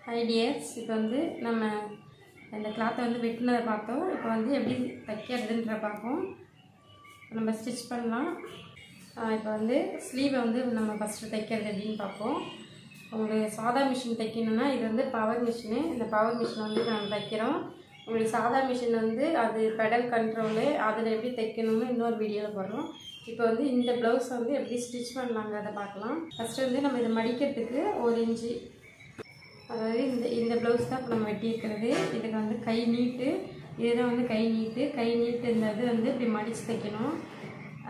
Hi dears, இப்போ வந்து நம்ம இந்த கிளாத்தை வந்து வெட்டினதை பார்த்தோம். இப்போ வந்து எப்படி தைக்கிறதுன்ற பார்ப்போம். நம்ம ஸ்டிச் பண்ணலாம். இப்போ வந்து ஸ்லீவை வந்து நம்ம ஃபஸ்ட்டு தைக்கிறது எப்படின்னு பார்ப்போம். உங்களுக்கு சாதா மிஷின் தைக்கணும்னா இது வந்து பவர் மிஷினு. இந்த பவர் மிஷினை வந்து நம்ம தைக்கிறோம். உங்களுக்கு சாதா மிஷின் வந்து அது பெடல் கண்ட்ரோலு, அதில் எப்படி தைக்கணும்னு இன்னொரு வீடியோவில் போடுறோம். இப்போ வந்து இந்த ப்ளவுஸை வந்து எப்படி ஸ்டிச் பண்ணலாங்கிறத பார்க்கலாம். ஃபஸ்ட்டு வந்து நம்ம இதை மடிக்கிறதுக்கு 1 இன்ச்சு, அதாவது இந்த ப்ளவுஸ் தான் இப்போ நம்ம வெட்டியிருக்கிறது. இதுக்கு வந்து கை நீட்டு, இதுதான் வந்து கை நீட்டு இந்த இது வந்து இப்படி மடித்து தைக்கணும்.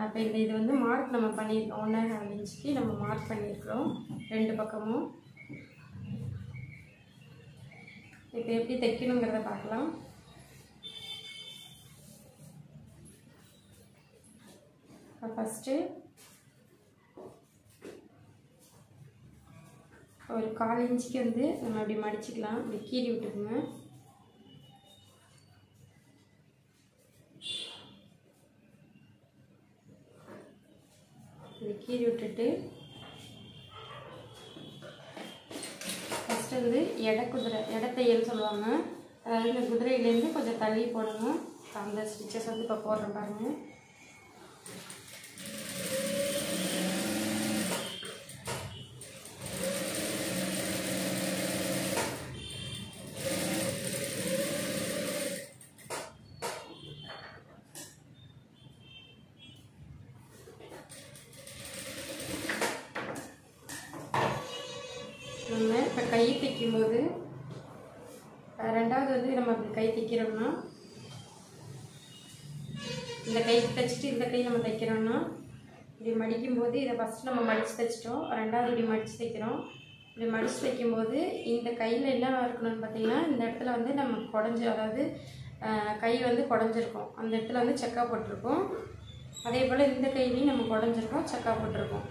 அப்போ இது வந்து மார்க் நம்ம பண்ணியிருக்கோம். 1.5 இன்ச்சுக்கு நம்ம மார்க் பண்ணியிருக்கிறோம் 2 பக்கமும். இப்போ எப்படி தைக்கணுங்கிறத பார்க்கலாம். ஃபஸ்ட்டு ஒரு 1/4 இன்ச்சுக்கு வந்து நம்ம அப்படி மடிச்சுக்கலாம். இப்படி கீறி விட்டுக்குங்க. இப்படி கீறி விட்டுட்டு ஃபஸ்ட்டு வந்து எடத்தையல் சொல்லுவாங்க. அதாவது இந்த குதிரையிலேருந்து கொஞ்சம் தள்ளி போடணும். அந்த ஸ்டிச்சஸ் வந்து இப்போ போடுறேன் பாருங்கள். நம்ம இப்போ கை தைக்கும்போது ரெண்டாவது வந்து நம்ம அப்படி கை தைக்கிறோம்னா, இந்த கை தைச்சிட்டு இந்த கை நம்ம தைக்கிறோம்னா, இப்படி மடிக்கும்போது இதை ஃபஸ்ட்டு நம்ம மடித்து தைச்சிட்டோம். ரெண்டாவது இப்படி மடித்து தைக்கிறோம். இப்படி மடித்து தைக்கும்போது இந்த கையில் என்ன இருக்கணும்னு பார்த்தீங்கன்னா, இந்த இடத்துல வந்து நம்ம குடஞ்சி, அதாவது கை வந்து குடஞ்சிருக்கும். அந்த இடத்துல வந்து செக்கா போட்டிருக்கோம். அதே போல் இந்த கையிலையும் நம்ம குடஞ்சிருக்கோம், செக்கா போட்டிருக்கோம்.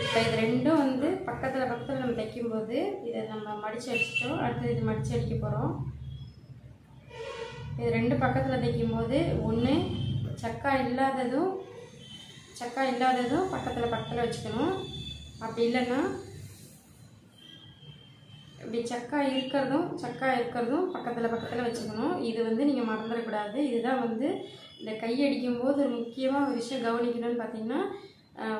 இப்போ இது ரெண்டும் வந்து பக்கத்தில் நம்ம தைக்கும்போது இதை நம்ம மடித்து அடிச்சிட்டோம். அடுத்து இது மடித்து அடிக்க போகிறோம். இது 2 பக்கத்தில் தைக்கும்போது ஒன்று சக்கா இல்லாததும் பக்கத்தில் வச்சுக்கணும். அப்படி இல்லைன்னா இப்படி சக்கா இருக்கிறதும் பக்கத்தில் வச்சுக்கணும். இது வந்து நீங்கள் மறந்துடக்கூடாது. இதுதான் வந்து இந்த கை அடிக்கும்போது ஒரு முக்கியமாக ஒரு விஷயம் கவனிக்கணும்னு பார்த்தீங்கன்னா,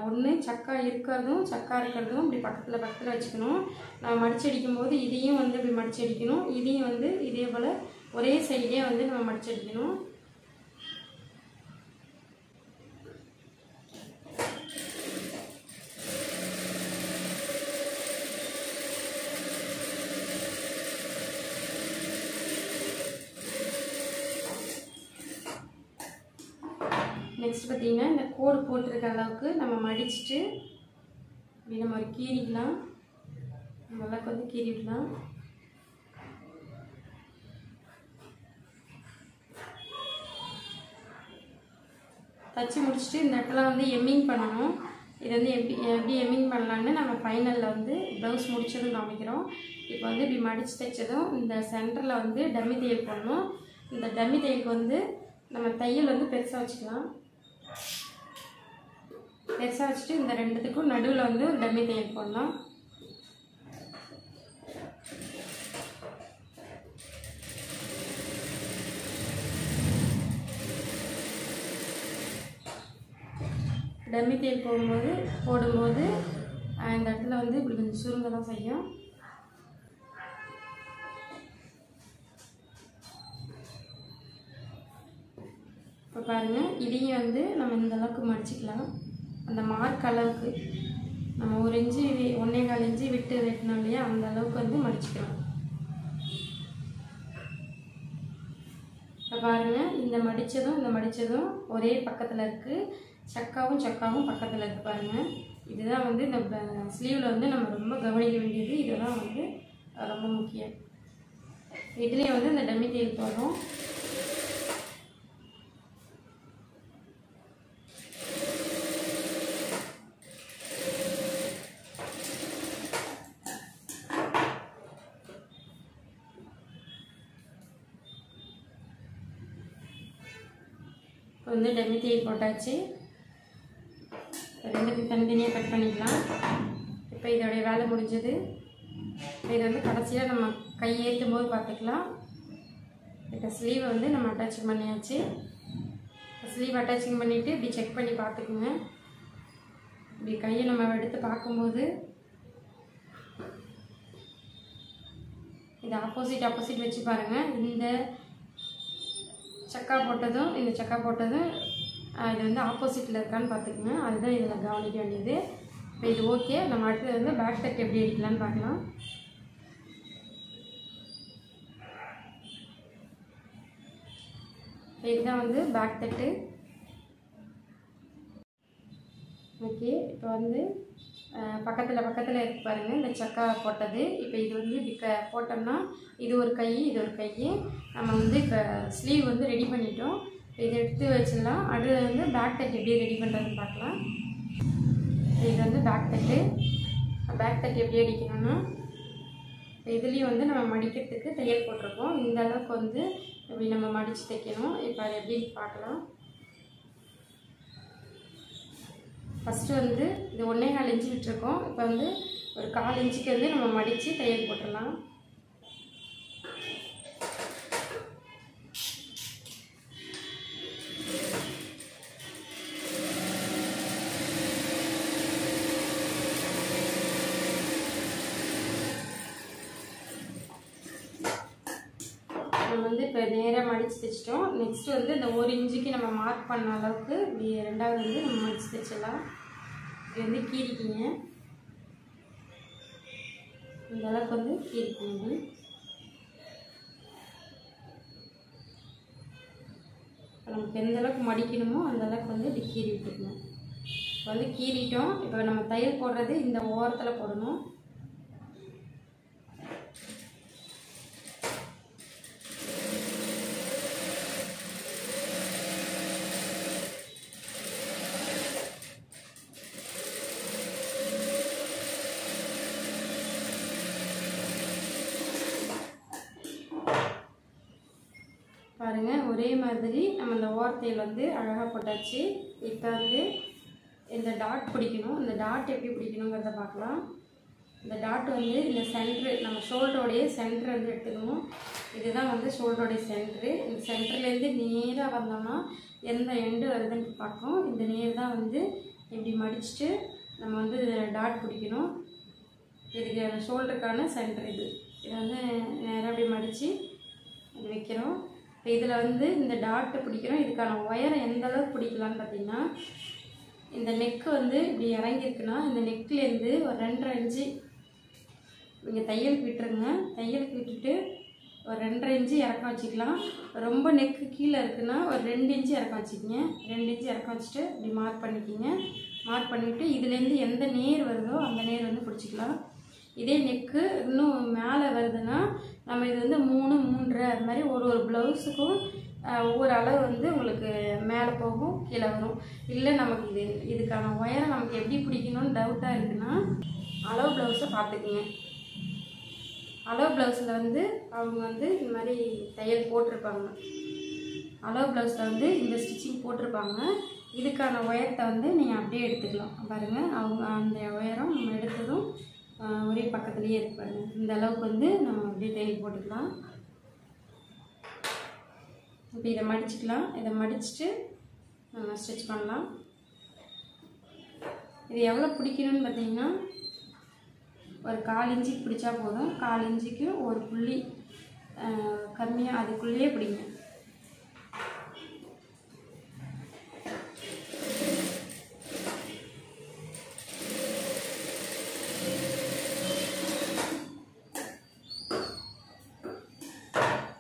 ஒன்று சக்கா இருக்கிறதும் இப்படி பக்கத்தில் வச்சுக்கணும். நம்ம மடித்து அடிக்கும்போது இதையும் வந்து இப்படி மடித்து அடிக்கணும். இதையும் வந்து இதே போல் ஒரே சைடே வந்து நம்ம மடித்து அடிக்கணும். நெக்ஸ்ட் பார்த்தீங்கன்னா, இந்த கோடு போட்டிருக்க அளவுக்கு நம்ம மடிச்சுட்டு இப்படி நம்ம ஒரு கீறிக்கலாம். அளவுக்கு வந்து கீறி விடலாம். தச்சு முடிச்சுட்டு இந்த இடத்துல வந்து எம்மிங் பண்ணணும். இது வந்து எப்படி எம்மிங் பண்ணலான்னு நம்ம ஃபைனலில் வந்து ப்ளவுஸ் முடிச்சதும் காமிக்கிறோம். இப்போ வந்து இப்படி மடித்து தைச்சதும் இந்த சென்டரில் வந்து டம்மி தையல் பண்ணணும். இந்த டம்மி தையலுக்கு வந்து நம்ம தையல் வந்து பெருசாக வச்சுக்கலாம். பெருசாக வச்சுட்டு இந்த ரெண்டுத்துக்கும் நடுவில் வந்து ஒரு டம்மி தையல் போடலாம். டம்மி தையல் போடும்போது இந்த இடத்துல வந்து இப்படி கொஞ்சம் சுருங்க தான் செய்யும். இப்போ பாருங்கள், இதையும் வந்து நம்ம இந்த அளவுக்கு மடிச்சுக்கலாம். அந்த மார்க் அளவுக்கு நம்ம 1 இன்ச்சு 1.25 இன்ச்சு விட்டு வெட்டினோம் இல்லையா, அந்த அளவுக்கு வந்து மடிச்சுக்கலாம். இப்போ பாருங்கள், இந்த மடித்ததும் ஒரே பக்கத்தில் இருக்குது. சக்காவும் பக்கத்தில் இருக்குது பாருங்கள். இதுதான் வந்து இந்த ஸ்லீவில் வந்து நம்ம ரொம்ப கவனிக்க வேண்டியது. இதெல்லாம் வந்து ரொம்ப முக்கியம். இதுலேயே வந்து இந்த டம்மி தையல் போடுறோம். இப்போ வந்து டம்மி தையல் போட்டாச்சு. 2த்துக்கும் தனித்தனியாக கட் பண்ணிக்கலாம். இப்போ இதோடைய வேலை முடிஞ்சது. இது வந்து கடைசியாக நம்ம கை ஏற்றும் போது பார்த்துக்கலாம். இப்போ ஸ்லீவை வந்து நம்ம அட்டாச்சிங் பண்ணியாச்சு. ஸ்லீவ் அட்டாச்சிங் பண்ணிவிட்டு இப்படி செக் பண்ணி பார்த்துக்குங்க. இப்படி கையை நம்ம எடுத்து பார்க்கும்போது இது ஆப்போசிட் வச்சு பாருங்கள். இந்த சக்கா போட்டதும் இந்த சக்கா போட்டதும் இது வந்து ஆப்போசிட்டில் இருக்கான்னு பார்த்துக்குங்க. அதுதான் இதில் கவனிக்க வேண்டியது. இப்போ இது ஓகே. நம்ம அடுத்தது வந்து பேக் டக் எப்படி அடிக்கலான்னு பார்க்கலாம். இதுதான் வந்து பேக் தட்டு. ஓகே, இப்போ வந்து பக்கத்தில் இருக்கு பாருங்கள் இந்த சக்கா போட்டது. இப்போ இது வந்து இப்படி போட்டோம்னா இது ஒரு கை இது ஒரு கை. நம்ம வந்து இப்போ ஸ்லீவ் வந்து ரெடி பண்ணிட்டோம். இதை எடுத்து வச்சிடலாம். அடுத்து வந்து பேக் தட் எப்படி ரெடி பண்ணுறதுன்னு பார்க்கலாம். இது வந்து பேக் தட் எப்படி அடிக்கணும்னா இதுலேயும் வந்து நம்ம மடிக்கிறதுக்கு தையல் போட்டிருக்கோம். இந்த அளவுக்கு வந்து இப்படி நம்ம மடித்து தைக்கணும். இப்போ அதை எப்படி பார்க்கலாம். ஃபஸ்ட்டு வந்து இது 1.25 இன்ச்சு விட்டுருக்கோம். இப்போ வந்து ஒரு 1/4 இன்ச்சுக்கு வந்து நம்ம மடித்து தையல் போட்டுடலாம். நம்ம வந்து இப்போ நேராக மடித்து தைச்சிட்டோம். நெக்ஸ்ட்டு வந்து இந்த 1 இன்ச்சுக்கு நம்ம மார்க் பண்ண அளவுக்கு இப்படி ரெண்டாவது வந்து நம்ம மடித்து தைச்சிடலாம். இது வந்து கீறிக்கிங்க. இந்த அளவுக்கு வந்து கீறிக்கிங்க. இப்போ நமக்கு எந்த அளவுக்கு மடிக்கணுமோ அந்த அளவுக்கு வந்து இப்படி கீறி விட்டுக்கணும். இப்போ வந்து கீறிட்டோம். இப்போ நம்ம தையல் போடுறது இந்த ஓரத்தில் போடணும். பாருங்கள், ஒரே மாதிரி நம்ம இந்த ஓரத்தையில் வந்து அழகாக போட்டாச்சு. இப்போ வந்து இந்த டாட் பிடிக்கணும். இந்த டாட் எப்படி பிடிக்கணுங்கிறத பார்க்கலாம். இந்த டாட் வந்து இந்த சென்ட்ரு நம்ம ஷோல்டரோடைய சென்டர் வந்து எடுத்துக்கணும். இதுதான் வந்து ஷோல்டரோடைய சென்ட்ரு. இந்த சென்டர்லேருந்து நேராக வந்தோம்னா எந்த எண்டு வருதுன்னு பார்க்கணும். இந்த நேர் தான் வந்து இப்படி மடிச்சுட்டு நம்ம வந்து டாட் பிடிக்கணும். இதுக்கு ஷோல்டருக்கான சென்டர் இது. இதை வந்து நேராக அப்படி மடித்து இது வைக்கிறோம். இப்போ இதில் வந்து இந்த டாட்டை பிடிக்கிறோம். இதுக்கான ஒயரை எந்த அளவுக்கு பிடிக்கலான்னு பார்த்தீங்கன்னா இந்த நெக்கு வந்து இப்படி இறங்கியிருக்குன்னா இந்த நெக்லேருந்து ஒரு 2.5 இன்ச்சு நீங்கள் தையலுக்கு விட்டுருங்க. தையலுக்கு விட்டுட்டு ஒரு 2.5 இன்ச்சு இறக்கம் வச்சுக்கலாம். ரொம்ப நெக்கு கீழே இருக்குன்னா ஒரு 2 இன்ச்சு இறக்கம் வச்சுக்கிங்க. 2 இன்ச்சு இறக்கம் வச்சுட்டு இப்படி மார்க் பண்ணிக்கிங்க. மார்க் பண்ணிவிட்டு இதுலேருந்து எந்த நேர் வருதோ அந்த நேர் வந்து பிடிச்சிக்கலாம். இதே நெக்கு இன்னும் மேலே வருதுன்னா நம்ம இது வந்து 3, 3.5 அது மாதிரி ஒரு ப்ளவுஸுக்கும் ஒவ்வொரு அளவு வந்து உங்களுக்கு மேலே போகும் கீழே வரும். இல்லை நமக்கு இதுக்கான ஒயரை நமக்கு எப்படி பிடிக்கணும்னு டவுட்டாக இருக்குன்னா அளவு ப்ளவுஸை பார்த்துக்குங்க. அளவு ப்ளவுஸில் வந்து அவங்க வந்து இந்த மாதிரி தையல் போட்டிருப்பாங்க. அளவு ப்ளவுஸில் வந்து இந்த ஸ்டிச்சிங் போட்டிருப்பாங்க. இதுக்கான ஒயரத்தை வந்து நீங்கள் அப்படியே எடுத்துக்கலாம். பாருங்கள், அவங்க அந்த ஒயரம் நம்ம எடுத்ததும் ஒரே பக்கத்துலேயே இருப்பாங்க. இந்த அளவுக்கு வந்து நம்ம அப்படியே தையல் போட்டுக்கலாம். இப்போ இதை மடிச்சுக்கலாம். இதை மடிச்சுட்டு நம்ம ஸ்டிச் பண்ணலாம். இது எவ்வளோ பிடிக்கணும்னு பார்த்தீங்கன்னா ஒரு 1/4 இன்ச்சுக்கு பிடிச்சா போதும். 1/4 இன்ச்சுக்கு ஒரு புள்ளி கம்மியாக அதுக்குள்ளேயே பிடிங்க.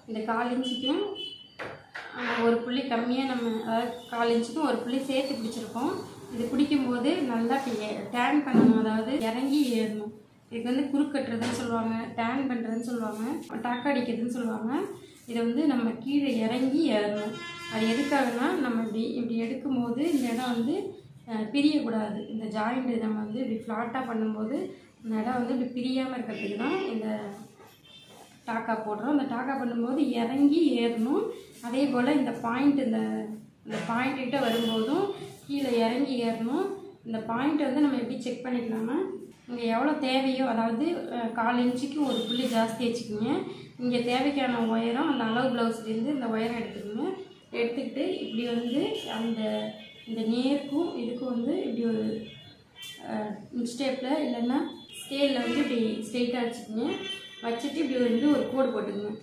இந்த 1/4 இன்ச்சுக்கும் ஒரு புள்ளி கம்மியாக நம்ம அதாவது 1/4 இன்ச்சுக்கும் ஒரு புள்ளி சேர்த்து பிடிச்சிருக்கோம். இது பிடிக்கும்போது நல்லா டேன் பண்ணணும். அதாவது இறங்கி ஏறணும். இதுக்கு வந்து குறுக்கட்டுறதுன்னு சொல்லுவாங்க, டேன் பண்ணுறதுன்னு சொல்லுவாங்க, டாக்கா அடிக்கிறதுன்னு சொல்லுவாங்க. இதை வந்து நம்ம கீழே இறங்கி ஏறணும். அது எதுக்காகனா நம்ம இப்படி எடுக்கும்போது இந்த இடம் வந்து பிரியக்கூடாது. இந்த ஜாயிண்ட்டு நம்ம வந்து இப்படி ஃப்ளாட்டாக பண்ணும்போது இந்த இடம் வந்து இப்படி பிரியாமல் இருக்கிறதுக்கு தான் இந்த டாக்கா போடுறோம். இந்த டாக்கா பண்ணும்போது இறங்கி ஏறணும். அதே போல் இந்த பாயிண்ட் இந்த பாயிண்ட்டுக்கிட்ட வரும்போதும் கீழே இறங்கி ஏறணும். இந்த பாயிண்ட்டை வந்து நம்ம எப்படி செக் பண்ணிக்கலாம்னா இங்கே எவ்வளோ தேவையோ, அதாவது 1/4 இன்ச்சுக்கு ஒரு புள்ளி ஜாஸ்தி வச்சுக்கோங்க. இங்கே தேவைக்கான உயரம் அந்த அளவு ப்ளவுஸ்லேருந்து இந்த உயரம் எடுத்துக்கோங்க. எடுத்துக்கிட்டு இப்படி வந்து அந்த இந்த நேருக்கும் இதுக்கும் வந்து இப்படி ஒரு ஸ்டெப்பில் இல்லைன்னா ஸ்கேலில் வந்து இப்படி ஸ்ட்ரெயிட்டாக வச்சுக்கோங்க. வச்சுட்டு இப்படி வந்து ஒரு கோடு போட்டுக்கோங்க.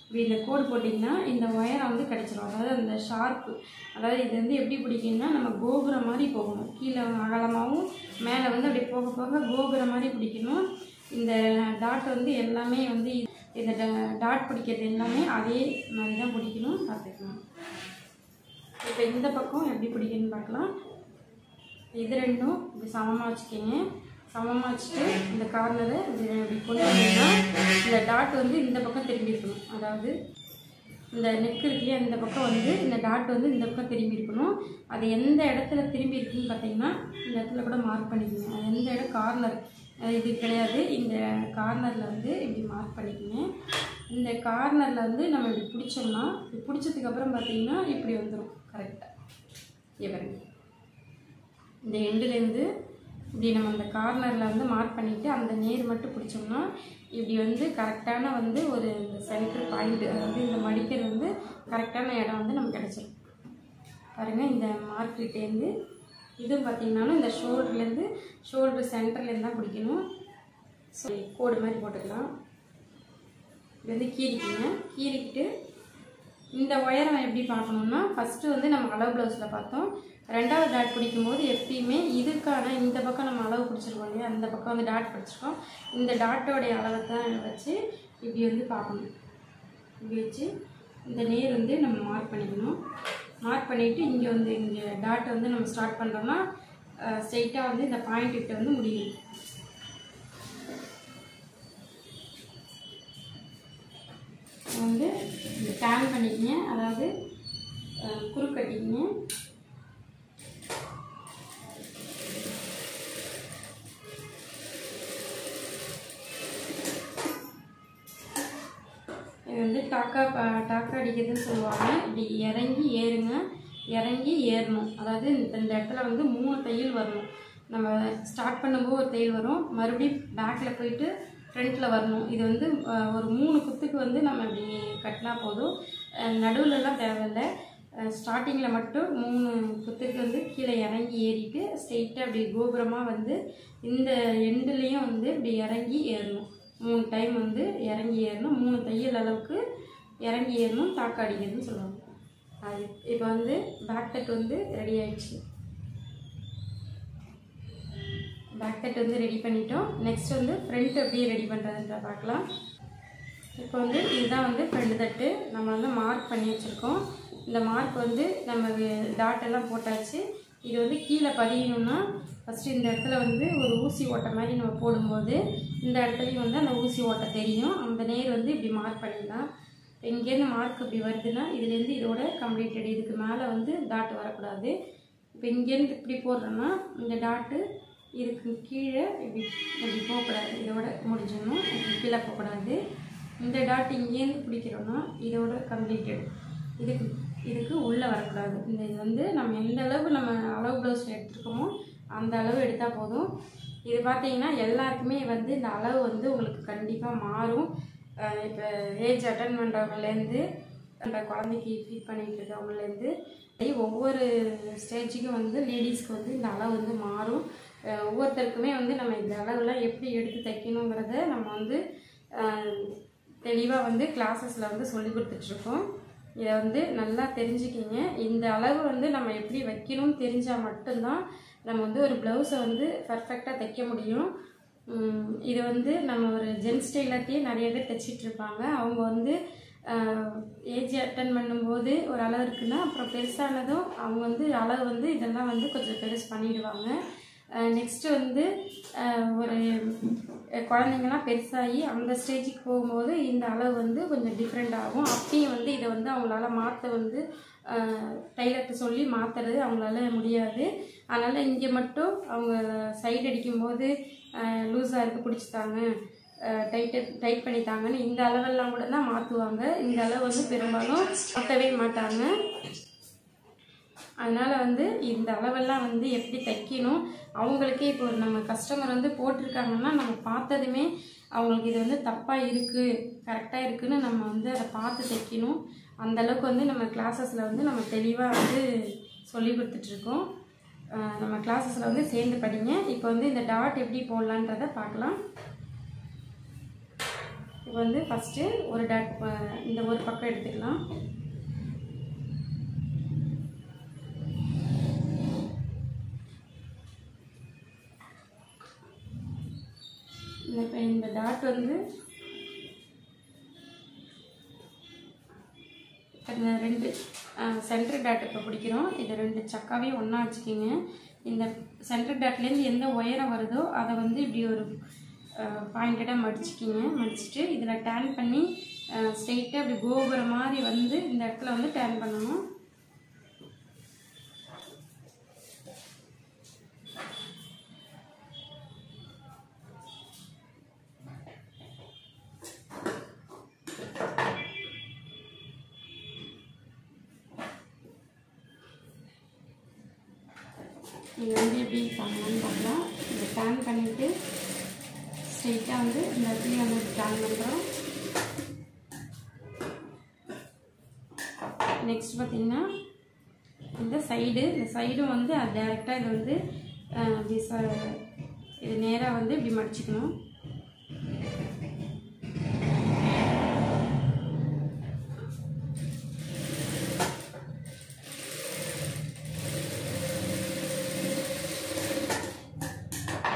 இப்படி இந்த கோடு போட்டிங்கன்னா இந்த ஒயரை வந்து கிடச்சிரும். அதாவது அந்த ஷார்ப்பு, அதாவது இது வந்து எப்படி பிடிக்குன்னா நம்ம கோபுரம் மாதிரி போகணும். கீழே அகலமாகவும் மேலே வந்து அப்படி போக போக கோபுரம் மாதிரி பிடிக்கணும். இந்த டாட் வந்து எல்லாமே வந்து இந்த டாட் பிடிக்கிறது எல்லாமே அதே மாதிரி தான் பிடிக்கணும். பார்த்துக்கலாம். இப்போ இந்த பக்கம் எப்படி பிடிக்கணும்னு பார்க்கலாம். இது ரெண்டும் இப்படி சமமாக வச்சுக்கோங்க. சமமாக வச்சுட்டு இந்த கார்னரை இப்படி கொண்டு வந்தீங்கன்னா இந்த டாட் வந்து இந்த பக்கம் திரும்பி இருக்கணும். அதாவது இந்த நெக் இருக்குல்லையா, இந்த பக்கம் வந்து இந்த டாட் வந்து இந்த பக்கம் திரும்பி இருக்கணும். அது எந்த இடத்துல திரும்பி இருக்குன்னு பார்த்தீங்கன்னா இந்த இடத்துல கூட மார்க் பண்ணிக்கோங்க. அது எந்த இடம் கார்னர் இது கிடையாது. இந்த கார்னரில் வந்து இப்படி மார்க் பண்ணிக்கோங்க. இந்த கார்னரில் வந்து நம்ம இப்படி பிடிச்சோம்னா, இப்படி பிடிச்சதுக்கப்புறம் பார்த்தீங்கன்னா இப்படி வந்துடும் கரெக்டாக. இவருங்க இந்த எண்டுலேருந்து இப்படி நம்ம அந்த கார்னரில் வந்து மார்க் பண்ணிவிட்டு அந்த நேர் மட்டும் பிடிச்சோம்னா இப்படி வந்து கரெக்டான வந்து ஒரு சென்டர் பாயிண்ட்டு, அதாவது இந்த மடிக்கிறது வந்து கரெக்டான இடம் வந்து நமக்கு கிடச்சிடும். பாருங்கள், இந்த மார்க்கிட்டேருந்து இதுவும் பார்த்திங்கனாலும் இந்த ஷோல்டர் சென்டர்லேருந்து தான் பிடிக்கணும். ஸோ கோடு மாதிரி போட்டுக்கலாம். இது வந்து கீறிக்கிங்க. கீறிக்கிட்டு இந்த உயரம் எப்படி பார்க்கணுன்னா, ஃபஸ்ட்டு வந்து நம்ம அளவு ப்ளவுஸில் பார்த்தோம். 2வது டாட் பிடிக்கும்போது எப்பயுமே இதுக்கான இந்த பக்கம் நம்ம அளவு பிடிச்சிருக்கோம் இல்லையா, அந்த பக்கம் வந்து டாட் பிடிச்சிருக்கோம். இந்த டாட்டோடைய அளவை தான் வச்சு இப்படி வந்து பார்க்கணும். இப்படி வச்சு இந்த நேர் வந்து நம்ம மார்க் பண்ணிக்கணும். மார்க் பண்ணிவிட்டு இங்கே வந்து இங்கே டாட்டை வந்து நம்ம ஸ்டார்ட் பண்ணுறோம்னா ஸ்ட்ரெயிட்டாக வந்து இந்த பாயிண்ட் கிட்ட வந்து முடியும். வந்து இந்த டேன் பண்ணிக்கிங்க, அதாவது குறுக்கட்டிங்க. இது வந்து டாக்கா அடிக்கிறதுன்னு சொல்லுவாங்க. இப்படி இறங்கி ஏறுங்க, இறங்கி ஏறணும். அதாவது இந்த இடத்துல வந்து 3 தையல் வரணும். நம்ம ஸ்டார்ட் பண்ணும்போது ஒரு தையல் வரும், மறுபடியும் பேக்கில் போயிட்டு ஃப்ரண்ட்டில் வரணும். இது வந்து ஒரு 3 குத்துக்கு வந்து நம்ம இப்படி கட்டினா போதும். நடுவில்லாம் தேவையில்லை. ஸ்டார்டிங்கில் மட்டும் 3 குத்துக்கு வந்து கீழே இறங்கி ஏறிட்டு ஸ்ட்ரெயிட்டாக அப்படி கோபுரமாக வந்து இந்த எண்டுலேயும் வந்து இப்படி இறங்கி ஏறணும். 3 டைம் வந்து இறங்கி ஏறணும். 3 தையல் அளவுக்கு இறங்கி ஏறணும். தாக்க அடிக்கிறதுன்னு சொல்லுவாங்க. அது இப்போ வந்து பேக் தட் வந்து ரெடி ஆகிடுச்சு. பேக் தட் வந்து ரெடி பண்ணிட்டோம். நெக்ஸ்ட் வந்து ஃப்ரண்ட் எப்படி ரெடி பண்ணுறதுன்ற பார்க்கலாம். இப்போ வந்து இதுதான் வந்து ஃப்ரண்ட் தட்டு நம்ம வந்து மார்க் பண்ணி வச்சுருக்கோம். இந்த மார்க் வந்து நம்ம டாட்டெல்லாம் போட்டாச்சு. இது வந்து கீழே பதியணும்னா ஃபஸ்ட்டு இந்த இடத்துல வந்து ஒரு ஊசி ஓட்டை மாதிரி நம்ம போடும்போது இந்த இடத்துலையும் வந்து அந்த ஊசி ஓட்டை தெரியும். அந்த நேர் வந்து இப்படி மார்க் பண்ணிடலாம். இங்கேருந்து மார்க் இப்படி வருதுன்னா இதுலேருந்து இதோட கம்ப்ளீட்டட். இதுக்கு மேலே வந்து டாட் வரக்கூடாது. இப்போ இங்கேருந்து இப்படி போடுறோன்னா இந்த டாட்டு இதுக்கு கீழே இப்படி இப்படி போகக்கூடாது. இதோட முடிஞ்சிடணும். இப்படி கீழே போகக்கூடாது. இந்த டாட் இங்கேருந்து பிடிக்கிறோன்னா இதோட கம்ப்ளீட்டட். இதுக்கு உள்ளே வரக்கூடாது. இந்த இது வந்து நம்ம எந்த அளவு நம்ம அளவு ப்ளவுஸில் எடுத்துருக்கோமோ அந்த அளவு எடுத்தால் போதும். இது பார்த்தீங்கன்னா எல்லாருக்குமே வந்து இந்த அளவு வந்து உங்களுக்கு கண்டிப்பாக மாறும். இப்போ ஏஜ் அட்டன் பண்ணுறவங்கலேருந்து அந்த குழந்தைக்கு ஃபீட் பண்ணிகிட்டு இருக்கவங்கலேருந்து ஒவ்வொரு ஸ்டேஜுக்கும் வந்து லேடிஸ்க்கு வந்து இந்த அளவு வந்து மாறும். ஒவ்வொருத்தருக்குமே வந்து நம்ம இந்த அளவுலாம் எப்படி எடுத்து தைக்கணுங்கிறத நம்ம வந்து தெளிவாக வந்து கிளாஸஸில் வந்து சொல்லி கொடுத்துட்ருக்கோம். இதை வந்து நல்லா தெரிஞ்சுக்கிங்க. இந்த அளவு வந்து நம்ம எப்படி வைக்கணும்னு தெரிஞ்சால் மட்டும்தான் நம்ம வந்து ஒரு ப்ளவுஸை வந்து பர்ஃபெக்டாக தைக்க முடியும். இது வந்து நம்ம ஒரு ஜென்ஸ் டெய்லர்ட்டே நிறைய பேர் தைச்சிட்ருப்பாங்க. அவங்க வந்து ஏஜ் அட்டன் பண்ணும்போது ஒரு அளவு இருக்குன்னா அப்புறம் பெருசானதும் அவங்க வந்து அளவு வந்து இதெல்லாம் வந்து கொஞ்சம் பெருசு பண்ணிடுவாங்க. நெக்ஸ்ட்டு வந்து ஒரு குழந்தைங்கலாம் பெருசாகி அந்த ஸ்டேஜுக்கு போகும்போது இந்த அளவு வந்து கொஞ்சம் டிஃப்ரெண்ட் ஆகும். அப்பயும் வந்து இதை வந்து அவங்களால மாற்ற வந்து டைலர்கிட்ட சொல்லி மாற்றுறது அவங்களால முடியாது. அதனால் இங்கே மட்டும் அவங்க சைடு அடிக்கும்போது லூஸாக இருக்குது பிடிச்சிட்டாங்க, டைட் பண்ணிட்டாங்கன்னு இந்த அளவெல்லாம் கூட தான் மாற்றுவாங்க. இந்த அளவு வந்து பெரும்பாலும் மாற்றவே மாட்டாங்க. அதனால் வந்து இந்த அளவெல்லாம் வந்து எப்படி தைக்கணும், அவங்களுக்கே இப்போ ஒரு நம்ம கஸ்டமர் வந்து போட்டிருக்காங்கன்னா நம்ம பார்த்ததுமே அவங்களுக்கு இது வந்து தப்பாக இருக்குது கரெக்டாக இருக்குதுன்னு நம்ம வந்து அதை பார்த்து தைக்கணும். அந்தளவுக்கு வந்து நம்ம கிளாஸஸில் வந்து நம்ம தெளிவாக வந்து சொல்லி கொடுத்துட்ருக்கோம். நம்ம கிளாஸஸில் வந்து சேர்ந்து படிங்க. இப்போ வந்து இந்த டாட் எப்படி போடலான்றதை பார்க்கலாம். இப்போ வந்து ஃபஸ்ட்டு ஒரு டாட் இந்த ஒரு பக்கம் எடுத்துக்கலாம். இந்த டாட் வந்து இந்த 2 சென்டர் டாட் இப்போ பிடிக்கிறோம். இது 2 சக்காவே ஒன்றா வச்சுக்கிங்க. இந்த சென்டர் டாட்லேருந்து எந்த உயரம் வருதோ அதை வந்து இப்படி ஒரு பாயிண்டடாக மடிச்சுக்கிங்க. மடிச்சுட்டு இதில் டேன் பண்ணி ஸ்ட்ரெயிட்டாக அப்படி கோபுரம் மாதிரி வந்து இந்த இடத்துல வந்து டேன் பண்ணணும். இது வந்து எப்படி பண்ணலான்னு பார்க்கலாம். இதை டேன் பண்ணிவிட்டு ஸ்ட்ரெயிட்டாக வந்து இந்த இடத்துலையும் வந்து டேன் பண்ணுறோம். நெக்ஸ்ட் பார்த்திங்கன்னா இந்த சைடும் வந்து அது டேரெக்டாக இது வந்து இது நேராக வந்து இப்படி மடிச்சுக்கணும்.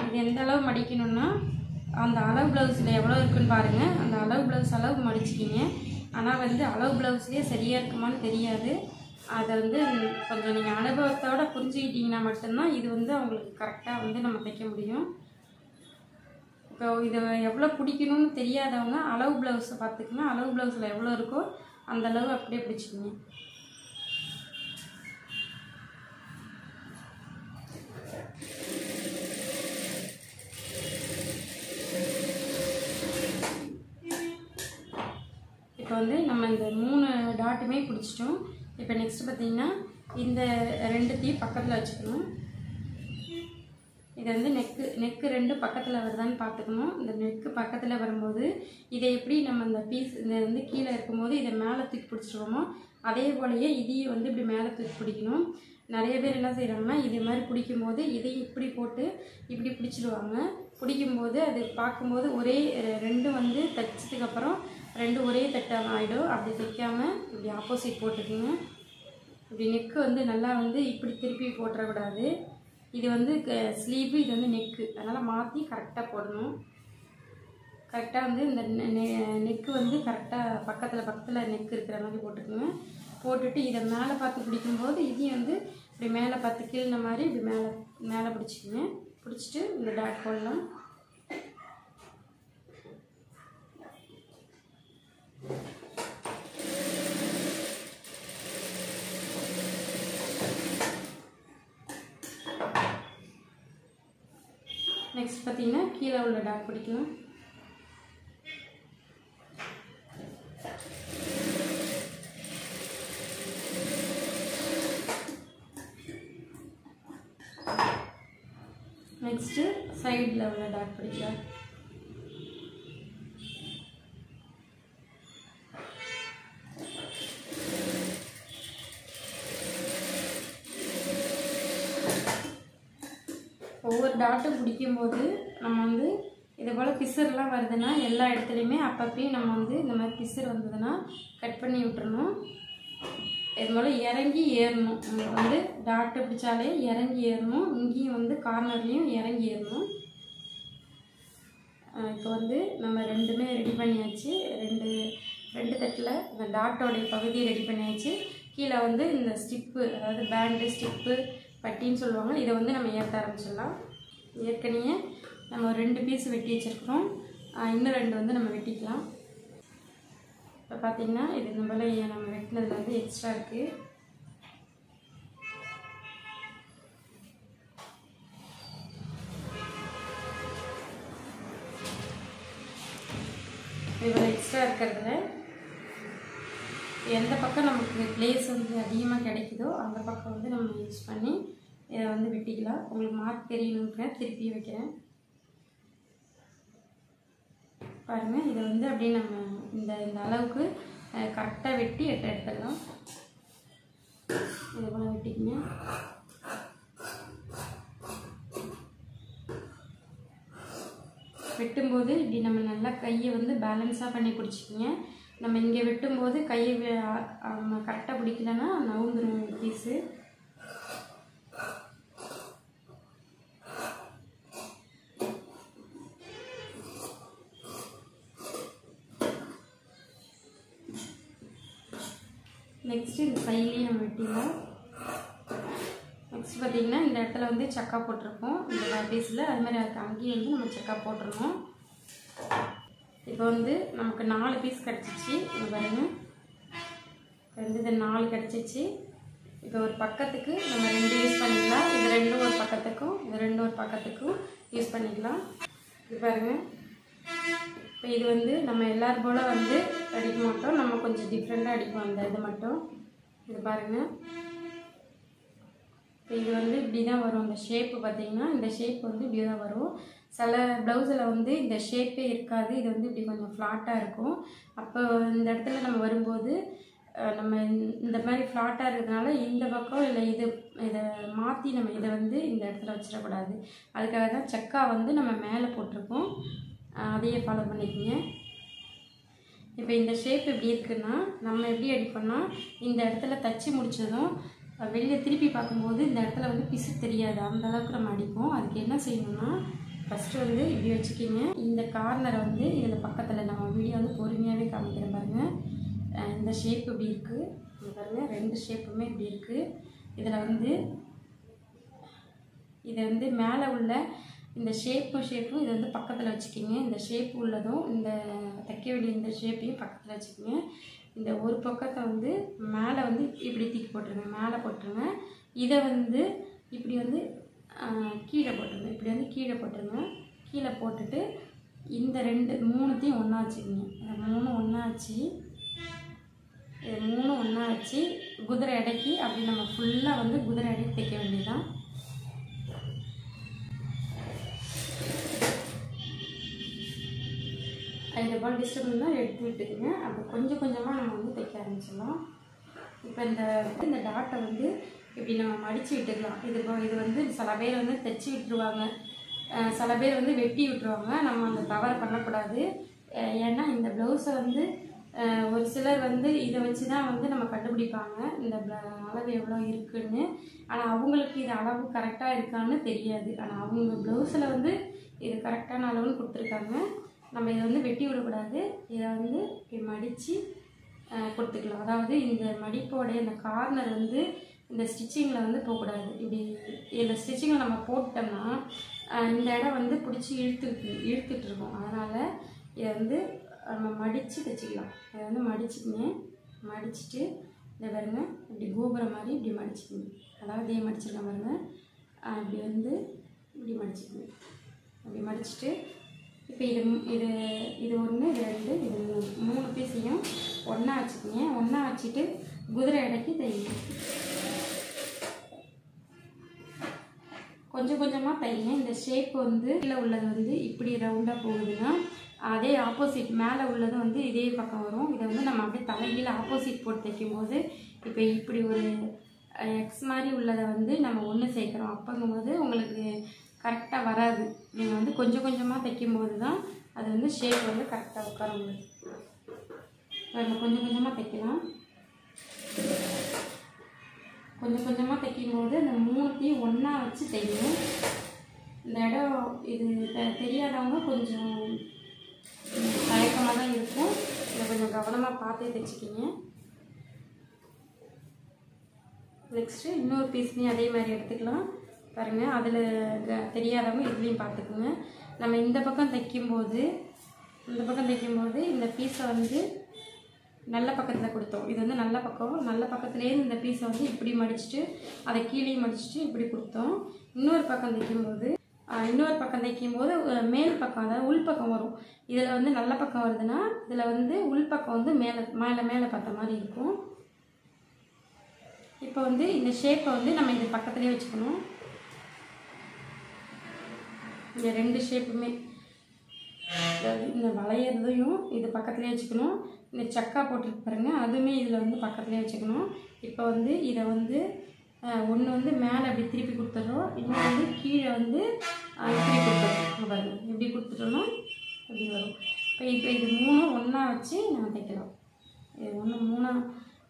இது எந்த அளவு மடிக்கணும்னா அந்த அளவு ப்ளவுஸில் எவ்வளோ இருக்குன்னு பாருங்கள். அந்த அளவு ப்ளவுஸ் அளவு மடிச்சிக்கிங்க. ஆனால் வந்து அளவு ப்ளவுஸ்லேயே சரியாக இருக்குமான்னு தெரியாது. அதை வந்து கொஞ்சம் நீங்கள் அனுபவத்தோடு புரிஞ்சுக்கிட்டிங்கன்னா மட்டும்தான் இது வந்து அவங்களுக்கு கரெக்டாக வந்து நம்ம தைக்க முடியும். இப்போ இதை எவ்வளோ பிடிக்கணும்னு தெரியாதவங்க அளவு ப்ளவுஸை பார்த்துக்கணும். அளவு ப்ளவுஸில் எவ்வளோ இருக்கோ அந்தளவு அப்படியே பிடிச்சிக்கிங்க. இப்போ வந்து நம்ம இந்த 3 டாட்டுமே பிடிச்சிட்டோம். இப்போ நெக்ஸ்ட் பார்த்திங்கன்னா இந்த 2த்தையும் பக்கத்தில் வச்சுக்கணும். இதை வந்து நெக்கு 2 பக்கத்தில் வருதான்னு பார்த்துக்கணும். இந்த நெக்கு பக்கத்தில் வரும்போது இதை எப்படி நம்ம இந்த இந்த வந்து கீழே இருக்கும்போது இதை மேலே தூக்கி பிடிச்சிருவோமோ அதே போலயே இதையும் வந்து இப்படி மேலே தூக்கி பிடிக்கணும். நிறைய பேர் என்ன செய்கிறாங்கன்னா இதே மாதிரி பிடிக்கும்போது இதையும் இப்படி போட்டு இப்படி பிடிச்சிடுவாங்க. பிடிக்கும்போது அது பார்க்கும்போது ஒரே 2 வந்து தைச்சதுக்கப்புறம் 2 ஒரே தட்டாக ஆகிடும். அப்படி தைக்காமல் இப்படி ஆப்போசிட் போட்டுக்குங்க. இப்படி நெக்கு வந்து நல்லா வந்து இப்படி திருப்பி போட்டுறக்கூடாது. இது வந்து ஸ்லீவு, இது வந்து நெக்கு, அதனால் மாற்றி கரெக்டாக போடணும். கரெக்டாக வந்து இந்த நெக்கு வந்து கரெக்டாக பக்கத்தில் நெக்கு இருக்கிற மாதிரி போட்டுக்குங்க. போட்டுட்டு இதை மேலே பார்த்து பிடிக்கும்போது இதையும் வந்து இப்படி மேலே பார்த்து கீழே மாதிரி இப்படி மேலே பிடிச்சிக்குங்க. பிடிச்சிட்டு இந்த டாட் போடலாம். நெக்ஸ்ட் பார்த்தீங்கன்னா கீழே உள்ள டாட் பிடிக்கலாம். நெக்ஸ்ட்டு சைடில் உள்ள டாட் பிடிக்கலாம். ஒவ்வொரு டாட்டும் பிடிக்கும்போது நம்ம வந்து இது போல் பிசர்லாம் வருதுன்னா எல்லா இடத்துலையுமே அப்பப்பயும் நம்ம வந்து இந்த மாதிரி பிசர் வந்ததுன்னா கட் பண்ணி விட்டுறணும். இது போல் இறங்கி ஏறணும். உங்களுக்கு வந்து டாட்டு பிடிச்சாலே இறங்கி ஏறணும். இங்கேயும் வந்து கார்னர்லேயும் இறங்கி ஏறணும். இப்போ வந்து நம்ம 2மே ரெடி பண்ணியாச்சு. ரெண்டு தட்டில் இந்த டாட்டோடைய பகுதியை ரெடி பண்ணியாச்சு. கீழே வந்து இந்த ஸ்டிப்பு, அதாவது பேண்டு ஸ்டிப்பு பட்டின்னு சொல்லுவாங்க, இதை வந்து நம்ம ஏற்ற ஆரம்பிச்சிடலாம். ஏற்கனவே நம்ம 2 பீஸ் வெட்டி வச்சுருக்கிறோம். இன்னும் 2 வந்து நம்ம வெட்டிக்கலாம். இப்போ பார்த்திங்கன்னா இது இந்த போல் நம்ம வெட்டினதில் வந்து எக்ஸ்ட்ரா இருக்குது. இவ்வளோ எக்ஸ்ட்ரா இருக்கிறதுல எந்த பக்கம் நமக்கு ப்ளேஸ் வந்து அதிகமாக கிடைக்குதோ அந்த பக்கம் வந்து நம்ம யூஸ் பண்ணி இதை வந்து வெட்டிக்கலாம். உங்களுக்கு மார்க் தெரியணுன்ற திருப்பி வைக்கிறேன் பாருங்கள். இதை வந்து அப்படியே நம்ம இந்த அளவுக்கு கரெக்டாக வெட்டி எடுத்துடலாம். இதை போல் வெட்டிக்கங்க. வெட்டும்போது இப்படி நம்ம நல்லா கையை வந்து பேலன்ஸாக பண்ணி பிடிச்சிக்கிங்க. நம்ம இங்கே வெட்டும்போது கையை கரெக்டாக பிடிக்கலன்னா நவுந்துடும் பீஸு. நெக்ஸ்ட்டு இந்த சைட்லேயும் நம்ம வெட்டிடலாம். நெக்ஸ்ட் பார்த்திங்கன்னா இந்த இடத்துல வந்து சக்கா போட்டிருக்கோம் இந்த பீஸில், அது மாதிரி அதுக்கு அங்கேயும் வந்து நம்ம சக்கா போட்டுருணும். இப்போ வந்து நமக்கு 4 பீஸ் கிடச்சிச்சு. இது பாருங்கள், வந்து இது 4 கிடச்சிச்சு. இப்போ ஒரு பக்கத்துக்கு நம்ம 2 யூஸ் பண்ணிக்கலாம். இது 2 ஒரு பக்கத்துக்கும் இது 2 ஒரு பக்கத்துக்கும் யூஸ் பண்ணிக்கலாம். இது பாருங்கள். இப்போ இது வந்து நம்ம எல்லாரும் போல் வந்து அடிக்க மாட்டோம், நம்ம கொஞ்சம் டிஃப்ரெண்ட்டாக அடிப்போம் அந்த இது மட்டும். இது பாருங்கள். இப்போ இது வந்து இப்படி தான் வரும். இந்த ஷேப்பு பார்த்திங்கன்னா இந்த ஷேப் வந்து இப்படி தான் வரும். சில ப்ளவுஸில் வந்து இந்த ஷேப்பே இருக்காது, இது வந்து இப்படி கொஞ்சம் ஃப்ளாட்டாக இருக்கும். அப்போ இந்த இடத்துல நம்ம வரும்போது நம்ம இந்த மாதிரி ஃப்ளாட்டாக இருக்கிறதுனால இந்த பக்கம் இல்லை இதை மாற்றி நம்ம இதை வந்து இந்த இடத்துல வச்சிடக்கூடாது. அதுக்காக தான் சக்கா வந்து நம்ம மேலே போட்டிருக்கோம். அதையே ஃபாலோ பண்ணிக்கோங்க. இப்போ இந்த ஷேப் எப்படி இருக்குன்னா நம்ம எப்படி அடிப்போம்னா இந்த இடத்துல தச்சு முடித்ததும் வெளியே திருப்பி பார்க்கும்போது இந்த இடத்துல வந்து பிசு தெரியாது, அந்த அளவுக்கு நம்ம அடிப்போம். அதுக்கு என்ன செய்யணும்னா ஃபஸ்ட்டு வந்து இப்படி வச்சுக்கிங்க. இந்த கார்னரை வந்து இதில் பக்கத்தில் நம்ம வீடியோ வந்து பொறுமையாகவே காமிக்கிறேன் பாருங்கள். இந்த ஷேப் இப்படி இருக்குது, இங்கே பாருங்கள் 2 ஷேப்புமே இப்படி இருக்குது. இதில் வந்து இதை வந்து மேலே உள்ள இந்த ஷேப்பும் இதை வந்து பக்கத்தில் வச்சுக்கிங்க. இந்த ஷேப் உள்ளதும் இந்த தைக்க வேண்டிய இந்த ஷேப்பையும் பக்கத்தில் வச்சுக்கிங்க. இந்த ஒரு பக்கத்தை வந்து மேலே வந்து இப்படி தூக்கி போட்டுருங்க, மேலே போட்டுருங்க. இதை வந்து இப்படி வந்து கீழே போட்டுருங்க, இப்படி வந்து கீழே போட்டுருங்க. கீழே போட்டுட்டு இந்த 3த்தையும் ஒன்றா வச்சுக்கிங்க. 3 ஒன்றா வச்சு இது 3 ஒன்றா வச்சு குதிரை எடைக்கு அப்படி நம்ம ஃபுல்லாக வந்து குதிரை எடைக்கு தைக்க வேண்டியதுதான். இந்த பால் டிஸ்டர்பன்ஸ் தான் எடுத்து விட்டுக்குங்க. அப்போ கொஞ்சம் கொஞ்சமாக நம்ம வந்து தைக்க ஆரம்பிச்சிடலாம். இப்போ இந்த டாட்டை வந்து இப்படி நம்ம மடித்து விட்டுக்கலாம். இது வந்து சில பேர் வந்து தைச்சி விட்டுருவாங்க, சில பேர் வந்து வெட்டி விட்டுருவாங்க. நம்ம அந்த தவறை பண்ணக்கூடாது. ஏன்னா இந்த ப்ளவுஸை வந்து ஒரு சிலர் வந்து இதை வச்சு தான் வந்து நம்ம கண்டுபிடிப்பாங்க இந்த அளவு எவ்வளோ இருக்குன்னு. ஆனால் அவங்களுக்கு இது அளவு கரெக்டாக இருக்கான்னு தெரியாது. ஆனால் அவங்க ப்ளவுஸில் வந்து இது கரெக்டான அளவுன்னு கொடுத்துருக்காங்க. நம்ம இதை வந்து வெட்டி விடக்கூடாது. இதை வந்து இப்படி மடித்து கொடுத்துக்கலாம். அதாவது இந்த மடிப்போடைய இந்த கார்னர் வந்து இந்த ஸ்டிச்சிங்கில் வந்து போகக்கூடாது. இப்படி இந்த ஸ்டிச்சிங்கில் நம்ம போட்டோம்னா இந்த இடம் வந்து பிடிச்சி இழுத்துட்டு இருக்கும். அதனால் இதை வந்து நம்ம மடித்து தைச்சிக்கலாம். இதை வந்து மடிச்சுக்கிங்க. மடிச்சுட்டு இதை பாருங்க இப்படி கோபுரம் மாதிரி இப்படி மடிச்சுக்கணும். அதாவது இதே மடிச்சிருக்கேன் பாருங்க, இப்படி வந்து இப்படி மடிச்சுக்கணும். அப்படி மடிச்சுட்டு இப்போ இது 1 இது 2 இது 3 பீஸையும் ஒன்றா வச்சுக்கோங்க. ஒன்றா வச்சுட்டு குதிரை எடைக்கு தைங்க. கொஞ்சம் கொஞ்சமாக தைங்க. இந்த ஷேப் வந்து கீழே உள்ளது வந்து இப்படி ரவுண்டாக போகுதுன்னா அதே ஆப்போசிட் மேலே உள்ளது வந்து இதே பக்கம் வரும். இதை வந்து நம்ம அப்படியே தலைகீழ ஆப்போசிட் போட்டு தைக்கும்போது இப்போ இப்படி ஒரு எக்ஸ் மாதிரி உள்ளதை வந்து நம்ம ஒன்று சேர்க்குறோம். அப்போங்கும்போது உங்களுக்கு கரெக்டாக வராது. நீங்கள் வந்து கொஞ்சம் கொஞ்சமாக தைக்கும்போது தான் அது வந்து ஷேப் வந்து கரெக்டாக உட்கார முடியும். நம்ம கொஞ்சம் கொஞ்சமாக தைக்கலாம். கொஞ்சம் கொஞ்சமாக தைக்கும்போது அந்த 3த்தையும் ஒன்றா வச்சு தைக்கணும். இந்த இடம் இது தெரியாதவங்க கொஞ்சம் தயக்கமாக தான் இருக்கும். இதை கொஞ்சம் கவனமாக பார்த்து தைச்சிக்கிங்க. நெக்ஸ்ட்டு இன்னொரு பீஸ்லையும் அதே மாதிரி எடுத்துக்கலாம். பாருங்கள், அதில் தெரியாதவங்க இதுலேயும் பார்த்துக்குங்க. நம்ம இந்த பக்கம் தைக்கும்போது இந்த பீஸை வந்து நல்ல பக்கத்தில் கொடுத்தோம். இது வந்து நல்ல பக்கத்துலேருந்து இந்த பீஸை வந்து இப்படி மடிச்சுட்டு அதை கீழே மடிச்சுட்டு இப்படி கொடுத்தோம். இன்னொரு பக்கம் தைக்கும்போது இன்னொரு பக்கம் தைக்கும்போது மேல் பக்கம் அதாவது உள் பக்கம் வரும். இதில் வந்து நல்ல பக்கம் வருதுன்னா இதில் வந்து உள் பக்கம் வந்து மேலே பார்த்த மாதிரி இருக்கும். இப்போ வந்து இந்த ஷேப்பை வந்து நம்ம இந்த பக்கத்துலேயே வச்சுக்கணும். இந்த 2 ஷேப்புமே அதாவது இந்த வளையிறதையும் இது பக்கத்துலேயே வச்சுக்கணும். இந்த சக்கா போட்டுருக்கு பாருங்க, அதுவுமே இதில் வந்து பக்கத்துலேயே வச்சுக்கணும். இப்போ வந்து இதை வந்து ஒன்று வந்து மேலே அப்படி திருப்பி கொடுத்துட்றோம், இன்னொன்று வந்து கீழே வந்து இப்படி கொடுத்துட்றோம் பாருங்க. இப்படி கொடுத்துட்டோம்னா இப்படி வரும். இப்போ இது 3 ஒன்றா வச்சு நம்ம தைக்கலாம். இது 3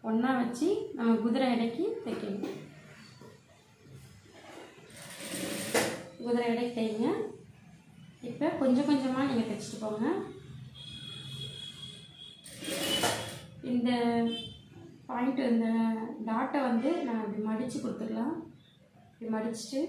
ஒன்றா வச்சு நம்ம குதிரை எடைக்கு தைக்கணும். குதிரை எடைக்கு தைங்க. இப்போ கொஞ்சம் கொஞ்சமாக நீங்கள் தைச்சிட்டு போங்க. இந்த பாயிண்ட் இந்த டாட்டை வந்து நான் இப்படி மடித்து கொடுத்துடலாம். இப்படி மடிச்சுட்டு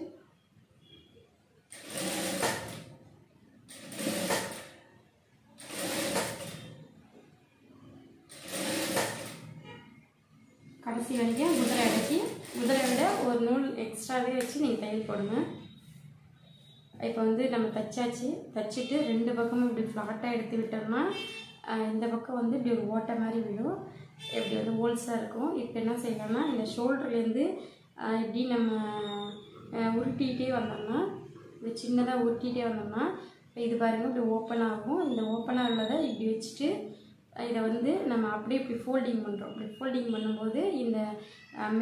கடைசி வரைக்கும் குதிரை அடைச்சி குதிரை விட ஒரு நூல் எக்ஸ்ட்ராவே வச்சு நீங்கள் தையல் போடுங்க. இப்போ வந்து நம்ம தைச்சாச்சு. தைச்சிட்டு 2 பக்கமும் இப்படி ஃப்ளாட்டாக எடுத்து விட்டோம்னா இந்த பக்கம் வந்து இப்படி ஒரு ஓட்டை மாதிரி விடும், இப்படி வந்து ஹோல்ஸாக இருக்கும். இப்போ என்ன செய்யலாம்னா இந்த ஷோல்டர்லேருந்து இப்படி நம்ம உருட்டிகிட்டே வந்தோம்னா, இது சின்னதாக உருட்டிகிட்டே வந்தோம்னா இப்போ இது பாருங்கள் இப்படி ஓப்பன் ஆகும். இந்த ஓப்பனாக உள்ளதை இப்படி வச்சுட்டு இதை வந்து நம்ம அப்படியே இப்படி ஃபோல்டிங் பண்ணுறோம். இப்படி ஃபோல்டிங் பண்ணும்போது இந்த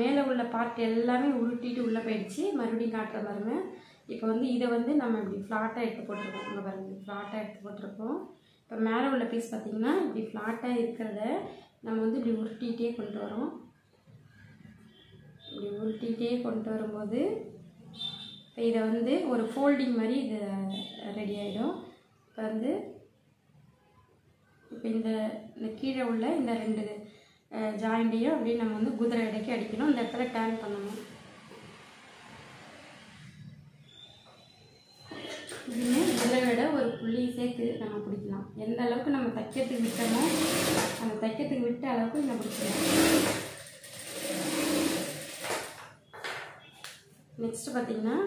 மேலே உள்ள பார்ட் எல்லாமே உருட்டிட்டு உள்ளே போயிடுச்சு. மறுபடியும் காட்டுற பாருங்க. இப்போ வந்து இதை வந்து நம்ம இப்படி ஃப்ளாட்டாக எடுத்து போட்டிருக்கோம். இங்கே பாருங்கள் ஃப்ளாட்டாக எடுத்து போட்டிருக்கோம். இப்போ மேலே உள்ள பீஸ் பார்த்திங்கன்னா இப்படி ஃப்ளாட்டாக இருக்கிறத நம்ம வந்து இப்படி உருட்டிகிட்டே கொண்டு வரோம். இப்படி உருட்டிகிட்டே கொண்டு வரும்போது இப்போ இதை வந்து ஒரு ஃபோல்டிங் மாதிரி இது ரெடி ஆகிடும். இப்போ வந்து இப்போ இந்த கீழே உள்ள இந்த 2 ஜாயிண்ட்டையும் அப்படியே நம்ம வந்து குதிரை எடைக்கு அடிக்கணும். இந்த இடத்துல டேர்ன் பண்ணணும். இதுவுமே இதில் விட ஒரு புள்ளி சேர்த்து நம்ம பிடிக்கலாம். எந்த அளவுக்கு நம்ம தைக்கிறதுக்கு விட்டோமோ அந்த தைக்கிறதுக்கு விட்ட அளவுக்கு நம்ம பிடிக்கலாம். நெக்ஸ்ட்டு பார்த்திங்கன்னா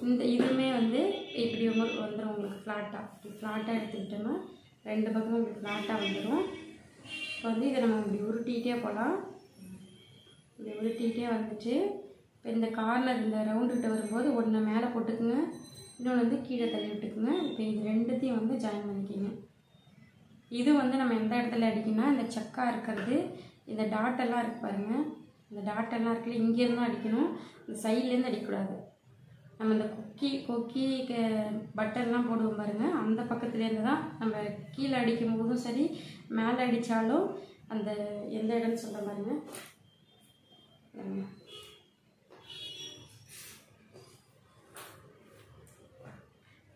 இந்த இதுவுமே வந்து இப்படி வந்துடும் உங்களுக்கு ஃப்ளாட்டாக. இப்படி ஃப்ளாட்டாக எடுத்துக்கிட்டோம்னா 2 பக்கமும் இப்படி ஃப்ளாட்டாக வந்துடும். இப்போ வந்து இதை நம்ம இப்படி உருட்டிகிட்டே போகலாம். இப்படி உருட்டிகிட்டே வந்துட்டு இப்போ இந்த கார்னர் இந்த ரவுண்டுகிட்ட வரும்போது ஒன்று மேலே போட்டுக்குங்க, இன்னொன்று வந்து கீழே தள்ளி விட்டுக்குங்க. இப்போ இது 2த்தையும் வந்து ஜாயின் பண்ணிக்கிங்க. இது வந்து நம்ம எந்த இடத்துல அடிக்கணும்னா இந்த சக்கா இருக்கிறது இந்த டாட்டெல்லாம் இருக்குது பாருங்கள், இந்த டாட்டெல்லாம் இருக்குல்ல இங்கேருந்து அடிக்கணும், இந்த சைட்லேருந்து அடிக்கக்கூடாது. நம்ம இந்த கொக்கி பட்டன்லாம் போடுவோம் பாருங்கள், அந்த பக்கத்துலேருந்து தான் நம்ம கீழே அடிக்கும் போதும் சரி மேலே அடித்தாலும் அந்த எந்த இடம்னு சொல்கிற பாருங்க.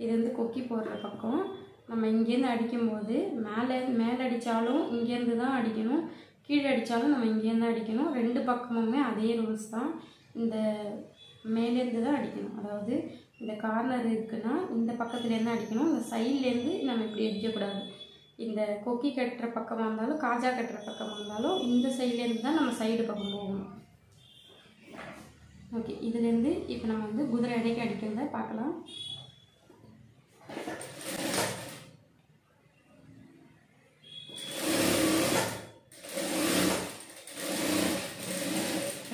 இது வந்து கொக்கி போடுற பக்கம். நம்ம இங்கேருந்து அடிக்கும்போது மேலே அடித்தாலும் இங்கேருந்து தான் அடிக்கணும், கீழே அடித்தாலும் நம்ம இங்கேருந்து அடிக்கணும். 2 பக்கமுமே அதே ரூல்ஸ் தான். இந்த மேலேருந்து தான் அடிக்கணும். அதாவது இந்த கார்னர் இருக்குன்னா இந்த பக்கத்துலேருந்து அடிக்கணும், இந்த சைட்லேருந்து நம்ம இப்படி அடிக்கக்கூடாது. இந்த கொக்கி கட்டுற பக்கமாக இருந்தாலும் காஜா கட்டுற பக்கமாக இருந்தாலும் இந்த சைட்லேருந்து தான் நம்ம சைடு பக்கம் போகணும். ஓகே, இதுலேருந்து இப்போ நம்ம வந்து குதிரை எடைக்கு அடிக்கிறத பார்க்கலாம்.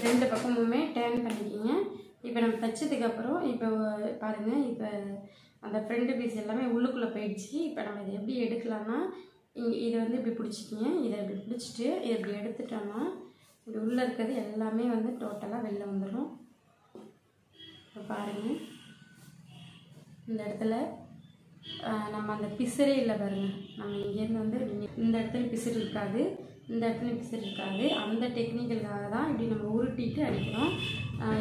ரெண்டு பக்கமுமே டேர்ன் பண்ணிக்கிங்க. இப்போ நம்ம தைச்சதுக்கப்புறம் இப்போ பாருங்கள், இப்போ அந்த ஃப்ரண்ட் பீஸ் எல்லாமே உள்ளுக்குள்ளே போயிடுச்சு. இப்போ நம்ம இதை எப்படி எடுக்கலாம்னா இதை வந்து இப்படி பிடிச்சிக்கிங்க. இதை இப்படி பிடிச்சிட்டு இதை இப்படி எடுத்துட்டோம்னா இது உள்ளே இருக்கிறது எல்லாமே வந்து டோட்டலாக வெளில வந்துடும். இப்போ பாருங்கள், இந்த இடத்துல நம்ம அந்த பிசுறே இல்லை பாருங்கள். நம்ம இங்கேருந்து வந்து இந்த இடத்துல பிசுறு இருக்காது, இந்த இடத்துல பிசுறு இருக்காது. அந்த டெக்னிக்கலுக்காக தான் இப்படி நம்ம உருட்டிட்டு அடிக்கிறோம்.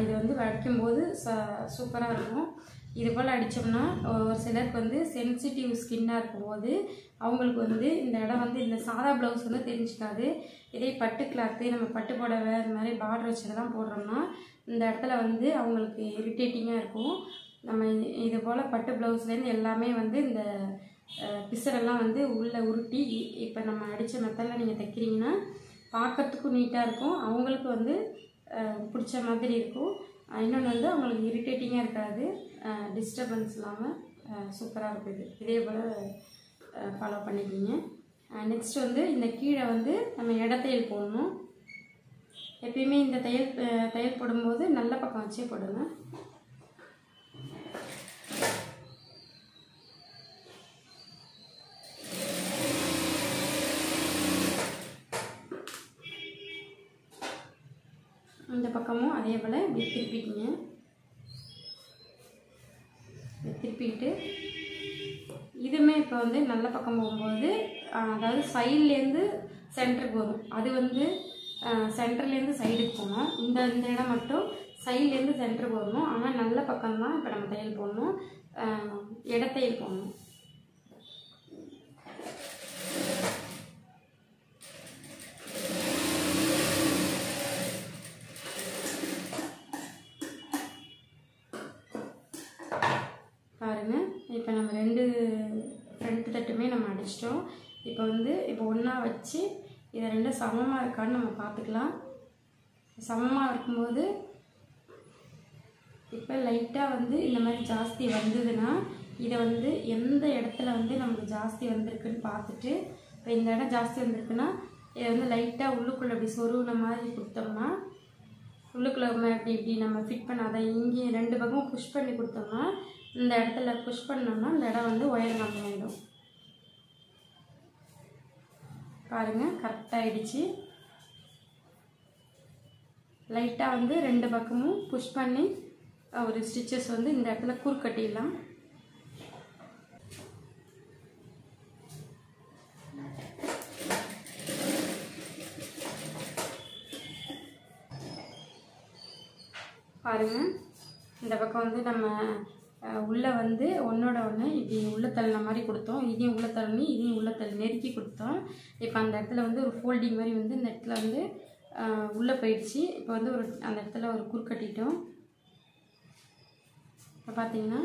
இது வந்து வைக்கும்போது சூப்பராக இருக்கும். இது போல் அடித்தோம்னா ஒரு சிலருக்கு வந்து சென்சிட்டிவ் ஸ்கின்னாக இருக்கும்போது அவங்களுக்கு வந்து இந்த இடம் வந்து இந்த சாதா ப்ளவுஸ் வந்து தெரிஞ்சிக்காது. இதே பட்டு கிளாத்து நம்ம பட்டு புடவை இந்த மாதிரி பார்டர் வச்சதெல்லாம் போடுறோம்னா இந்த இடத்துல வந்து அவங்களுக்கு இரிட்டேட்டிங்காக இருக்கும். நம்ம இது போல் பட்டு ப்ளவுஸ்லேருந்து எல்லாமே வந்து இந்த பிசரெல்லாம் வந்து உள்ளே உருட்டி இப்போ நம்ம அடித்த மெத்தடில் நீங்கள் தைக்கிறீங்கன்னா பார்க்கறதுக்கும் நீட்டாக இருக்கும், அவங்களுக்கு வந்து பிடிச்ச மாதிரி இருக்கும். இன்னொன்று வந்து அவங்களுக்கு இரிட்டேட்டிங்காக இருக்காது, டிஸ்டர்பன்ஸ் இல்லாமல் சூப்பராக இருக்குது. இதே போல் ஃபாலோ பண்ணிக்கிங்க. நெக்ஸ்ட் வந்து இந்த கீழே வந்து நம்ம இடத்தையல் போடணும். எப்பயுமே இந்த தையல் போடும்போது நல்ல பக்கம் வச்சே போடுங்க. இந்த பக்கமும் அதே போல் இப்படி திருப்பிக்கிங்க. திருப்பிட்டு இதுவுமே இப்போ வந்து நல்ல பக்கம் போகும்போது அதாவது சைட்லேருந்து சென்டருக்கு வரும். அது வந்து சென்டர்லேருந்து சைடுக்கு போகணும். இந்த இடம் மட்டும் சைட்லேருந்து சென்டருக்கு வரணும். ஆனால் நல்ல பக்கம்தான் இப்போ நம்ம தையல் போடணும், இடத்தையல் போடணும். பாருங்கள், இப்போ நம்ம 2 ஃப்ரண்ட் தட்டுமே நம்ம அடிச்சிட்டோம். இப்போ ஒன்றா வச்சு இதை 2 சமமாக இருக்கான்னு நம்ம பார்த்துக்கலாம். சமமாக இருக்கும்போது இப்போ லைட்டாக வந்து இந்த மாதிரி ஜாஸ்தி வந்ததுன்னா இதை வந்து எந்த இடத்துல வந்து நமக்கு ஜாஸ்தி வந்திருக்குன்னு பார்த்துட்டு, இப்போ இந்த இடம் ஜாஸ்தி வந்திருக்குன்னா இதை வந்து லைட்டாக உள்ளுக்குள்ளே அப்படி சொருவின மாதிரி கொடுத்தோம்னா உள்ளுக்குள்ளே இப்படி நம்ம ஃபிட் பண்ண அதை இங்கே 2 பக்கமும் புஷ் பண்ணி கொடுத்தோம்னா இந்த இடத்துல புஷ் பண்ணோம்னா இந்த இடம் வந்து உயரம் கம்மியாயிடும். பாருங்கள், கரெக்டாகிடுச்சு. லைட்டாக வந்து 2 பக்கமும் புஷ் பண்ணி ஒரு ஸ்டிச்சஸ் வந்து இந்த இடத்துல குறுக்கட்டிடலாம். பாருங்கள், இந்த பக்கம் வந்து நம்ம உள்ளே வந்து ஒன்றோட ஒன்று இப்படி உள்ள தள்ளின மாதிரி கொடுத்தோம். இதையும் உள்ள தள்ளி இதையும் உள்ள தள்ளி நெருக்கி கொடுத்தோம். இப்போ அந்த இடத்துல வந்து ஒரு ஃபோல்டிங் மாதிரி வந்து இந்த இடத்துல வந்து உள்ளே போயிடுச்சு. இப்போ வந்து அந்த இடத்துல ஒரு குறுக்கட்டிட்டோம். இப்போ பார்த்தீங்கன்னா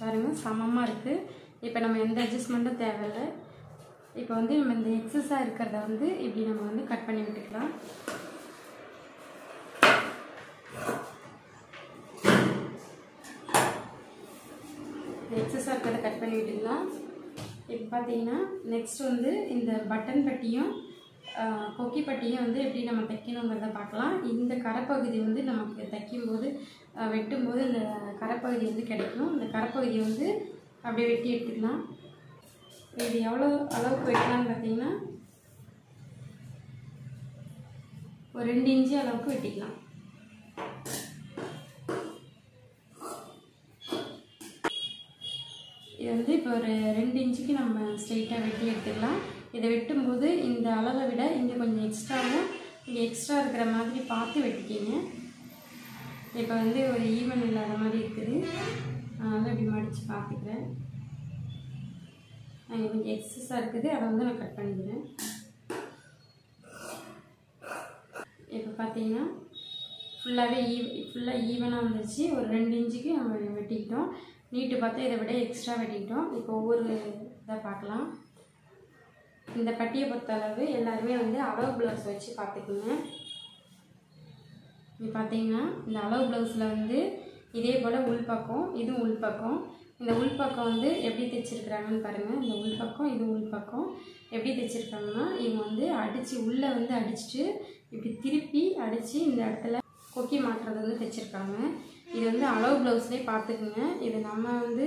பாருங்கள், சமமாக இருக்குது. இப்போ நம்ம எந்த அட்ஜஸ்ட்மெண்ட்டும் தேவையில்லை. இப்போ வந்து நம்ம இந்த எக்ஸஸாக இருக்கிறத வந்து இப்படி நம்ம வந்து கட் பண்ணி விட்டுக்கலாம். எக்ஸஸாக இருக்கிறத கட் பண்ணி விட்டுக்கலாம். இப்போ பார்த்தீங்கன்னா நெக்ஸ்ட் வந்து இந்த பட்டன் பட்டியும் கொக்கி பட்டியும் வந்து எப்படி நம்ம தைக்கணுங்கிறத பார்க்கலாம். இந்த கரைப்பகுதி வந்து நமக்கு தைக்கும்போது வெட்டும்போது இந்த கரைப்பகுதி வந்து கிடைக்கும். இந்த கரைப்பகுதியை வந்து அப்படியே வெட்டி எடுத்துக்கலாம். இது எவ்வளோ அளவுக்கு வெட்டலாம்னு பார்த்தீங்கன்னா ஒரு 2 இன்ச்சு அளவுக்கு வெட்டிக்கலாம். இது வந்து இப்போ ஒரு 2 இன்ச்சுக்கு நம்ம ஸ்ட்ரெயிட்டாக வெட்டி எடுத்துக்கலாம். இதை வெட்டும்போது இந்த அளவை விட இங்கே கொஞ்சம் எக்ஸ்ட்ராவும் இங்கே எக்ஸ்ட்ரா இருக்கிற மாதிரி பார்த்து வெட்டிக்கிங்க. இப்போ வந்து ஒரு ஈவன் இல்லாத மாதிரி இருக்குது, அதனால் இப்படி மடித்து பார்த்துக்கிறேன். இங்கே கொஞ்சம் எக்ஸஸாக இருக்குது, அதை வந்து நான் கட் பண்ணிக்கிறேன். இப்போ பார்த்தீங்கன்னா ஃபுல்லாக ஈவனாக வந்துருச்சு. ஒரு 2 இன்ச்சுக்கு நம்ம வெட்டிக்கிட்டோம். நீட்டு பார்த்தா இதை விட எக்ஸ்ட்ரா வெட்டிக்கிட்டோம். இப்போ ஒவ்வொரு இதாக பார்க்கலாம். இந்த பட்டியை பொறுத்தளவு எல்லாருமே வந்து அளவு ப்ளவுஸ் வச்சு பார்த்துக்குங்க. இப்போ பார்த்தீங்கன்னா இந்த அளவு ப்ளவுஸில் வந்து இதே போல் உள்பக்கம் இதுவும் உள்பக்கம். இந்த உள்பக்கம் வந்து எப்படி தைச்சிருக்கிறாங்கன்னு பாருங்கள். இந்த உள்பக்கம் இது உள்பக்கம் எப்படி தைச்சிருக்காங்கன்னா இவங்க வந்து அடித்து உள்ளே வந்து அடிச்சுட்டு இப்படி திருப்பி அடித்து இந்த இடத்துல கொக்கி மாட்டுறது வந்து தைச்சிருக்காங்க. இது வந்து அளவு ப்ளவுஸ்லேயே பார்த்துக்குங்க. இது நம்ம வந்து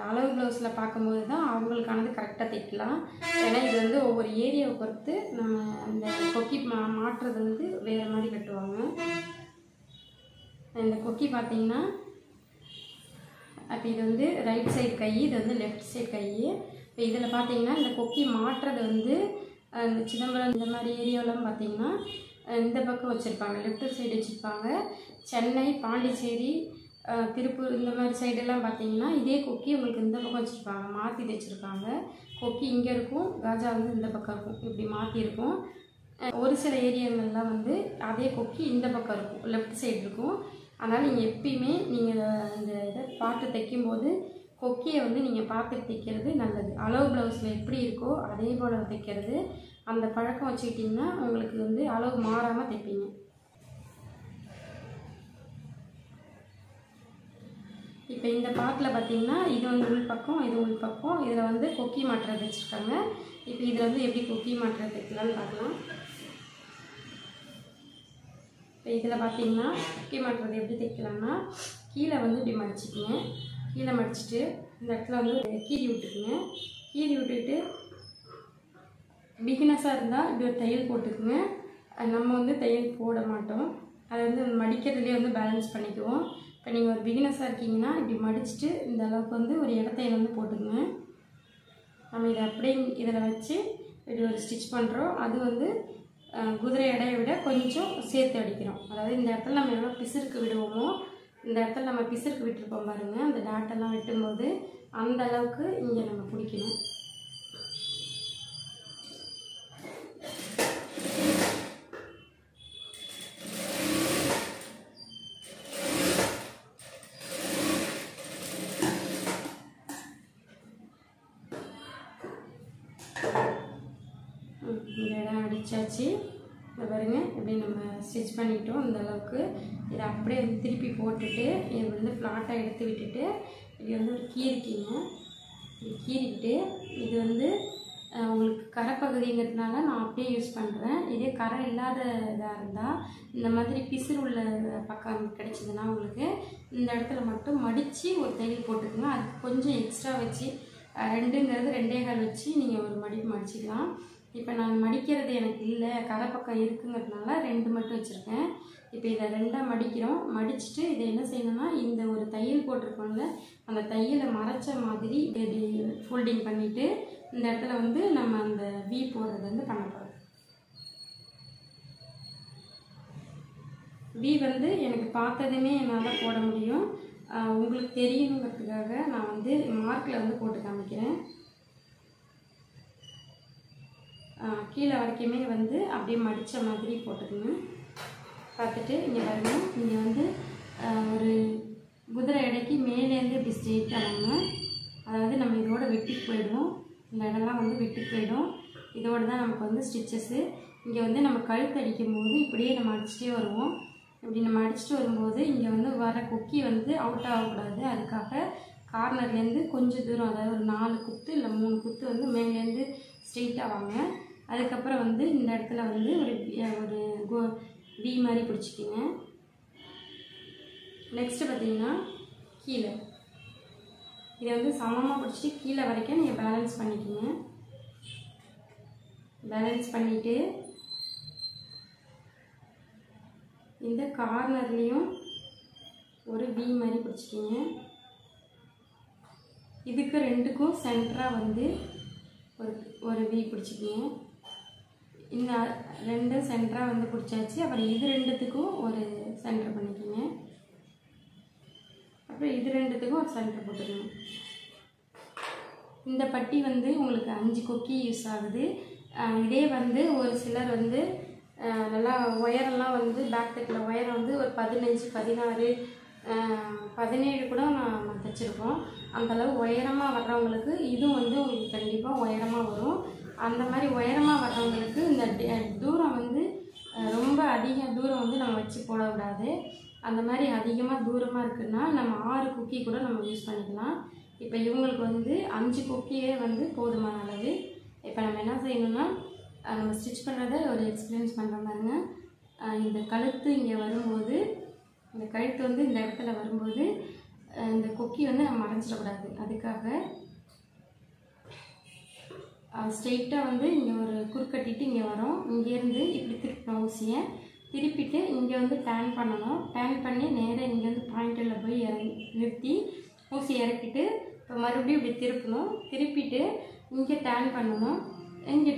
அளவு ப்ளவுஸில் பார்க்கும்போது தான் அவங்களுக்கானது கரெக்டாக தைக்கலாம். ஏன்னா இது வந்து ஒவ்வொரு ஏரியாவை பொறுத்து நம்ம அந்த கொக்கி மாட்டுறது வந்து வேறு மாதிரி கட்டுவாங்க. இந்த கொக்கி பார்த்திங்கன்னா அப்போ இது வந்து ரைட் சைடு கை, இது வந்து லெஃப்ட் சைடு கை. இப்போ இதில் பார்த்தீங்கன்னா இந்த கொக்கி மாட்டுறது வந்து இந்த சிதம்பரம் இந்த மாதிரி ஏரியாவெலாம் பார்த்திங்கன்னா இந்த பக்கம் வச்சுருப்பாங்க, லெஃப்ட் சைடு வச்சுருப்பாங்க. சென்னை, பாண்டிச்சேரி, திருப்பூர் இந்த மாதிரி சைடெல்லாம் பார்த்தீங்கன்னா இதே கொக்கி உங்களுக்கு இந்த பக்கம் வச்சுருப்பாங்க, மாற்றி தைச்சிருப்பாங்க. கொக்கி இங்கே இருக்கும், காஜா வந்து இந்த பக்கம் இருக்கும், இப்படி மாற்றிருக்கும். ஒரு சில ஏரியாங்கள்லாம் வந்து அதே கொக்கி இந்த பக்கம் இருக்கும், லெஃப்ட் சைடு இருக்கும். அதனால் நீங்கள் எப்பயுமே நீங்கள் இந்த இதை பார்த்து தைக்கும்போது கொக்கியை வந்து நீங்கள் பார்த்து தைக்கிறது நல்லது. அளவு ப்ளவுஸில் எப்படி இருக்கோ அதே போல் தைக்கிறது. அந்த பழக்கம் வச்சுக்கிட்டிங்கன்னா உங்களுக்கு வந்து அளவு மாறாமல் தைப்பீங்க. இப்போ இந்த பார்ட்டில் பார்த்தீங்கன்னா இது வந்து உள் பக்கம், இது உள் பக்கம். இதில் வந்து கொக்கி மாட்டுறது வச்சுருக்காங்க. இப்போ இதில் வந்து எப்படி கொக்கி மாட்டுறது தைக்கலான்னு பார்க்கலாம். இப்போ இதில் பார்த்தீங்கன்னா கொக்கி மாட்டுறது எப்படி தைக்கலாம்னா, கீழே வந்து இப்படி மடிச்சுக்குங்க. கீழே மடிச்சுட்டு இந்த இடத்துல வந்து கீறி விட்டுக்குங்க. கீறி விட்டுட்டு பிகினஸாக இருந்தால் இப்படி ஒரு தையல் போட்டுக்குங்க. நம்ம வந்து தையல் போட மாட்டோம், அதை வந்து மடிக்கிறதுலேயே வந்து பேலன்ஸ் பண்ணிக்குவோம். இப்போ நீங்கள் ஒரு பிகினஸாக இருக்கீங்கன்னா இப்படி மடிச்சுட்டு இந்த அளவுக்கு வந்து ஒரு இடத்தையில் வந்து போட்டுக்குங்க. நம்ம இதை அப்படியே இதில் வச்சு இப்படி ஒரு ஸ்டிச் பண்ணுறோம். அது வந்து குதிரை எடையை விட கொஞ்சம் சேர்த்து அடிக்கிறோம். அதாவது இந்த இடத்துல நம்ம எவ்வளோ பிசுருக்கு விடுவோமோ, இந்த இடத்துல நம்ம பிசுருக்கு விட்டுருப்போம் பாருங்கள், அந்த டாட்டெல்லாம் வெட்டும்போது அந்த அளவுக்கு இங்கே நம்ம பிடிக்கணும். இந்த இடம் அடித்தாச்சு. இதை பாருங்க இப்படி நம்ம ஸ்டிச் பண்ணிட்டோம். இந்த அளவுக்கு இதை அப்படியே வந்து திருப்பி போட்டுட்டு இது வந்து ஃப்ளாட்டாக எடுத்து விட்டுட்டு இது வந்து ஒரு கீறிக்கிங்க. இது கீறிக்கிட்டு இது வந்து உங்களுக்கு கரை பகுதிங்கிறதுனால நான் அப்படியே யூஸ் பண்ணுறேன். இதே கரை இல்லாத இதாக இருந்தால் இந்த மாதிரி பிசுறு உள்ள பக்கம் கிடைச்சிதுன்னா உங்களுக்கு இந்த இடத்துல மட்டும் மடித்து ஒரு தையல் போட்டுக்கோங்க. அதுக்கு கொஞ்சம் எக்ஸ்ட்ரா வச்சு 2ங்கிறது 2.25 வச்சு நீங்கள் ஒரு மடிப்பு மடிச்சிக்கலாம். இப்போ நான் மடிக்கிறது எனக்கு இல்லை, கரை பக்கம் இருக்குங்கிறதுனால 2 மட்டும் வச்சுருக்கேன். இப்போ இதை 2ஆக மடிக்கிறோம். மடிச்சுட்டு இதை என்ன செய்யணும்னா, இந்த ஒரு தையல் போட்டிருக்கோம்ல, அந்த தையலை மறைச்ச மாதிரி இப்படி ஃபோல்டிங் பண்ணிவிட்டு இந்த இடத்துல வந்து நம்ம அந்த வி போடுறது வந்து பண்ண போகிறோம். வி வந்து எனக்கு பார்த்ததுமே என்னால் போட முடியும், உங்களுக்கு தெரியணுங்கிறதுக்காக நான் வந்து மார்க்கில் வந்து போட்டு காமிக்கிறேன். கீழே வரைக்குமே வந்து அப்படியே மடித்த மாதிரி போட்டுக்கோங்க. பார்த்துட்டு இங்கே பாருங்கள், இங்கே வந்து ஒரு குதிரை எடைக்கு மேலேருந்து இப்படி ஸ்ட்ரெயிட்டாக வாங்க. அதாவது நம்ம இதோட வெட்டி போயிடும், இந்த இடம்லாம் வந்து வெட்டி போயிடும். இதோடு தான் நமக்கு வந்து ஸ்டிச்சஸ்ஸு. இங்கே வந்து நம்ம கழுத்து அடிக்கும் போது இப்படியே நம்ம அடிச்சுட்டே வருவோம். இப்படி நம்ம அடிச்சுட்டு வரும்போது இங்கே வந்து வர கொக்கி வந்து அவுட் ஆகக்கூடாது. அதுக்காக கார்னர்லேருந்து கொஞ்சம் தூரம், அதாவது ஒரு 4 குத்து இல்லை 3 குத்து வந்து மேலேருந்து ஸ்ட்ரெயிட்டாக வாங்க. அதுக்கப்புறம் வந்து இந்த இடத்துல வந்து ஒரு வி மாதிரி பிடிச்சிக்கிங்க. நெக்ஸ்ட்டு பார்த்தீங்கன்னா கீழே இதை வந்து சமமாக பிடிச்சிட்டு கீழே வரைக்கும் நீங்கள் பேலன்ஸ் பண்ணிக்கிங்க. பேலன்ஸ் பண்ணிவிட்டு இந்த கார்னர்லேயும் ஒரு வி மாதிரி பிடிச்சிக்கிங்க. இதுக்கு 2க்கும் சென்டராக வந்து ஒரு வி பிடிச்சிக்கிங்க. இந்த 2 சென்டராக வந்து பிடிச்சாச்சு. அப்புறம் இது 2த்துக்கும் ஒரு சென்டர் பண்ணிக்கிங்க. அப்புறம் இது 2த்துக்கும் ஒரு சென்டர் போட்டுக்கணும். இந்த பட்டி வந்து உங்களுக்கு 5 கொக்கி யூஸ் ஆகுது. இதே வந்து ஒரு சிலர் வந்து நல்லா ஒயரெல்லாம் வந்து பேக் தட்டில் ஒயரை வந்து ஒரு 15, 16, 17 கூட நான் தைச்சிருக்கோம். அந்தளவு உயரமாக வர்றவங்களுக்கு இதுவும் வந்து உங்களுக்கு கண்டிப்பாக உயரமாக வரும். அந்த மாதிரி உயரமாக வர்றவங்களுக்கு இந்த தூரம் வந்து ரொம்ப அதிக தூரம் வந்து நம்ம வச்சு போடக்கூடாது. அந்த மாதிரி அதிகமாக தூரமாக இருக்குன்னா நம்ம 6 கொக்கி கூட நம்ம யூஸ் பண்ணிக்கலாம். இப்போ இவங்களுக்கு வந்து 5 கொக்கியே வந்து போதுமான அளவு. இப்போ நம்ம என்ன செய்யணும்னா, நம்ம ஸ்டிச் பண்ணுறதை ஒரு எக்ஸ்பீரியன்ஸ் பண்ணுற மாதிரிங்க, இந்த கழுத்து இங்கே வரும்போது, இந்த கழுத்து வந்து இந்த இடத்துல வரும்போது இந்த கொக்கி வந்து நம்ம மறைஞ்சிடக்கூடாது. அதுக்காக ஸ்ட்ரெயிட்டாக வந்து இங்கே ஒரு குறுக்கட்டிட்டு இங்கே வரும். இங்கேருந்து இப்படி திருப்பணும், ஊசியை திருப்பிட்டு இங்கே வந்து டேன் பண்ணணும். டேன் பண்ணி நேராக இங்கேருந்து பாயிண்டில் போய் நிறுத்தி ஊசி இறக்கிட்டு இப்போ மறுபடியும் இப்படி திருப்பணும். திருப்பிட்டு இங்கே டேன் பண்ணணும். இங்கே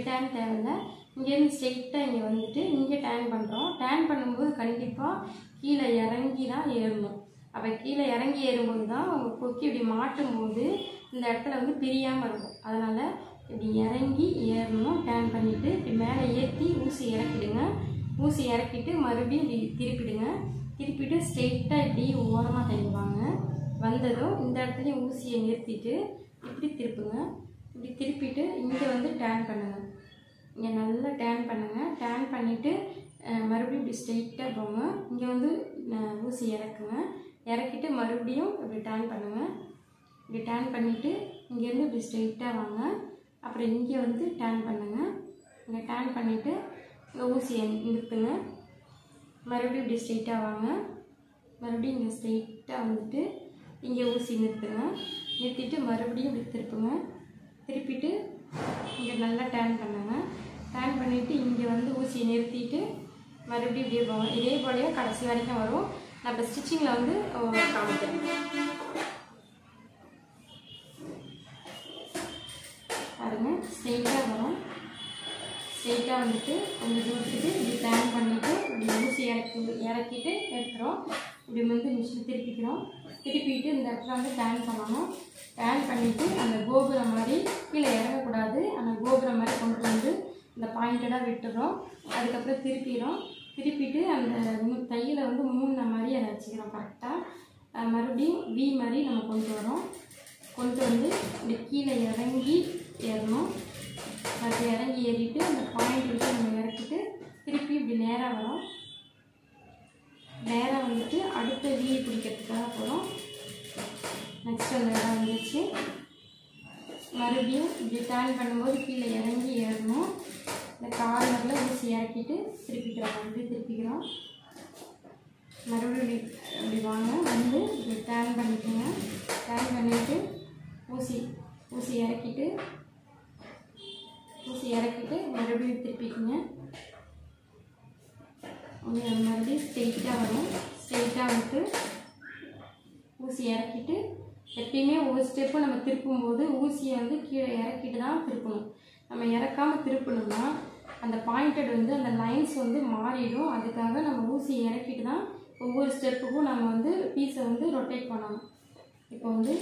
டேன் தேவையில்லை, இங்கேருந்து ஸ்ட்ரெயிட்டாக இங்கே வந்துட்டு இங்கே டேன் பண்ணுறோம். டேன் பண்ணும்போது கண்டிப்பாக கீழே இறங்கி தான் ஏறணும். அப்போ கீழே இறங்கி ஏறும்போது தான் உங்கள் கொக்கி இப்படி மாட்டும்போது இந்த இடத்துல வந்து பிரியாமல் இருக்கும். அதனால் இப்படி இறங்கி ஏறணும். டேன் பண்ணிவிட்டு இப்படி மேலே ஏற்றி ஊசி இறக்கிடுங்க. ஊசி இறக்கிட்டு மறுபடியும் இப்படி திருப்பிடுங்க. திருப்பிட்டு ஸ்ட்ரெயிட்டாக இப்படி ஓரமாக தைக்குவாங்க. வந்ததும் இந்த இடத்துலையும் ஊசியை நிறுத்திட்டு இப்படி திருப்புங்க. இப்படி திருப்பிட்டு இங்கே வந்து டேன் பண்ணுங்கள். இங்கே நல்லா டேன் பண்ணுங்கள். டேன் பண்ணிவிட்டு மறுபடியும் இப்படி ஸ்ட்ரெயிட்டாக போங்க. இங்கே வந்து ஊசி இறக்குங்க. இறக்கிட்டு மறுபடியும் இப்படி டேர்ன் பண்ணுங்கள். இப்படி டேர்ன் பண்ணிவிட்டு இங்கேருந்து இப்படி ஸ்ட்ரெயிட்டாக வாங்க. அப்புறம் இங்கே வந்து டேர்ன் பண்ணுங்கள். இங்கே டேர்ன் பண்ணிவிட்டு இங்கே ஊசியை நிறுத்துங்க. மறுபடியும் இப்படி ஸ்ட்ரெயிட்டாக வாங்க. மறுபடியும் இங்கே ஸ்ட்ரெயிட்டாக வந்துட்டு இங்கே ஊசி நிறுத்துங்க. நிறுத்திட்டு மறுபடியும் இப்படி திருப்புங்க. திருப்பிட்டு இங்கே நல்லா டேர்ன் பண்ணுங்கள். டேர்ன் பண்ணிவிட்டு இங்கே வந்து ஊசியை நிறுத்திட்டு மறுபடியும் இப்படியே போகும். இதே போலயே கடைசி வரைக்கும் வரும். நான் இப்போ ஸ்டிச்சிங்கில் வந்து காமிக்கிறேன் பாருங்கள். ஸ்ட்ரெயிட்டாக வரும். ஸ்ட்ரெயிட்டாக வந்துட்டு கொஞ்சம் தூரத்துக்கு இப்படி டேர்ன் பண்ணிவிட்டு இப்படி ஊசி இறக்கிட்டு எடுத்துகிறோம். இப்படி வந்து மிஷின் திருப்பிக்கிறோம். திருப்பிட்டு இந்த இடத்துல வந்து டேர்ன் பண்ணணும். டேர்ன் பண்ணிவிட்டு அந்த கோபுரம் மாதிரி கீழே இறங்கக்கூடாது. அந்த கோபுரம் மாதிரி கொண்டு வந்து இந்த பாயிண்டடாக விட்டுறோம். அதுக்கப்புறம் திருப்பிடும். திருப்பிட்டு அந்த தையில் வந்து மூணு மாதிரி அதை வச்சுக்கிறோம் கரெக்டாக. மறுபடியும் வி மாதிரி நம்ம கொண்டு வரோம். கொண்டு வந்து இப்படி கீழே இறங்கி ஏறணும். அது இறங்கி ஏறிட்டு அந்த பாயிண்ட் விட்டு நம்ம இறக்கிட்டு திருப்பி இப்படி நேராக வரோம். நேராக வந்துட்டு அடுத்த வி பிடிக்கிறதுக்காக போகிறோம். நெக்ஸ்ட் அந்த இடம் வந்துச்சு. மறுபடியும் இப்படி டேர்ன் பண்ணும்போது கீழே இறங்கி ஏறணும். இந்த கார்னரில் ஊசி இறக்கிட்டு திருப்பிக்கிறோம். மறுபடியும் திருப்பிக்கிறோம். மறுபடியும் இப்படி வாங்க. வந்து இப்படி டேர்ன் பண்ணிக்கோங்க. டேர்ன் பண்ணிவிட்டு ஊசி இறக்கிட்டு மறுபடியும் திருப்பிக்குங்க. மறுபடியும் ஸ்ட்ரெயிட்டாக வரும். ஸ்ட்ரெயிட்டாக வந்துட்டு ஊசி இறக்கிட்டு எப்பயுமே ஒரு ஸ்டெப்பு நம்ம திருப்பும்போது ஊசியை வந்து கீழே இறக்கிட்டு தான் திருப்பணும். நம்ம இறக்காமல் திருப்பணும்னா அந்த பாயிண்டட் வந்து அந்த லைன்ஸ் வந்து மாறிடும். அதுக்காக நம்ம ஊசியை இறக்கிட்டு தான் ஒவ்வொரு ஸ்டெப்புக்கும் நம்ம வந்து பீஸை வந்து ரொட்டேட் பண்ணணும். இப்போ வந்து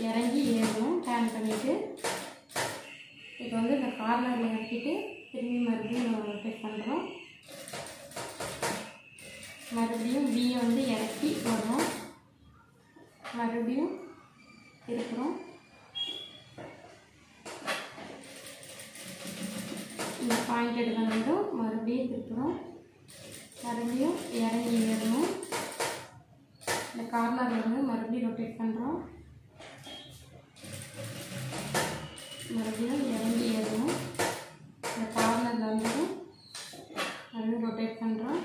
இறங்கி ஏறணும். டேர்ன் பண்ணிவிட்டு இப்போ வந்து இந்த கார்னரில் இறக்கிட்டு திரும்பி மறுபடியும் நம்ம ரொட்டேட் பண்ணுறோம். மறுபடியும் பியை வந்து இறக்கி வரோம். மறுபடியும் திருப்புறோம். இந்த பாயிண்ட் எடுக்க வேண்டும். மறுபடியும் திருப்புறோம். மறுபடியும் இறங்கி ஏறணும். இந்த கார்னரில் வந்து மறுபடியும் ரொட்டேட் பண்ணுறோம். மறுபடியும் இறங்கி ஏறணும். இந்த கார்னரில் வந்து மறுபடியும் ரொட்டேட் பண்ணுறோம்.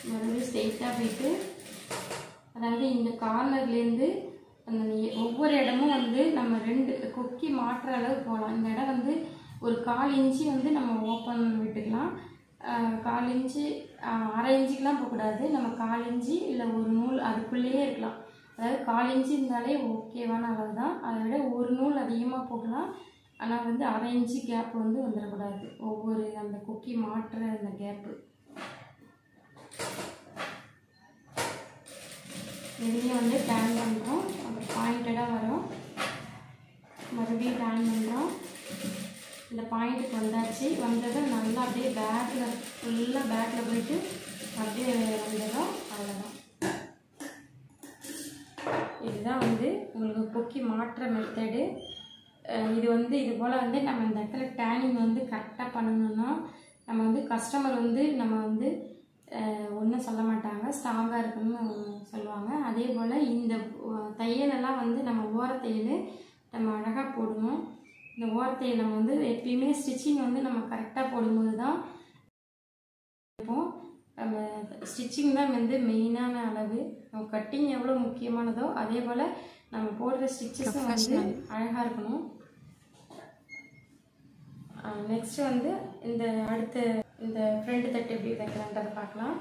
மறுபடியும் ஸ்ட்ரெயிட்டாக போயிட்டு அதாவது இந்த கார்னர்லேருந்து அந்த ஒவ்வொரு இடமும் வந்து நம்ம 2 கொக்கி மாற்றுற அளவு போகலாம். இந்த இடம் வந்து ஒரு 1/4 இன்ச்சு வந்து நம்ம ஓப்பன் விட்டுக்கலாம். 1/4 இன்ச்சு 1/2 இன்ச்சுக்கெலாம் போகக்கூடாது. நம்ம 1/4 இன்ச்சு இல்லை ஒரு நூல் அதுக்குள்ளேயே இருக்கலாம். அதாவது 1/4 இன்ச்சு இருந்தாலே ஓகேவான அளவு தான். அதை விட ஒரு நூல் அதிகமாக போகலாம். ஆனால் வந்து 1/2 இன்ச்சு கேப் வந்து வந்துடக்கூடாது. ஒவ்வொரு அந்த கொக்கி மாற்றுற அந்த கேப்பு இதுலேயும் வந்து டேர்ன் பண்ணுறோம். அப்புறம் பாயிண்டடாக வரும். மறுபடியும் டேர்ன் பண்ணுறோம். இந்த பாயிண்ட்டுக்கு வந்தாச்சு. வந்ததை நல்லா அப்படியே பேக்கில் ஃபுல்லாக பேக்கில் போயிட்டு அப்படியே வந்துடும். அவ்வளோதான். இதுதான் வந்து உங்களுக்கு கொக்கி மாற்ற மெத்தடு. இது வந்து இது போல் வந்து நம்ம இந்த இடத்துல டேனிங் வந்து கரெக்டாக பண்ணணும்னா நம்ம வந்து கஸ்டமர் வந்து நம்ம வந்து ஒன்றும் சொல்ல மாட்டாங்க. ஸ்ட்ராங்காக இருக்குன்னு சொல்லுவாங்க. அதே போல் இந்த தையலெல்லாம் வந்து நம்ம ஓரத்தையில் நம்ம அழகாக போடணும். இந்த ஓரத்தையில் நம்ம வந்து எப்பயுமே ஸ்டிச்சிங் வந்து நம்ம கரெக்டாக போடும்போது தான் இருப்போம். நம்ம ஸ்டிச்சிங் தான் வந்து மெயினான அளவு. நம்ம கட்டிங் எவ்வளோ முக்கியமானதோ அதே போல் நம்ம போடுற ஸ்டிச்சஸும் வந்து அழகாக இருக்கணும். நெக்ஸ்ட்டு வந்து இந்த அடுத்த இந்த ஃப்ரண்ட் தட்டு எப்படி வைக்கலான்றதை பார்க்கலாம்.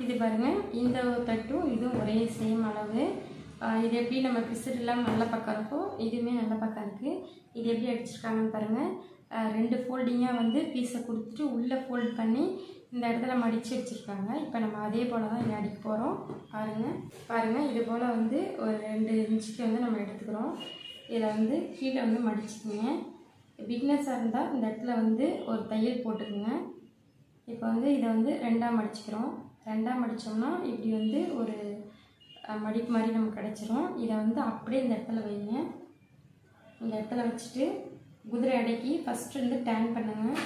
இது பாருங்கள். இந்த தட்டும் இதுவும் ஒரே சேம் அளவு. இது எப்படி நம்ம பிசுறுலாம் நல்ல பக்கம் இருக்கும், இதுவுமே நல்ல பக்கம் இருக்குது. இது எப்படி அடிச்சிருக்காங்கன்னு பாருங்கள். 2 ஃபோல்டிங்காக வந்து பீஸை கொடுத்துட்டு உள்ளே ஃபோல்ட் பண்ணி இந்த இடத்துல மடித்து வச்சுருக்காங்க. இப்போ நம்ம அதே போல் தான் இங்கே அடிக்க போகிறோம். பாருங்கள் இது போல் வந்து ஒரு 2 இன்ச்சுக்கு வந்து நம்ம எடுத்துக்கிறோம். இதில் வந்து கீழே வந்து மடிச்சுக்குங்க. பிக்னஸாக இருந்தால் இந்த இடத்துல வந்து ஒரு தையல் போட்டுக்குங்க. இப்போ வந்து இதை வந்து 2ஆக மடிச்சுக்கிறோம். 2ஆக மடித்தோம்னா இப்படி வந்து ஒரு மடிப்பு மாதிரி நமக்கு கிடச்சிரும். இதை வந்து அப்படியே இந்த இடத்துல வைங்க. இந்த இடத்துல வச்சுட்டு குதிரை அடக்கி ஃபஸ்ட்டு வந்து டேர்ன் பண்ணுங்கள்.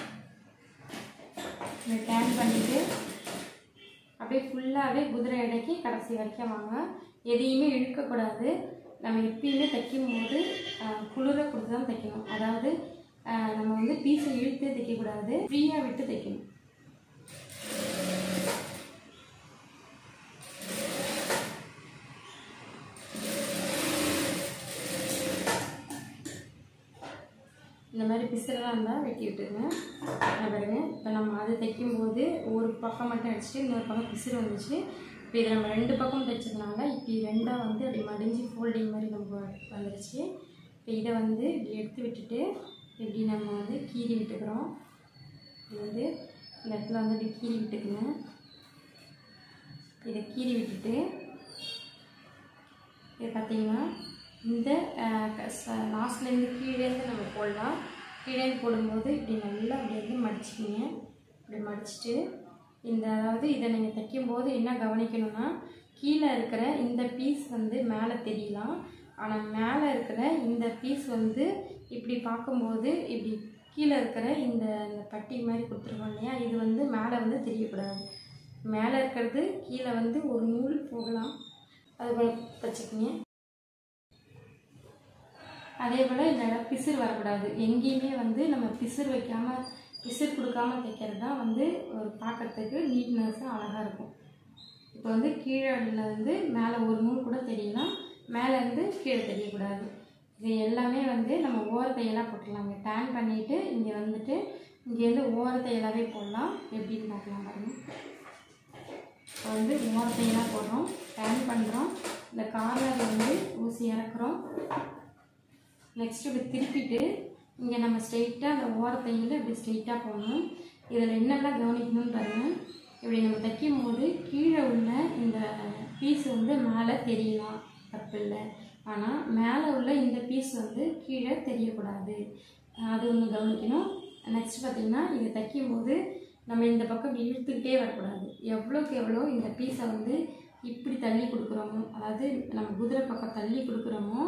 இதை டேர்ன் பண்ணிவிட்டு அப்படியே ஃபுல்லாகவே குதிரை இடைக்கி கடைசி வரைக்கும் வாங்க. எதையுமே இழுக்கக்கூடாது. நம்ம எப்பயுமே தைக்கும் போது குளிர கொடுத்து தான் தைக்கணும். அதாவது நம்ம வந்து பீஸை இழுத்து தைக்கக்கூடாது, ஃப்ரீயாக விட்டு தைக்கணும். இந்த மாதிரி பிசுறெல்லாம் இருந்தால் வெட்டி விட்டுருங்க. பாருங்க, இப்போ நம்ம அதை தைக்கும்போது ஒரு பக்கம் மட்டும் அடிச்சுட்டு இன்னொரு பக்கம் பிசுறு வந்துச்சு. இப்போ இதை நம்ம 2 பக்கம் தைச்சதுனால இப்படி 2ஆக வந்து அப்படி மடிஞ்சு ஃபோல்டிங் மாதிரி நமக்கு வந்துடுச்சு. இப்போ இதை வந்து இப்படி எடுத்து விட்டுட்டு இப்படி நம்ம வந்து கீறி விட்டுக்கிறோம். இது வந்து இந்த இடத்துல வந்து இப்படி கீறி விட்டுக்கணும். இதை கீறி விட்டுட்டு இதை பார்த்திங்கன்னா இந்த லாஸ்ட்லேருந்து கீழேருந்து நம்ம போடலாம். கீழேருந்து போடும்போது இப்படி நல்லா அப்படி வந்து மடிச்சிக்கிங்க. இப்படி மடிச்சுட்டு அதாவது இதை நீங்கள் தைக்கும்போது என்ன கவனிக்கணும்னா, கீழே இருக்கிற இந்த பீஸ் வந்து மேலே தெரியலாம். ஆனால் மேலே இருக்கிற இந்த பீஸ் வந்து இப்படி பார்க்கும்போது இப்படி கீழே இருக்கிற இந்த பட்டி மாதிரி கொடுத்துருக்கோம் இல்லையா, இது வந்து மேலே வந்து தெரியக்கூடாது. மேலே இருக்கிறது கீழே வந்து ஒரு நூல் போகலாம், அதுபோல் தைச்சிக்கிங்க. அதே போல் இந்த பிசுறு வரக்கூடாது. எங்கேயுமே வந்து நம்ம பிசுறு வைக்காமல் பிசுறு கொடுக்காமல் தைக்கிறது தான் வந்து ஒரு பார்க்குறதுக்கு நீட்னஸாக அழகாக இருக்கும். இப்போ வந்து கீழேருந்து மேலே ஒரு நூல் கூட தெரியலாம், மேலேருந்து கீழே தெரியக்கூடாது. இது எல்லாமே வந்து நம்ம ஓரத்தையெல்லாம் போட்டுடலாங்க. டேர்ன் பண்ணிவிட்டு இங்கே வந்துட்டு இங்கேருந்து ஓரத்தையெல்லாவே போடலாம். எப்படின்னு பார்க்கலாம் பாருங்கள். இப்போ வந்து ஓரத்தையெல்லாம் போடுறோம், டேர்ன் பண்ணுறோம், இந்த கார்னர் வந்து ஊசி இறக்குறோம். நெக்ஸ்ட்டு இப்படி திருப்பிட்டு இங்கே நம்ம ஸ்ட்ரெயிட்டாக அந்த ஓரத்தையில் இப்படி ஸ்ட்ரெயிட்டாக போகணும். இதில் என்னெல்லாம் கவனிக்கணும்னு பாருங்கள். இப்படி நம்ம தைக்கும் போது கீழே உள்ள இந்த பீஸ் வந்து மேலே தெரியலாம், தப்பு இல்லை. ஆனால் மேலே உள்ள இந்த பீஸ் வந்து கீழே தெரியக்கூடாது, அது ஒன்று கவனிக்கணும். நெக்ஸ்ட் பார்த்திங்கன்னா இதை தைக்கும்போது நம்ம இந்த பக்கம் இப்படி இழுத்துக்கிட்டே வரக்கூடாது. எவ்வளோக்கு எவ்வளோ இந்த பீஸை வந்து இப்படி தள்ளி கொடுக்குறோமோ, அதாவது நம்ம குதிரை பக்கம் தள்ளி கொடுக்குறோமோ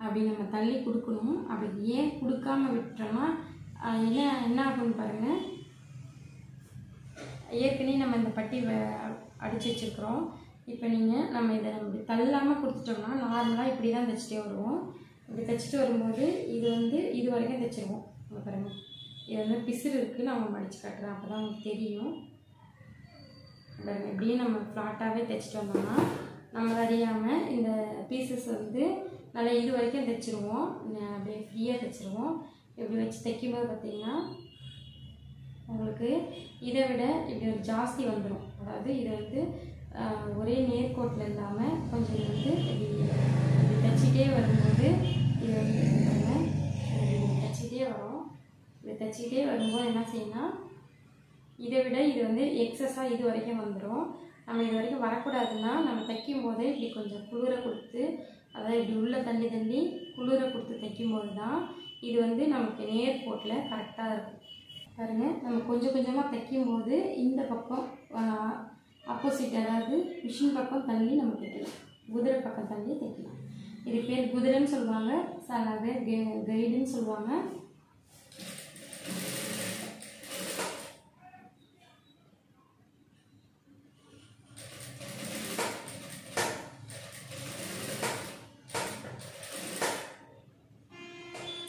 அப்படி நம்ம தள்ளி கொடுக்கணும். அப்படி ஏன் கொடுக்காமல் விட்டுறோன்னா என்ன ஆகும்னு பாருங்கள். ஏற்கனவே நம்ம இந்த பட்டி அடித்து வச்சுருக்குறோம். இப்போ நம்ம இதை இப்படி தள்ளாமல் கொடுத்துட்டோம்னா நார்மலாக இப்படி தான் தைச்சிட்டே வருவோம். இப்படி தைச்சிட்டு வரும்போது இது வந்து இது வரைக்கும் தைச்சிருவோம். இங்கே பாருங்கள், இது வந்து பிசுறு இருக்குது, நான் மடித்து காட்டுறேன், அப்போ தான் உங்களுக்கு தெரியும். பாருங்கள், இப்படியே நம்ம ஃப்ளாட்டாகவே தைச்சிட்டு வந்தோம்னா நம்ம அறியாமல் இந்த பீசஸ் வந்து நல்லா இது வரைக்கும் தைச்சிருவோம். அப்படியே ஃப்ரீயாக தைச்சிருவோம். இப்படி வச்சு தைக்கும்போது பார்த்திங்கன்னா உங்களுக்கு இதை விட இப்படி ஒரு ஜாஸ்தி வந்துடும். அதாவது இது வந்து ஒரே நேர்கோட்டில் இல்லாமல் கொஞ்சம் வந்து இப்படி தைச்சிட்டே வரும்போது இது வந்து தைச்சிட்டே வரும். இப்படி தைச்சிட்டே வரும்போது என்ன செய்யணும், இதை விட இது வந்து எக்ஸஸாக இது வரைக்கும் வந்துடும். நம்ம இது வரைக்கும் வரக்கூடாதுன்னா நம்ம தைக்கும் போதே இப்படி கொஞ்சம் குளிர கொடுத்து, அதாவது இப்படி உள்ளே தள்ளி தள்ளி குளிர கொடுத்து தைக்கும்போது தான் இது வந்து நமக்கு நேர்கோட்டில் கரெக்டாக இருக்கும். பாருங்கள், நம்ம கொஞ்சம் கொஞ்சமாக தைக்கும்போது இந்த பக்கம் ஆப்போசிட், அதாவது மிஷின் பக்கம் தள்ளி நம்ம தைக்கலாம், குதிரை பக்கம் தள்ளி தைக்கலாம். இது பேர் குதிரைன்னு சொல்லுவாங்க, சில பேர் கைடுன்னு சொல்லுவாங்க.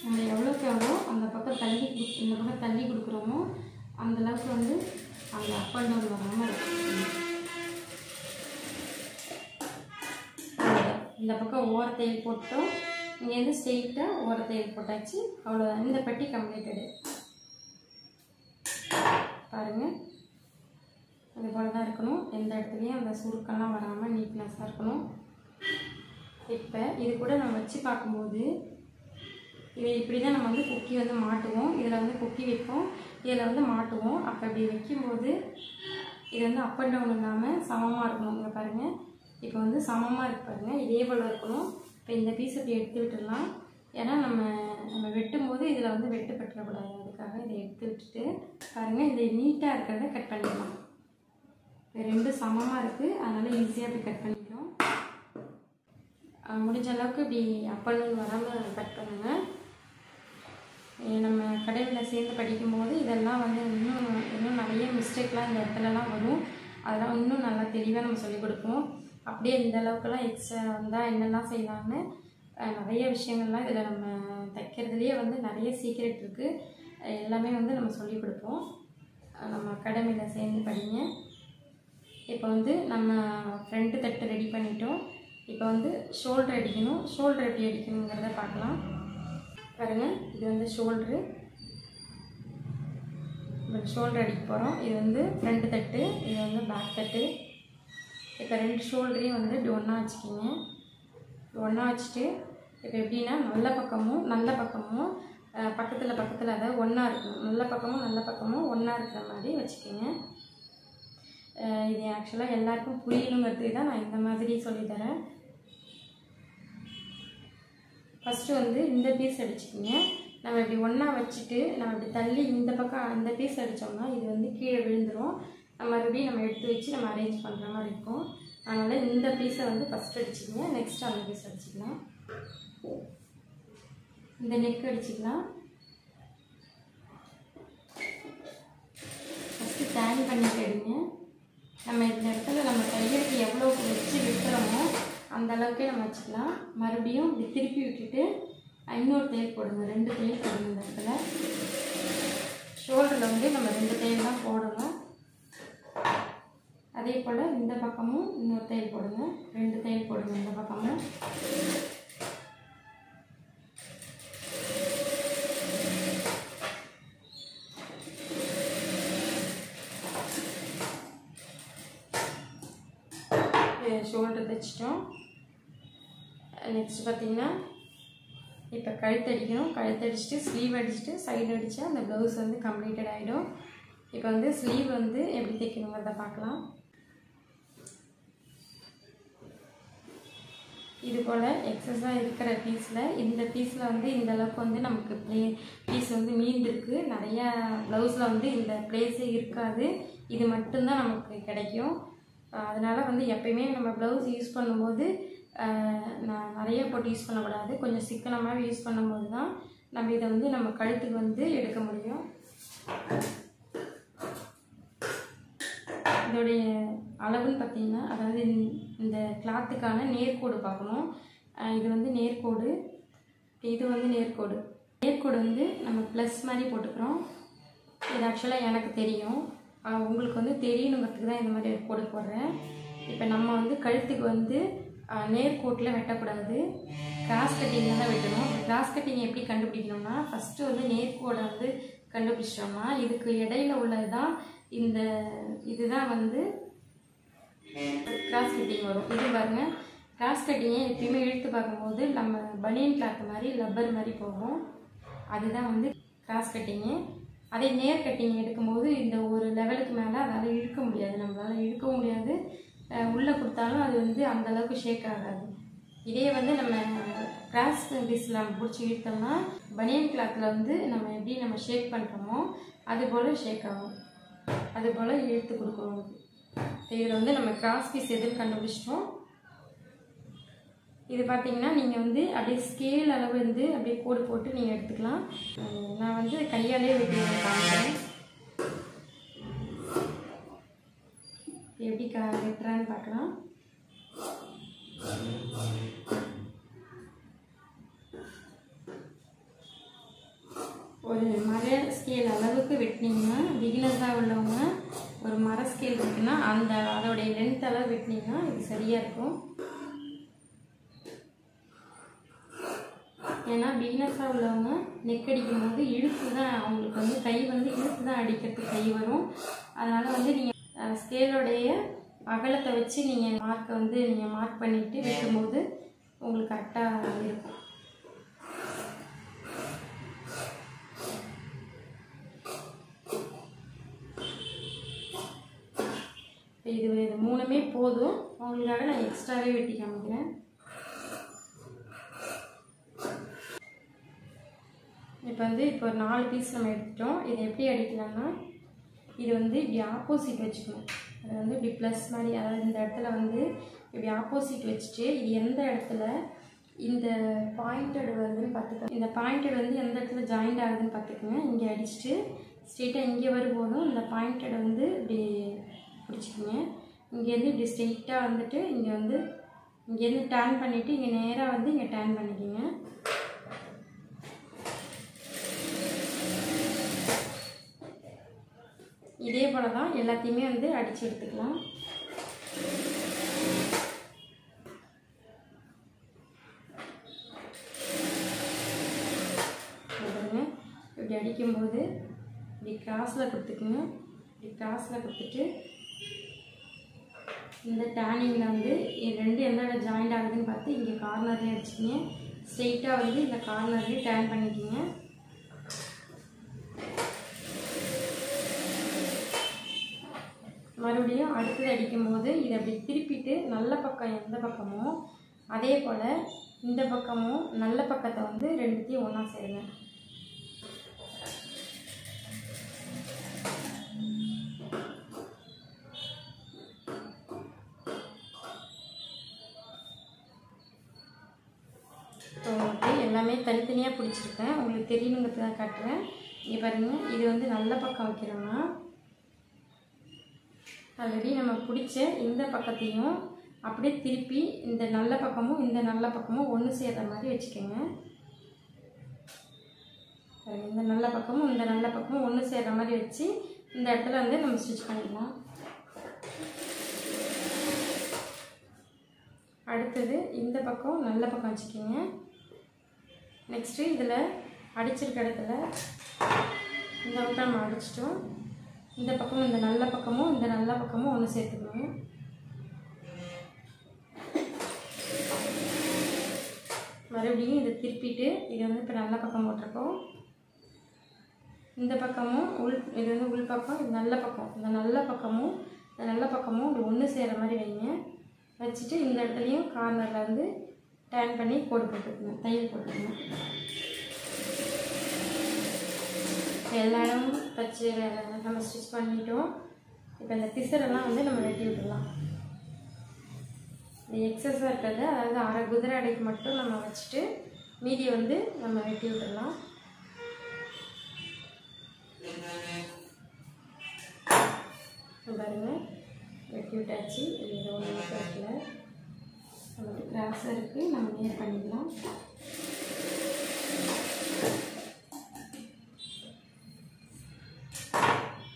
நம்ம எவ்வளோக்கு எவ்வளோ அந்த பக்கம் இந்த பக்கம் தள்ளி கொடுக்குறோமோ அந்தளவுக்கு வந்து அந்த அப் அண்ட் டவுன் வராமல் இருக்கும். இந்த பக்கம் ஓரத்தையில் போட்டோம், இங்கேருந்து ஸ்ட்ரெயிட்டாக ஓரத்தையில் போட்டாச்சு, அவ்வளோதான். இந்த பட்டி கம்ப்ளீட்டடு. பாருங்கள், அது போல் தான் இருக்கணும். எந்த இடத்துலையும் அந்த சுருக்கெல்லாம் வராமல் நீட்னஸாக இருக்கணும். இப்போ இது கூட நம்ம வச்சு பார்க்கும்போது இதை இப்படி தான் நம்ம வந்து கொக்கி வந்து மாட்டுவோம். இதில் வந்து கொக்கி வைப்போம், இதில் வந்து மாட்டுவோம். அப்போ இப்படி வைக்கும்போது இது வந்து அப் அண்ட் டவுன் இல்லாமல் சமமாக இருக்கணும். இங்கே பாருங்கள், இப்போ வந்து சமமாக இருக்கு பாருங்கள், இதே போல் இருக்கணும். இப்போ இந்த பீஸ் இப்படி எடுத்து விட்டுடலாம். ஏன்னா நம்ம வெட்டும்போது இதில் வந்து வெட்டு பெற்றக்கூடாது, அதுக்காக இதை எடுத்து விட்டுட்டு பாருங்கள், இதை நீட்டாக இருக்கிறத கட் பண்ணிக்கலாம். இப்போ ரெண்டும் சமமாக இருக்குது, அதனால் ஈஸியாக இப்படி கட் பண்ணிக்கிறோம். முடிஞ்ச அளவுக்கு இப்படி அப் அண்ட் டவுன் வராமல் கட் பண்ணுங்கள். நம்ம கடையில் சேர்ந்து படிக்கும்போது இதெல்லாம் வந்து இன்னும் நிறைய மிஸ்டேக்லாம் இந்த இடத்துலலாம் வரும். அதெல்லாம் இன்னும் நல்லா தெளிவாக நம்ம சொல்லிக் கொடுப்போம். அப்படியே இந்த அளவுக்குலாம் எக்ஸ்ட்ரா வந்தால் என்னெல்லாம் செய்யலான்னு நிறைய விஷயங்கள்லாம் இதில் நம்ம தைக்கிறதுலேயே வந்து நிறைய சீக்ரெட் இருக்குது. எல்லாமே வந்து நம்ம சொல்லிக் கொடுப்போம். நம்ம அகாடமியில் சேர்ந்து படிங்க. இப்போ வந்து நம்ம ஃப்ரண்ட் தட்டு ரெடி பண்ணிட்டோம். இப்போ வந்து ஷோல்டர் அடிக்கணும். ஷோல்டர் எப்படி அடிக்கணுங்கிறத பார்க்கலாம். பாருங்கள், இது வந்து ஷோல்ட்ரு. இப்போ ஷோல்டர் அடிக்க போகிறோம். இது வந்து ஃப்ரண்ட் தட்டு, இது வந்து பேக் தட்டு. இப்போ 2 ஷோல்டரையும் வந்து இப்படி ஒன்றா வச்சுக்கிங்க. ஒன்றா வச்சுட்டு இப்போ எப்படின்னா நல்ல பக்கமும் பக்கத்தில் அதாவது ஒன்றா இருக்கணும். நல்ல பக்கமும் ஒன்றா இருக்கிற மாதிரி வச்சுக்கிங்க. இது ஆக்சுவலாக எல்லாருக்கும் புரியணுங்கிறதுக்கு தான் நான் இந்த மாதிரி சொல்லித்தரேன். ஃபஸ்ட்டு வந்து இந்த பீஸ் அடிச்சுக்கிங்க. நம்ம இப்படி ஒன்றா வச்சுட்டு நம்ம இப்படி தள்ளி இந்த பக்கம் அந்த பீஸ் அடித்தோம்னா இது வந்து கீழே விழுந்துடும். மறுபடியும் நம்ம எடுத்து வச்சு நம்ம அரேஞ்ச் பண்ணுற மாதிரி இருக்கும். அதனால் இந்த பீஸை வந்து ஃபஸ்ட் அடிச்சுக்கங்க. நெக்ஸ்ட் அந்த பீஸ் அடிச்சுக்கலாம். இந்த நெக் அடிச்சுக்கலாம். ஃபஸ்ட்டு டேன் பண்ணிட்டு எடுங்க. நம்ம இந்த இடத்துல நம்ம கையெழுத்து எவ்வளோ வச்சு விட்டுறோமோ அந்த அளவுக்கே நம்ம வச்சுக்கலாம். மறுபடியும் இப்படி திருப்பி விட்டுட்டு இன்னொரு தையல் போடுங்க. 2 தையல் போடுங்க. இந்த இடத்துல ஷோல்டரில் வந்து நம்ம 2 தையல் தான் போடணும். அதே போல் இந்த பக்கமும் இன்னொரு தையல் போடுங்க. 2 தையல் போடுங்க இந்த பக்கமும். ஷோல்டர் தைச்சிட்டோம். நெக்ஸ்ட் பார்த்திங்கன்னா இப்போ கழுத்து அடிக்கணும். கழுத்து அடிச்சுட்டு ஸ்லீவ் அடிச்சுட்டு சைடு அடித்தா அந்த ப்ளவுஸ் வந்து கம்ப்ளீட்டட் ஆகிடும். இப்போ வந்து ஸ்லீவ் வந்து எப்படி தைக்கணுங்கிறத பார்க்கலாம். இது போல் எக்ஸஸாக இருக்கிற பீஸில் இந்த பீஸில் வந்து இந்த அளவுக்கு வந்து நமக்கு பீஸ் வந்து மீந்திருக்கு. நிறையா ப்ளவுஸில் வந்து இந்த ப்ளேஸே இருக்காது. இது மட்டும்தான் நமக்கு கிடைக்கும். அதனால் வந்து எப்பயுமே நம்ம ப்ளவுஸ் யூஸ் பண்ணும்போது நான் நிறைய போட்டு யூஸ் பண்ணக்கூடாது. கொஞ்சம் சிக்கனமாக யூஸ் பண்ணும்போது தான் நம்ம இதை வந்து நம்ம கழுத்துக்கு வந்து எடுக்க முடியும். இதோடைய அளவுன்னு பார்த்திங்கன்னா அதாவது இந்த கிளாத்துக்கான நேர்கோடு பார்க்கணும். இது வந்து நேர்கோடு, இது வந்து நேர்கோடு வந்து நம்ம ப்ளஸ் மாதிரி போட்டுக்கிறோம். இது ஆக்சுவலாக எனக்கு தெரியும், உங்களுக்கு வந்து தெரியணுங்கிறதுக்கு தான் இந்த மாதிரி கோடு போடுறேன். இப்போ நம்ம வந்து கழுத்துக்கு வந்து நேர்கோட்டில் வெட்டக்கூடாது, கிராஸ் கட்டிங்கில் தான் வெட்டணும். கிராஸ் கட்டிங் எப்படி கண்டுபிடிக்கணும்னா ஃபஸ்ட்டு வந்து நேர்கோடை வந்து கண்டுபிடிச்சிட்டோம்னா இதுக்கு இடையில உள்ளது தான் இதுதான் வந்து கிராஸ் கட்டிங் வரும். இது பாருங்கள், கிராஸ் கட்டிங்கை எப்பயுமே இழுத்து பார்க்கும்போது நம்ம பனியன் கிளாத் மாதிரி லப்பர் மாதிரி போகும். அதுதான் வந்து கிராஸ் கட்டிங்கு. அதே நேர் கட்டிங் எடுக்கும்போது இந்த ஒரு லெவலுக்கு மேலே அதால் இழுக்க முடியாது, நம்மளால் இழுக்கவும் முடியாது. உள்ளே கொடுத்தாலும் அது வந்து அந்தளவுக்கு ஷேக் ஆகாது. இதே வந்து நம்ம கிராஸ் பீஸில் நம்ம பிடிச்சி இழுத்தோம்னா பனியன் கிளாத்தில் வந்து நம்ம எப்படி நம்ம ஷேக் பண்ணுறோமோ அதுபோல் ஷேக் ஆகும். அதுபோல் இழுத்து கொடுக்கணும். இதில் வந்து நம்ம கிராஸ் பீஸ் எதுன்னு கண்டுபிடிச்சிட்டோம். இது பார்த்திங்கன்னா நீங்கள் வந்து அப்படியே ஸ்கேல் அளவு வந்து அப்படியே கோடு போட்டு நீங்கள் எடுத்துக்கலாம். நான் வந்து கையாலே வெட்டி காமிக்கிறேன். எப்படி வெட்டுறான்னு பார்க்கலாம். ஒரு மர ஸ்கேல் அளவுக்கு வெட்டினீங்கன்னா பிகினர்ஸாக உள்ளவங்க ஒரு மர ஸ்கேல் இருக்குன்னா அதோடைய லென்த் அளவு வெட்டினீங்கன்னா இது சரியாக இருக்கும். ஏன்னா பிகினர்ஸாக உள்ளவங்க நெக் அடிக்கும் போது இழுத்து தான் அவங்களுக்கு வந்து கை வந்து இழுத்து தான் அடிக்கிறதுக்கு கை வரும். அதனால் வந்து நீங்கள் ஸ்கேலோடைய அகலத்தை வச்சு நீங்கள் மார்க்கை வந்து நீங்கள் மார்க் பண்ணிவிட்டு வெட்டும்போது உங்களுக்கு கரெக்டாக இருக்கும். இது 3மே போதும். உங்களுக்காக நான் எக்ஸ்ட்ராவே வெட்டி காமிக்கிறேன். இப்போ வந்து ஒரு 4 பீஸ் நம்ம எடுத்துட்டோம். இதை எப்படி அடிக்கலாம்னா இது வந்து இப்படி ஆப்போசிட் வச்சுக்கணும். அதை வந்து இப்படி ப்ளஸ் மாதிரி, அதாவது இந்த இடத்துல வந்து இப்படி ஆப்போசிட் வச்சுட்டு இது எந்த இடத்துல இந்த பாயிண்டட் வருதுன்னு பார்த்துக்கோங்க. இந்த பாயிண்டட் வந்து எந்த இடத்துல ஜாயிண்ட் ஆகுதுன்னு பார்த்துக்கோங்க. இங்கே அடிச்சுட்டு ஸ்ட்ரெயிட்டாக இங்கே வரும்போதும் இந்த பாயிண்டட் வந்து இப்படி பிடிச்சிக்கோங்க. இங்கேருந்து இப்படி ஸ்ட்ரெயிட்டாக வந்துட்டு இங்கே வந்து இங்கேருந்து டர்ன் பண்ணிவிட்டு இங்கே நேராக வந்து இங்கே டர்ன் பண்ணிக்கோங்க. இதே போல் தான் எல்லாத்தையுமே வந்து அடித்து எடுத்துக்கலாம். இப்படி அடிக்கும்போது இப்படி கிராஸில் கொடுத்துக்குங்க. இப்படி கிராஸில் கொடுத்துட்டு இந்த டேனிங்கில் வந்து ரெண்டு எந்த ஜாயிண்ட் ஆகுதுன்னு பார்த்து இங்கே கார்னர்லேயே அடிச்சுக்கிங்க. ஸ்ட்ரெயிட்டாக வந்து இந்த கார்னர்லேயே டர்ன் பண்ணிக்கிங்க. மறுபடியும் அடுத்தது அடிக்கும்போது இதை அப்படி திருப்பிட்டு நல்ல பக்கம் எந்த பக்கமோ அதே போல் இந்த பக்கமும் நல்ல பக்கத்தை வந்து ரெண்டுத்தையும் ஒன்றா சேருங்க. எல்லாமே தனித்தனியாக பிடிச்சிருக்கேன். உங்களுக்கு தெரியணுங்கிறது தான் காட்டுறேன். இங்கே பாருங்கள், இது வந்து நல்ல பக்கம் வைக்கிறோன்னா ஆல்ரெடி நம்ம பிடிச்ச இந்த பக்கத்தையும் அப்படியே திருப்பி இந்த நல்ல பக்கமும் இந்த நல்ல பக்கமும் ஒன்று சேர்கிற மாதிரி வச்சுக்கோங்க. இந்த நல்ல பக்கமும் இந்த நல்ல பக்கமும் ஒன்று சேர்கிற மாதிரி வச்சு இந்த இடத்துல வந்து நம்ம ஸ்டிச் பண்ணிடலாம். அடுத்தது இந்த பக்கம் நல்ல பக்கம் வச்சுக்கோங்க. நெக்ஸ்ட்டு இதில் அடிச்சிருக்க இடத்துல இந்த பக்கம் நம்ம அடிச்சிட்டோம். இந்த பக்கம் இந்த நல்ல பக்கமும் இந்த நல்ல பக்கமும் ஒன்று சேர்த்துக்கணும். மறுபடியும் இதை திருப்பிட்டு இது வந்து இப்போ நல்ல பக்கம் போட்டிருக்கோம். இந்த பக்கமும் இது வந்து உள் பக்கம், இது நல்ல பக்கம். இந்த நல்ல பக்கமும் இந்த நல்ல பக்கமும் இப்படி ஒன்று சேர்கிற மாதிரி வைங்க. வச்சுட்டு இந்த இடத்துலையும் கார்னரில் வந்து டர்ன் பண்ணி கோடு போட்டுக்கணும், தையல் போட்டுக்கணும். எல்லா இடமும் தச்சு நம்ம ஸ்டிச் பண்ணிட்டோம். இப்போ இந்த பிசரெல்லாம் வந்து நம்ம வெட்டி விட்டுடலாம். இந்த எக்ஸஸாக இருக்கிறத, அதாவது அரை குதிரை அடைக்கு மட்டும் நம்ம வச்சுட்டு மீதியை வந்து நம்ம வெட்டி விட்டுடலாம். பாருங்கள், வெட்டி விட்டாச்சு. இது ஒன்று வைக்கல, நமக்கு கிராஸாக இருக்குது, நம்ம நேர் பண்ணிக்கலாம்.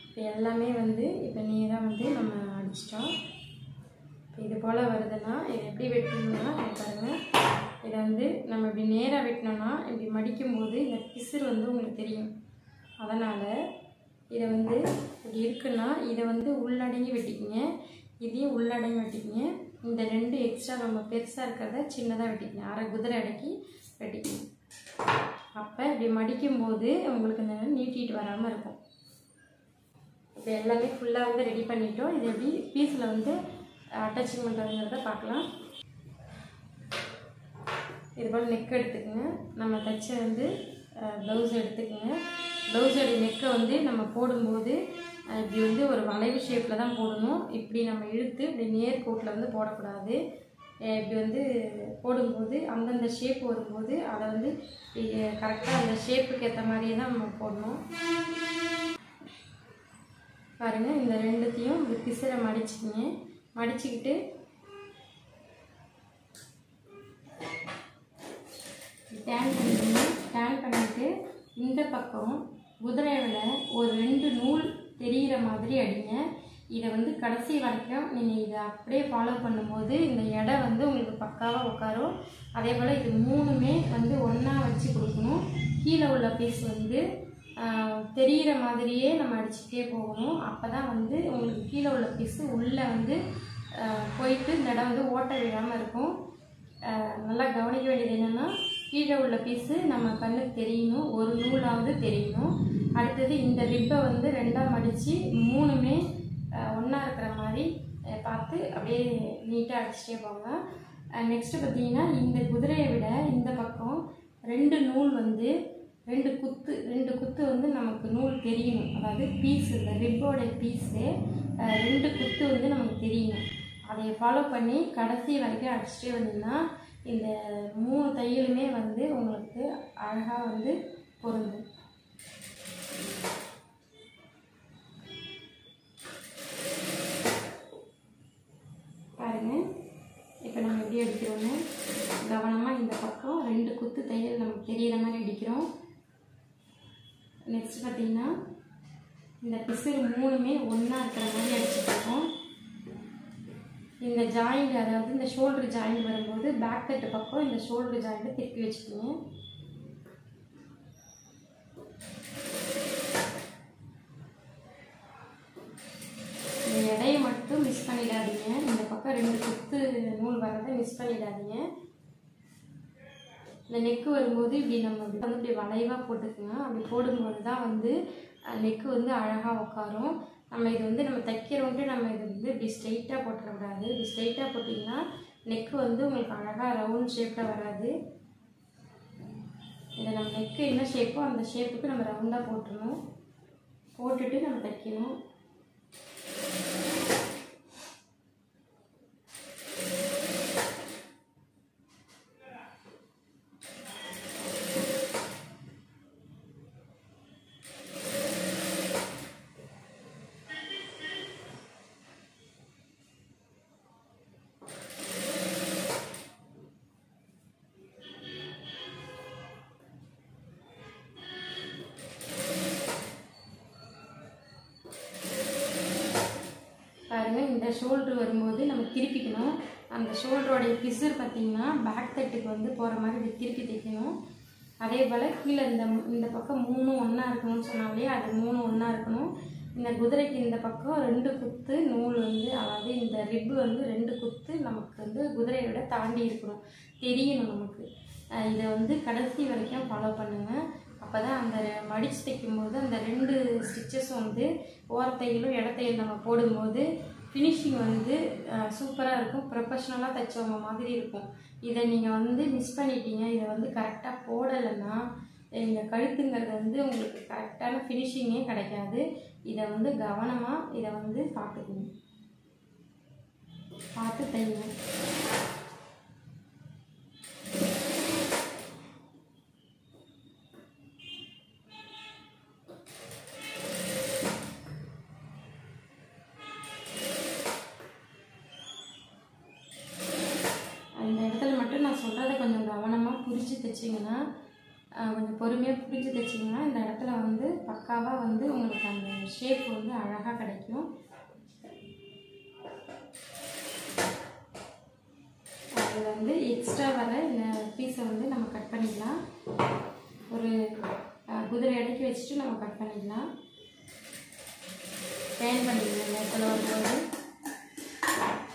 இப்போ எல்லாமே வந்து இப்போ நேராக வந்து நம்ம அடிச்சிட்டோம். இப்போ இது போல் வருதுன்னா இதை எப்படி வெட்டணும்னா பாருங்கள், இதை வந்து நம்ம இப்படி நேராக வெட்டினோன்னா இப்படி மடிக்கும்போது இந்த பிசுறு வந்து உங்களுக்கு தெரியும். அதனால் இதை வந்து இப்படி இருக்குன்னா இதை வந்து உள்ளடங்கி வெட்டிக்கிங்க, இதையும் உள்ளடங்கி வெட்டிக்கிங்க. இந்த ரெண்டு எக்ஸ்ட்ரா நம்ம பெருசாக இருக்கிறத சின்னதாக வெட்டிக்கிங்க, அரை குதிரை அடக்கி வெட்டிக்கிங்க. அப்போ இப்படி மடிக்கும்போது உங்களுக்கு இந்த நீட்டிட்டு வராமல் இருக்கும். இப்போ எல்லாமே ஃபுல்லாக வந்து ரெடி பண்ணிட்டோம். இது எப்படி பீஸில் வந்து அட்டாச்சிங் பண்ணுறதுங்கிறத பார்க்கலாம். இது போல் நெக் எடுத்துக்கோங்க. நம்ம தைச்ச வந்து ப்ளவுஸ் எடுத்துக்கோங்க. ப்ளவுஸோடைய நெக்கை வந்து நம்ம போடும்போது இப்படி வந்து ஒரு வளைவு ஷேப்பில் தான் போடணும். இப்படி நம்ம இழுத்து இப்படி நேர் கோட்டில் வந்து போடக்கூடாது. இப்படி வந்து போடும்போது அந்தந்த ஷேப் வரும்போது அதை வந்து கரெக்டாக அந்த ஷேப்புக்கு ஏற்ற மாதிரியே தான் நம்ம போடணும். பாருங்கள், இந்த ரெண்டுத்தையும் இப்படி பிசரை மடிச்சுக்கிங்க. மடிச்சுக்கிட்டு டேன் பண்ணிக்கோங்க. டேன் பண்ணிவிட்டு இந்த பக்கம் குதிரையை விட ஒரு 2 நூல் தெரிகிற மாதிரி அடிங்க. இதை வந்து கடைசி வரைக்கும் நீங்கள் இதை அப்படியே ஃபாலோ பண்ணும்போது இந்த எடை வந்து உங்களுக்கு பக்காவாக உட்காரும். அதே போல் இது 3மே வந்து ஒன்றா வச்சு கொடுக்கணும். கீழே உள்ள பீஸ் வந்து தெரிகிற மாதிரியே நம்ம அடிச்சுட்டே போகணும். அப்போ தான் வந்து உங்களுக்கு கீழே உள்ள பீஸு உள்ளே வந்து போயிட்டு இந்த இடம் வந்து ஓட்ட விழாமல் இருக்கும். நல்லா கவனிக்க வேண்டியது என்னென்னா, கீழே உள்ள பீஸு நம்ம கண்ணுக்கு தெரியணும், ஒரு நூலாவது தெரியணும். அடுத்தது இந்த ரிப்பை வந்து 2ஆக மடித்து 3மே ஒன்றா இருக்கிற மாதிரி பார்த்து அப்படியே நீட்டாக அடிச்சுட்டே போங்க. நெக்ஸ்ட்டு பார்த்தீங்கன்னா, இந்த குதிரையை விட இந்த பக்கம் 2 நூல் வந்து 2 குத்து வந்து நமக்கு நூல் தெரியணும். அதாவது பீஸு, இந்த ரிப்போடைய பீஸு 2 குத்து வந்து நமக்கு தெரியணும். அதை ஃபாலோ பண்ணி கடைசி வரைக்கும் அடிச்சுட்டே வந்தீங்கன்னா இந்த 3 தையலுமே வந்து உங்களுக்கு அழகாக வந்து பொருந்தும். பாருங்கள், இப்போ நம்ம எப்படி அடிக்கிறோன்னு கவனமாக இந்த பக்கம் 2 குத்து தையல் நமக்கு தெரியிற மாதிரி அடிக்கிறோம். நெக்ஸ்ட் பார்த்திங்கன்னா இந்த பிசுறு 3மே ஒன்றா இருக்கிற மாதிரி அடிச்சுட்ருக்கோம். இந்த ஜாயிண்ட், அதாவது இந்த ஷோல்டர் ஜாயிண்ட் வரும்போது பேக் தட்டு பக்கம் இந்த ஷோல்டர் ஜாயிண்ட்டை திருப்பி வச்சுக்கோங்க. இந்த எடையை மட்டும் மிஸ் பண்ணிடாதீங்க. இந்த பக்கம் 2 குத்து நூல் வர்றதை மிஸ் பண்ணிடாதீங்க. இந்த நெக்கு வரும்போது இப்படி நம்ம வந்து இப்படி வளைவாக போட்டுக்குங்க. அப்படி போடும்போது தான் வந்து நெக்கு வந்து அழகாக உட்காரும். நம்ம இது வந்து நம்ம தைக்கிறோன்ட்டு நம்ம இது வந்து இப்படி ஸ்ட்ரெயிட்டாக போட்டுடக்கூடாது. இப்படி ஸ்ட்ரெயிட்டாக போட்டிங்கன்னா நெக்கு வந்து உங்களுக்கு அழகாக ரவுண்ட் ஷேப்பில் வராது. இதை நம்ம நெக்கு என்ன ஷேப்போ அந்த ஷேப்புக்கு நம்ம ரவுண்டாக போட்டுடணும். போட்டுட்டு நம்ம தைக்கணும். பாருங்கள், இந்த ஷோல்டர் வரும்போது நம்ம திருப்பிக்கணும். அந்த ஷோல்டரோடைய பிசுறு பார்த்திங்கன்னா பேக் தட்டுக்கு வந்து போகிற மாதிரி இப்படி திருப்பி தைக்கணும். அதே போல் கீழே இந்த பக்கம் 3 ஒன்றா இருக்கணும்னு சொன்னாலே அது 3 ஒன்றா இருக்கணும். இந்த குதிரைக்கு இந்த பக்கம் 2 குத்து நூல் வந்து, அதாவது இந்த ரிப்பு வந்து 2 குத்து நமக்கு வந்து குதிரையோட தாண்டி இருக்கணும், தெரியணும் நமக்கு. இதை வந்து கடைசி வரைக்கும் ஃபாலோ பண்ணுங்கள். அப்போ தான் அந்த மடித்து தைக்கும்போது அந்த 2 ஸ்டிச்சஸும் வந்து ஓரத்தையிலும் இடத்தையும் நம்ம போடும்போது ஃபினிஷிங் வந்து சூப்பராக இருக்கும். ப்ரொஃபஷ்னலாக தைச்சவங்க மாதிரி இருக்கும். இதை நீங்கள் வந்து மிஸ் பண்ணிட்டீங்க, இதை வந்து கரெக்டாக போடலைன்னா இந்த கழுத்துங்கிறது வந்து உங்களுக்கு கரெக்டான ஃபினிஷிங்கே கிடைக்காது. இதை வந்து கவனமாக இதை வந்து பார்த்துக்கணும், பார்த்து தைங்க. இந்த இடத்துல மட்டும் நான் சொல்கிறத கொஞ்சம் கவனமாக புரிஞ்சு தைச்சிங்கன்னா, கொஞ்சம் பொறுமையாக புரிஞ்சு தைச்சிங்கன்னா இந்த இடத்துல வந்து பக்காவாக வந்து உங்களுக்கு அந்த ஷேப் வந்து அழகாக கிடைக்கும். அதில் வந்து எக்ஸ்ட்ரா வர இந்த பீஸை வந்து நம்ம கட் பண்ணிக்கலாம். ஒரு குதிரை அடக்கி வச்சுட்டு நம்ம கட் பண்ணிக்கலாம். பேன் பண்ணிக்கலாம் நேரத்தில் வரும்போது.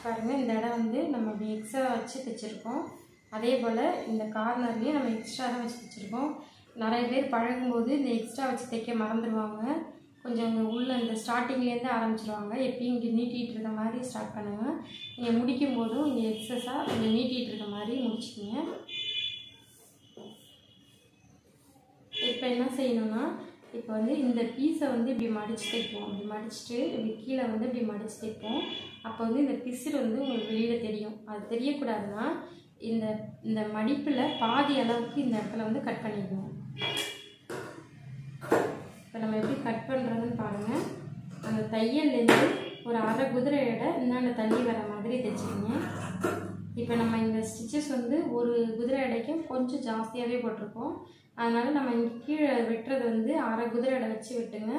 பாருங்கள், இந்த இடம் வந்து நம்ம இப்படி எக்ஸ்ட்ரா வச்சு தைச்சிருக்கோம். அதே போல் இந்த கார்னர்லேயும் நம்ம எக்ஸ்ட்ரா தான் வச்சு தைச்சிருக்கோம். நிறைய பேர் பழகும்போது இந்த எக்ஸ்ட்ரா வச்சு தைக்க மறந்துடுவாங்க. கொஞ்சம் உள்ள இந்த ஸ்டார்டிங்லேருந்து ஆரம்பிச்சிருவாங்க. எப்பயும் இங்கே நீட்டிகிட்டு இருக்க மாதிரி ஸ்டார்ட் பண்ணுங்கள். நீங்கள் முடிக்கும் போதும் இங்கே எக்ஸஸாக கொஞ்சம் நீட்டிகிட்டு இருக்க மாதிரி முடிச்சுக்கிங்க. இப்போ என்ன செய்யணும்னா, இப்போ வந்து இந்த பீஸை வந்து இப்படி மடித்து தைப்போம். இப்படி மடிச்சுட்டு இப்படி கீழே வந்து இப்படி மடித்து தைப்போம். அப்போ வந்து இந்த பிசுறு வந்து உங்களுக்கு வெளியில் தெரியும். அது தெரியக்கூடாதுன்னா இந்த மடிப்பில் பாதி அளவுக்கு இந்த இடத்துல வந்து கட் பண்ணிக்கணும். இப்போ நம்ம எப்படி கட் பண்ணுறதுன்னு பாருங்கள். அந்த தையல்லேருந்து ஒரு அரை குதிரை எடை இன்னொன்று தள்ளி வர மாதிரி தைச்சிக்கிங்க. இப்போ நம்ம இந்த ஸ்டிச்சஸ் வந்து ஒரு குதிரை எடைக்கும் கொஞ்சம் ஜாஸ்தியாகவே போட்டிருக்கோம். அதனால் நம்ம இங்கே கீழே வெட்டுறது வந்து அரை குதிரை எடை வச்சு வெட்டுங்க.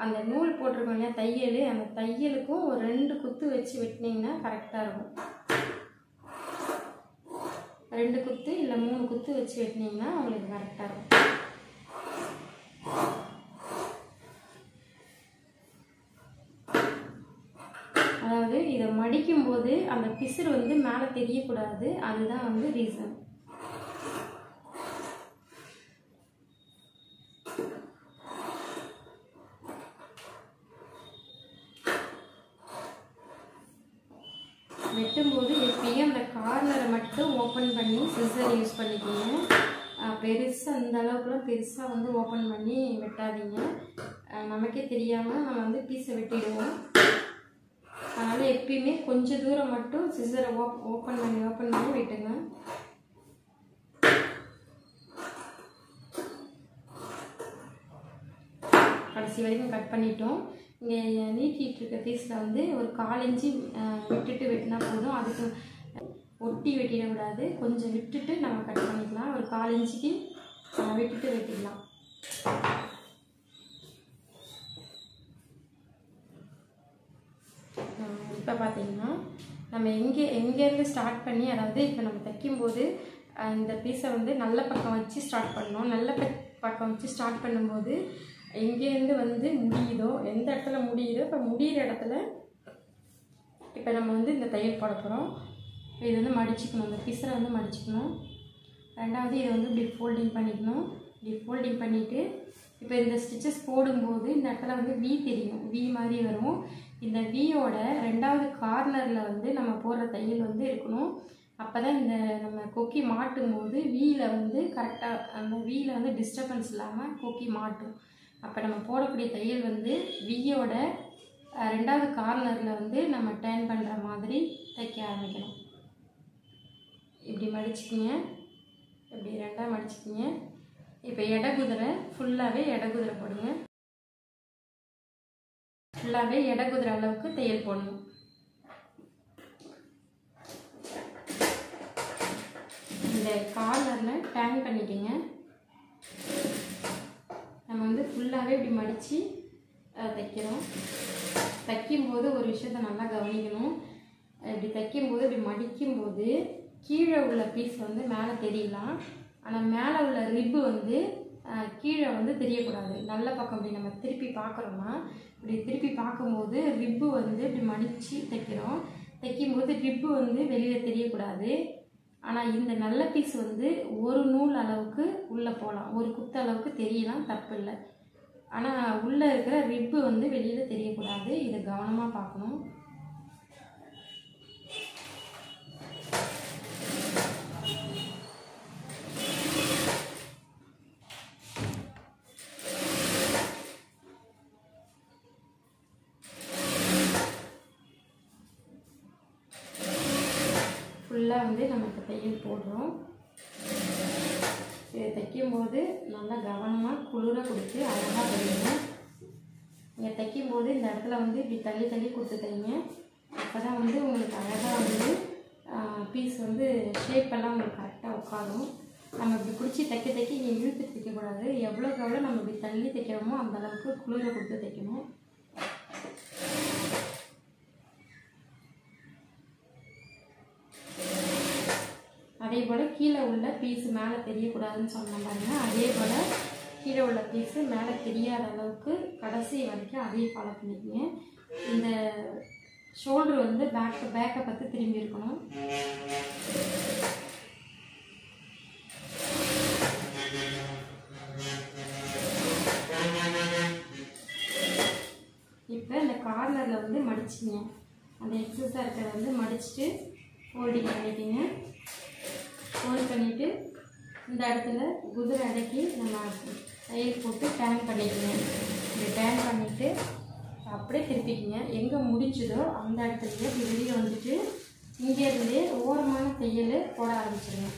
அந்த நூல் போட்டிருக்கோம் இல்லையா தையல், அந்த தையலுக்கும் ஒரு 2 குத்து வச்சு வெட்டினீங்கன்னா கரெக்டாக இருக்கும். 2 குத்து இல்லை 3 குத்து வச்சு வெட்டினீங்கன்னா உங்களுக்கு கரெக்டாக இருக்கும். அதாவது இதை மடிக்கும்போது அந்த பிசுறு வந்து மேலே தெரியக்கூடாது, அதுதான் வந்து ரீசன். வெட்டும்போது எப்பயும் அந்த கார்னரை மட்டும் ஓப்பன் பண்ணி சிசர் யூஸ் பண்ணிக்கோங்க. பெருசாக அந்த அளவுக்குலாம் பெருசாக வந்து ஓப்பன் பண்ணி வெட்டாதீங்க. நமக்கே தெரியாமல் நம்ம வந்து பீஸை வெட்டிடுவோம். அதனால் எப்பயுமே கொஞ்சம் தூரம் மட்டும் சிசரை ஓப்பன் பண்ணி வெட்டுங்க. கடைசி வரைக்கும் கட் பண்ணிட்டோம். இங்கே நீட்டிகிட்டு இருக்க பீஸில் வந்து ஒரு 1/4 இன்ச்சு விட்டுட்டு வெட்டினா போதும். அதுக்கு ஒட்டி வெட்டிடக்கூடாது, கொஞ்சம் விட்டுட்டு நம்ம கட் பண்ணிக்கலாம். ஒரு 1/4 இன்ச்சுக்கு விட்டுட்டு வெட்டிக்கலாம். இப்போ பார்த்தீங்கன்னா நம்ம எங்கேருந்து ஸ்டார்ட் பண்ணி, அதாவது இப்போ நம்ம தைக்கும்போது இந்த பீஸை வந்து நல்ல பக்கம் வச்சு ஸ்டார்ட் பண்ணணும். நல்ல பக்கம் வச்சு ஸ்டார்ட் பண்ணும்போது எங்கேருந்து வந்து முடியுதோ, எந்த இடத்துல முடியுதோ, இப்போ முடிகிற இடத்துல இப்போ நம்ம வந்து இந்த தையல் போட போகிறோம். இது வந்து மடிச்சுக்கணும், இந்த பீஸரை வந்து மடிச்சுக்கணும். ரெண்டாவது இதை வந்து இப்படி ஃபோல்டிங் பண்ணிக்கணும். இப்படி ஃபோல்டிங் பண்ணிவிட்டு இப்போ இந்த ஸ்டிச்சஸ் போடும்போது இந்த இடத்துல வந்து வி தெரியும், வி மாதிரி வரும். இந்த வியோட 2வது கார்னரில் வந்து நம்ம போடுற தையல் வந்து இருக்கணும். அப்போ தான் இந்த நம்ம கொக்கி மாட்டும் போது வீயில் வந்து கரெக்டாக அந்த வீயில் வந்து டிஸ்டர்பன்ஸ் இல்லாமல் கொக்கி மாட்டும். அப்போ நம்ம போடக்கூடிய தையல் வந்து வியோட 2வது கார்னரில் வந்து நம்ம டர்ன் பண்ணுற மாதிரி தைக்க ஆரம்பிக்கணும். இப்படி மடிச்சுக்கிங்க, இப்படி 2ஆக மடிச்சுக்கிங்க. இப்போ எடகுதிரை ஃபுல்லாகவே எடகுதிரை போடுங்க. ஃபுல்லாகவே எடகுதிரை அளவுக்கு தையல் போடணும். இந்த கார்னரில் டர்ன் பண்ணிக்கங்க. நம்ம வந்து ஃபுல்லாகவே இப்படி மடித்து தைக்கிறோம். தைக்கும்போது ஒரு விஷயத்தை நல்லா கவனிக்கணும். இப்படி தைக்கும்போது இப்படி மடிக்கும்போது கீழே உள்ள பீஸ் வந்து மேலே தெரியலாம், ஆனால் மேலே உள்ள ரிப்பு வந்து கீழே வந்து தெரியக்கூடாது. நல்ல பக்கம் இப்படி நம்ம திருப்பி பார்க்குறோன்னா, இப்படி திருப்பி பார்க்கும்போது ரிப்பு வந்து இப்படி மடித்து தைக்கிறோம். தைக்கும்போது ரிப்பு வந்து வெளியில் தெரியக்கூடாது. ஆனால் இந்த நல்ல பீஸ் வந்து ஒரு நூல் அளவுக்கு உள்ளே போகலாம், ஒரு குத்து அளவுக்கு தெரியலாம், தப்பு இல்லை. ஆனால் உள்ளே இருக்கிற ரிப்பு வந்து வெளியில் தெரியக்கூடாது. இதை கவனமாக பார்க்கணும். ஃபுல்லாக வந்து நம்ம இப்போ தையல் போடுறோம். இதை தைக்கும்போது நல்லா கவனமாக குளிர கொடுத்து அழகாக தைங்க. நீங்கள் தைக்கும்போது இந்த இடத்துல வந்து இப்படி தள்ளி தள்ளி கொடுத்து தைங்க. அப்போ தான் வந்து உங்களுக்கு அழகாக வந்து பீஸ் வந்து ஷேப்பெல்லாம் உங்களுக்கு கரெக்டாக உட்காரும். நம்ம இப்படி பிடிச்சி தைக்க இங்கே இழுத்துட்டு தைக்கக்கூடாது. எவ்வளோக்கு எவ்வளோ நம்ம இப்படி தள்ளி தைக்கிறோமோ அந்த அளவுக்கு குளிர கொடுத்து தைக்கணும். அதே போல் கீழே உள்ள பீஸு மேலே தெரியக்கூடாதுன்னு சொன்ன பாருங்க. அதே போல் கீழே உள்ள பீஸு மேலே தெரியாத அளவுக்கு கடைசி வரைக்கும் அதே ஃபாலோ பண்ணிக்கோங்க. இந்த ஷோல்டர் வந்து பேக்கை பார்த்து திரும்பி இருக்கணும். இப்போ இந்த கார்னரில் வந்து மடிச்சிங்க. அந்த எக்ஸஸாக இருக்கிறத வந்து மடிச்சுட்டு ஃபோல்டிங் பண்ணிக்கிங்க. ஃபோல்ட் பண்ணிவிட்டு இந்த இடத்துல குதிரை அடக்கி நம்ம தையல் போட்டு டேன் பண்ணிக்கோங்க. இப்படி டேன் பண்ணிவிட்டு அப்படியே திருப்பிக்கிங்க. எங்கே முடிஞ்சதோ அந்த இடத்துலையே இப்படி வெளியே வந்துட்டு இங்கேருந்தே ஓரமான தையல் போட ஆரம்பிச்சிடுங்க.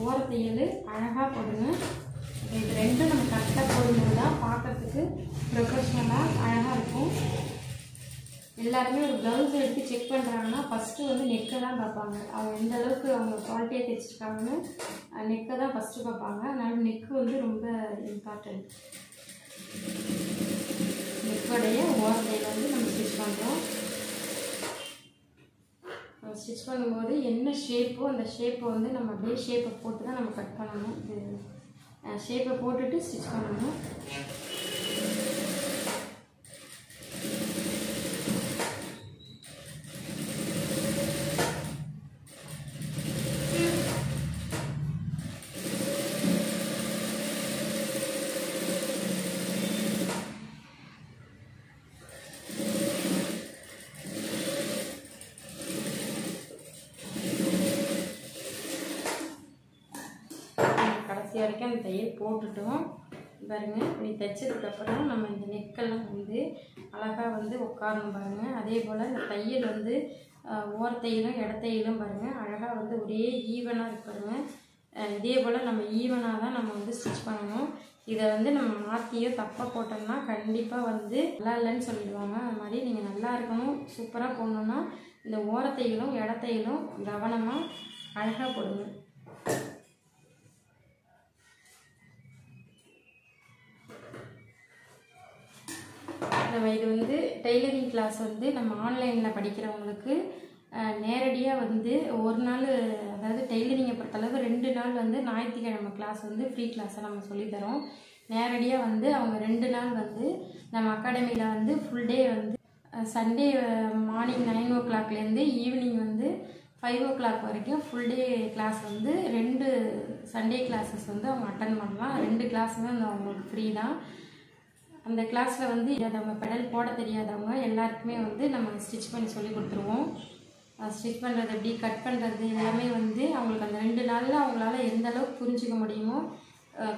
ஓர தையல் அழகாக போடுங்க. இது ரெண்டும் நம்ம கரெக்டாக போடும்போது தான் பார்க்குறதுக்கு ப்ரொஃபஷ்னலாக அழகாக இருக்கும். எல்லாருமே ஒரு ப்ளவுஸ் எடுத்து செக் பண்ணுறாங்கன்னா ஃபஸ்ட்டு வந்து நெக்கை தான் பார்ப்பாங்க. அவங்க எந்த அளவுக்கு அவங்க குவாலிட்டியாக தைச்சிருக்காங்கன்னு நெக்கை தான் ஃபஸ்ட்டு பார்ப்பாங்க. அதனால நெக்கு வந்து ரொம்ப இம்பார்ட்டன்ட். நெக்கோடைய ஓரத்தையில் வந்து நம்ம ஸ்டிச் பண்ணுறோம். ஸ்டிச் பண்ணும்போது என்ன ஷேப்போ அந்த ஷேப்பை வந்து நம்ம அப்படியே ஷேப்பை போட்டு தான் நம்ம கட் பண்ணணும். இது ஷேப்பை போட்டுட்டு ஸ்டிச் பண்ணணும். வரைக்கும் அந்த தையல் போட்டுட்டோம் பாருங்க. இப்படி தைச்சதுக்கப்புறம் நம்ம இந்த நெக்கெல்லாம் வந்து அழகாக வந்து உட்காரணும் பாருங்கள். அதே போல் இந்த தையல் வந்து ஓரத்தையிலும் இடத்தையிலும் பாருங்கள் அழகாக வந்து ஒரே ஈவனாக இருக்கு பாருங்கள். இதே போல் நம்ம ஈவனாக தான் நம்ம வந்து ஸ்டிச் பண்ணணும். இதை வந்து நம்ம மாற்றியோ தப்பாக போட்டோம்னா கண்டிப்பாக வந்து நல்லா இல்லைன்னு சொல்லிடுவாங்க. அது மாதிரி நீங்கள் நல்லா இருக்கணும், சூப்பராக போடணுன்னா இந்த ஓரத்தைகளும் இடத்தைகளும் கவனமாக அழகாக போடுங்க. நம்ம இது வந்து டெய்லரிங் கிளாஸ் வந்து நம்ம ஆன்லைனில் படிக்கிறவங்களுக்கு நேரடியாக வந்து ஒரு நாள், அதாவது டெய்லரிங்கை பொறுத்தளவு 2 நாள் வந்து ஞாயிற்றுக்கிழமை கிளாஸ் வந்து ஃப்ரீ கிளாஸை நம்ம சொல்லித்தரோம். நேரடியாக வந்து அவங்க 2 நாள் வந்து நம்ம அகாடமியில் வந்து ஃபுல் டே வந்து சண்டே மார்னிங் 9 o'clockலேருந்து ஈவினிங் வந்து 5 o'clock வரைக்கும் ஃபுல் டே கிளாஸ் வந்து 2 சண்டே கிளாஸஸ் வந்து அவங்க அட்டன் பண்ணலாம். 2 கிளாஸுமே வந்து அவங்களுக்கு ஃப்ரீ தான். அந்த கிளாஸில் வந்து தெரியாதவங்க, பெடல் போட தெரியாதவங்க எல்லாருக்குமே வந்து நம்ம ஸ்டிச் பண்ணி சொல்லி கொடுத்துருவோம். ஸ்டிச் பண்ணுறது எப்படி, கட் பண்ணுறது எல்லாமே வந்து அவங்களுக்கு அந்த 2 நாளில் அவங்களால எந்த அளவுக்கு புரிஞ்சிக்க முடியுமோ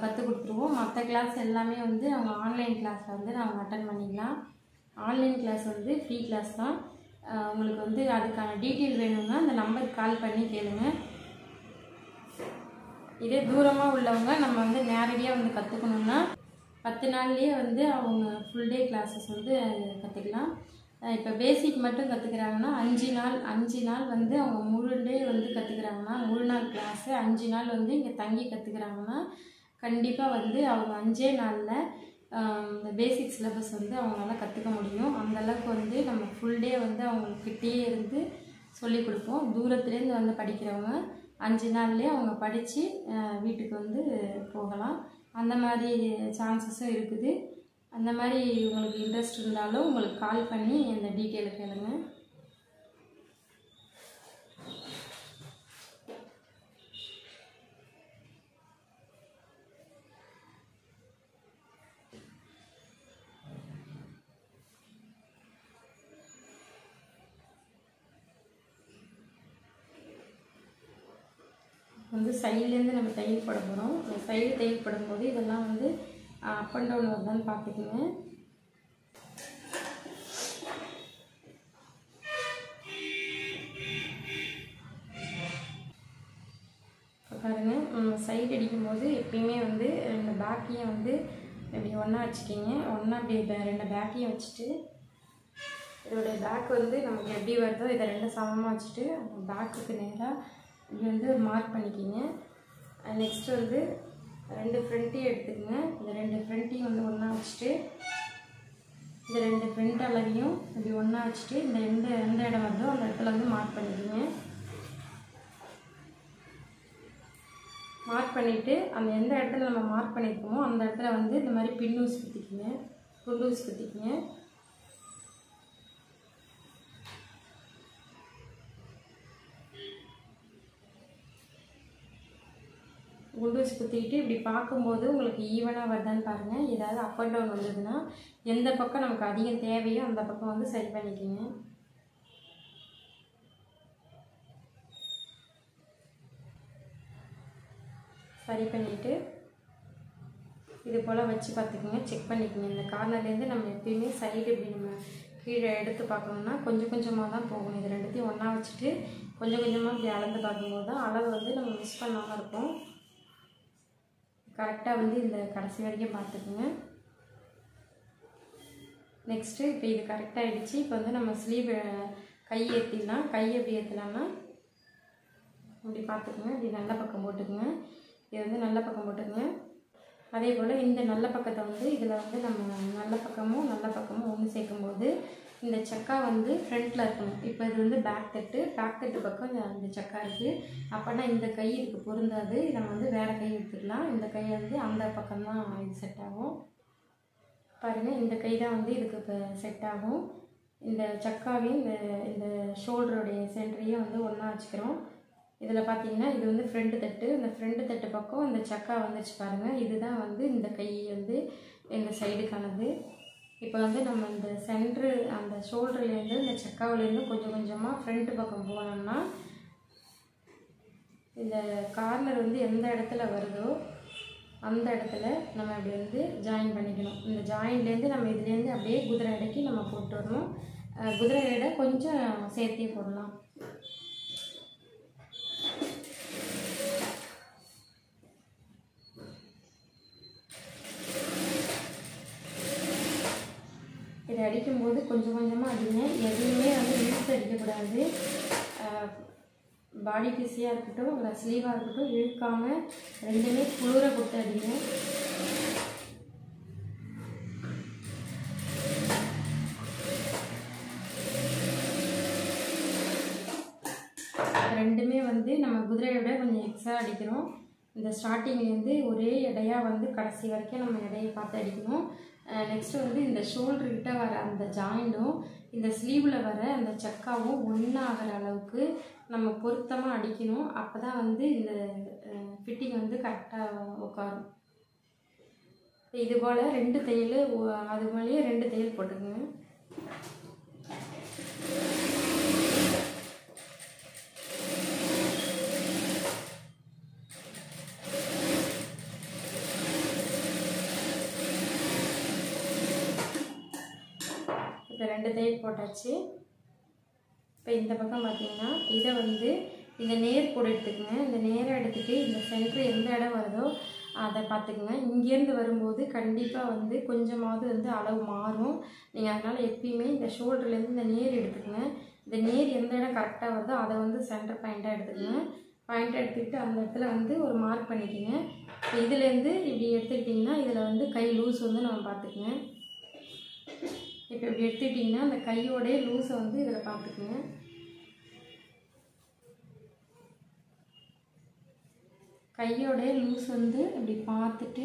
கற்றுக் கொடுத்துருவோம். மற்ற கிளாஸ் எல்லாமே வந்து அவங்க ஆன்லைன் கிளாஸில் வந்து அவங்க அட்டன் பண்ணிக்கலாம். ஆன்லைன் கிளாஸ் வந்து ஃப்ரீ கிளாஸ் தான். உங்களுக்கு வந்து அதுக்கான டீட்டெயில் வேணும்னா அந்த நம்பருக்கு கால் பண்ணி கேளுங்க. இதே தூரமாக உள்ளவங்க நம்ம வந்து நேரடியாக வந்து கற்றுக்கணுன்னா 10 நாள்லேயே வந்து அவங்க ஃபுல் டே கிளாஸஸ் வந்து கற்றுக்கலாம். இப்போ பேசிக் மட்டும் கற்றுக்குறாங்கன்னா 5 நாள் வந்து அவங்க முழு டே வந்து கற்றுக்குறாங்கன்னா, முழு நாள் கிளாஸு 5 நாள் வந்து இங்கே தங்கி கற்றுக்குறாங்கன்னா கண்டிப்பாக வந்து அவங்க 5 நாளில் இந்த பேசிக் சிலபஸ் வந்து அவங்களால கற்றுக்க முடியும். அந்தளவுக்கு வந்து நம்ம ஃபுல் டே வந்து அவங்கக்கிட்டேயே இருந்து சொல்லிக் கொடுப்போம். தூரத்துலேருந்து வந்து படிக்கிறவங்க 5 நாள்லேயே அவங்க படித்து வீட்டுக்கு வந்து போகலாம். அந்த மாதிரி சான்சஸும் இருக்குது. அந்த மாதிரி உங்களுக்கு இன்ட்ரெஸ்ட் இருந்தாலும் உங்களுக்கு கால் பண்ணி இந்த டீட்டெயிலை கேளுங்க. வந்து சைட்லேருந்து நம்ம தையல் போட போகிறோம். சைடு தையல் போடும்போது இதெல்லாம் வந்து அப் அண்ட் டவுன் வருதான்னு பார்த்துக்குங்க. பாருங்கள், சைடு அடிக்கும்போது எப்பயுமே வந்து 2 பேக்கையும் வந்து இப்படி ஒன்றா வச்சுக்கிங்க. ஒன்றா இப்படி 2 பேக்கையும் வச்சுட்டு இதோடைய பேக் வந்து நமக்கு எப்படி வருதோ இதை 2 சமமாக வச்சுட்டு அந்த பேக்குக்கு நேராக இப்படி வந்து ஒரு மார்க் பண்ணிக்கிங்க. நெக்ஸ்ட்டு வந்து 2 ஃப்ரண்ட்டையும் எடுத்துக்கங்க. இந்த 2 ஃப்ரண்ட்டையும் வந்து ஒன்றா வச்சுட்டு இந்த 2 ஃப்ரண்ட் அளவையும் இப்படி ஒன்றா வச்சுட்டு இந்த எந்த இடம் வருதோ அந்த இடத்துல வந்து மார்க் பண்ணிக்கிங்க. மார்க் பண்ணிவிட்டு அந்த எந்த இடத்துல நம்ம மார்க் பண்ணியிருக்கோமோ அந்த இடத்துல வந்து இந்த மாதிரி பின்னூஸ் குத்திக்கிங்க, குண்டூஸ் குத்திக்கிங்க. குண்டூஸ் குத்திக்கிட்டு இப்படி பார்க்கும்போது உங்களுக்கு ஈவனாக வருதான்னு பாருங்கள். ஏதாவது அப் அண்ட் டவுன் வந்ததுன்னா எந்த பக்கம் நமக்கு அதிகம் தேவையோ அந்த பக்கம் வந்து சரி பண்ணிக்கிங்க. சரி பண்ணிவிட்டு இது போல் வச்சு பார்த்துக்குங்க, செக் பண்ணிக்கோங்க. இந்த கார்னர்லேருந்து நம்ம எப்பயுமே சைடு இப்படி நம்ம கீழே எடுத்து பார்க்கணுன்னா கொஞ்சம் கொஞ்சமாக தான் போகணும். இது 2த்தையும் ஒன்றா வச்சுட்டு கொஞ்சம் கொஞ்சமாக இப்படி அளந்து பார்க்கும்போது தான் அளவு வந்து நம்ம மிஸ் பண்ணாமல் இருக்கும். கரெக்டாக வந்து இந்த கடைசி வரைக்கும் பார்த்துக்குங்க. நெக்ஸ்ட்டு இப்போ இது கரெக்டாக ஆகிடுச்சு. இப்போ வந்து நம்ம ஸ்லீவ் கை ஏற்றிடலாம். கை எப்படி ஏற்றலாம்னா இப்படி பார்த்துக்குங்க. இப்படி நல்ல பக்கம் போட்டுக்குங்க. இது வந்து நல்ல பக்கம் போட்டுக்குங்க. அதே போல் இந்த நல்ல பக்கத்தை வந்து இதில் வந்து நம்ம நல்ல பக்கமும் ஒன்று சேர்க்கும்போது இந்த சக்கா வந்து ஃப்ரண்ட்டில் இருக்கணும். இப்போ இது வந்து பேக் தட்டு பக்கம் இந்த சக்கா இருக்குது. அப்போனா இந்த கை இதுக்கு பொருந்தாது. இதை நம்ம வந்து வேறு கை எடுத்துக்கலாம். இந்த கை வந்து அந்த பக்கம்தான் இது செட் ஆகும். பாருங்கள், இந்த கை தான் வந்து இதுக்கு இப்போ செட் ஆகும். இந்த சக்காவையும் இந்த ஷோல்டருடைய சென்டரையும் வந்து ஒன்றா வச்சுக்கிறோம். இதில் பார்த்தீங்கன்னா இது வந்து ஃப்ரண்ட் தட்டு. இந்த ஃப்ரண்ட் தட்டு பக்கம் இந்த சக்கா வந்துச்சு பாருங்கள். இதுதான் வந்து இந்த கை வந்து இந்த சைடுக்கானது. இப்போ வந்து நம்ம இந்த சென்ட்ரு அந்த ஷோல்டர்லேருந்து இந்த சக்காவிலேருந்து கொஞ்சம் கொஞ்சமாக ஃப்ரண்ட் பக்கம் போனோம்னா இந்த கார்னர் வந்து எந்த இடத்துல வருதோ அந்த இடத்துல நம்ம அப்படி வந்து ஜாயின் பண்ணிக்கணும். இந்த ஜாயின்லேருந்து நம்ம இதுலேருந்து அப்படியே குதிரை எடைக்கு நம்ம போட்டு வரணும். குதிரை எடை கொஞ்சம் சேர்த்தே போடலாம். இப்படி அடிக்கும்போது கொஞ்சம் கொஞ்சமாக அடிங்க. எதையுமே வந்து இழுத்து அடிக்கக்கூடாது. பாடி பீஸியாக இருக்கட்டும் இல்லை ஸ்லீவாக இருக்கட்டும் இழுக்காமல் ரெண்டுமே குளிர போட்டு அடிங்க. ரெண்டுமே வந்து நம்ம குதிரையை விட கொஞ்சம் எக்ஸ்ட்ரா அடிக்கிறோம். இந்த ஸ்டார்டிங்லேருந்து ஒரே எடையாக வந்து கடைசி வரைக்கும் நம்ம எடையை பார்த்து அடிக்கணும். நெக்ஸ்ட்டு வந்து இந்த ஷோல்டர்கிட்ட வர அந்த ஜாயிண்டும் இந்த ஸ்லீவில் வர அந்த சக்காவும் ஒன்றாகிற அளவுக்கு நம்ம பொருத்தமாக அடிக்கணும். அப்போ தான் வந்து இந்த ஃபிட்டிங் வந்து கரெக்டாக உட்காரும். இது போல் 2 தையல் அது மேலேயே 2 தையல் போட்டுக்கோங்க. இப்போ 2 தையல் போட்டாச்சு. இப்போ இந்த பக்கம் பார்த்தீங்கன்னா இதை வந்து இந்த நேர் கூட எடுத்துக்கோங்க. இந்த நேராக எடுத்துகிட்டு இந்த சென்ட்ரு எந்த இடம் வருதோ அதை பார்த்துக்குங்க. இங்கேருந்து வரும்போது கண்டிப்பாக வந்து கொஞ்சமாவது வந்து அளவு மாறும். நீங்கள் அதனால் எப்பயுமே இந்த ஷோல்டர்லேருந்து இந்த நேர் எடுத்துக்கோங்க. இந்த நேர் எந்த இடம் கரெக்டாக வருதோ அதை வந்து சென்டர் பாயிண்ட்டாக எடுத்துக்கோங்க. பாயிண்ட்டாக எடுத்துக்கிட்டு அந்த இடத்துல வந்து ஒரு மார்க் பண்ணிக்கோங்க. இப்போ இதுலேருந்து இப்படி எடுத்துக்கிட்டிங்கன்னா இதில் வந்து கை லூஸ் வந்து நம்ம பார்த்துக்குங்க. இப்போ இப்படி எடுத்துக்கிட்டிங்கன்னா அந்த கையோடைய லூஸை வந்து இதில் பார்த்துக்குங்க. கையோடைய லூஸ் வந்து இப்படி பார்த்துட்டு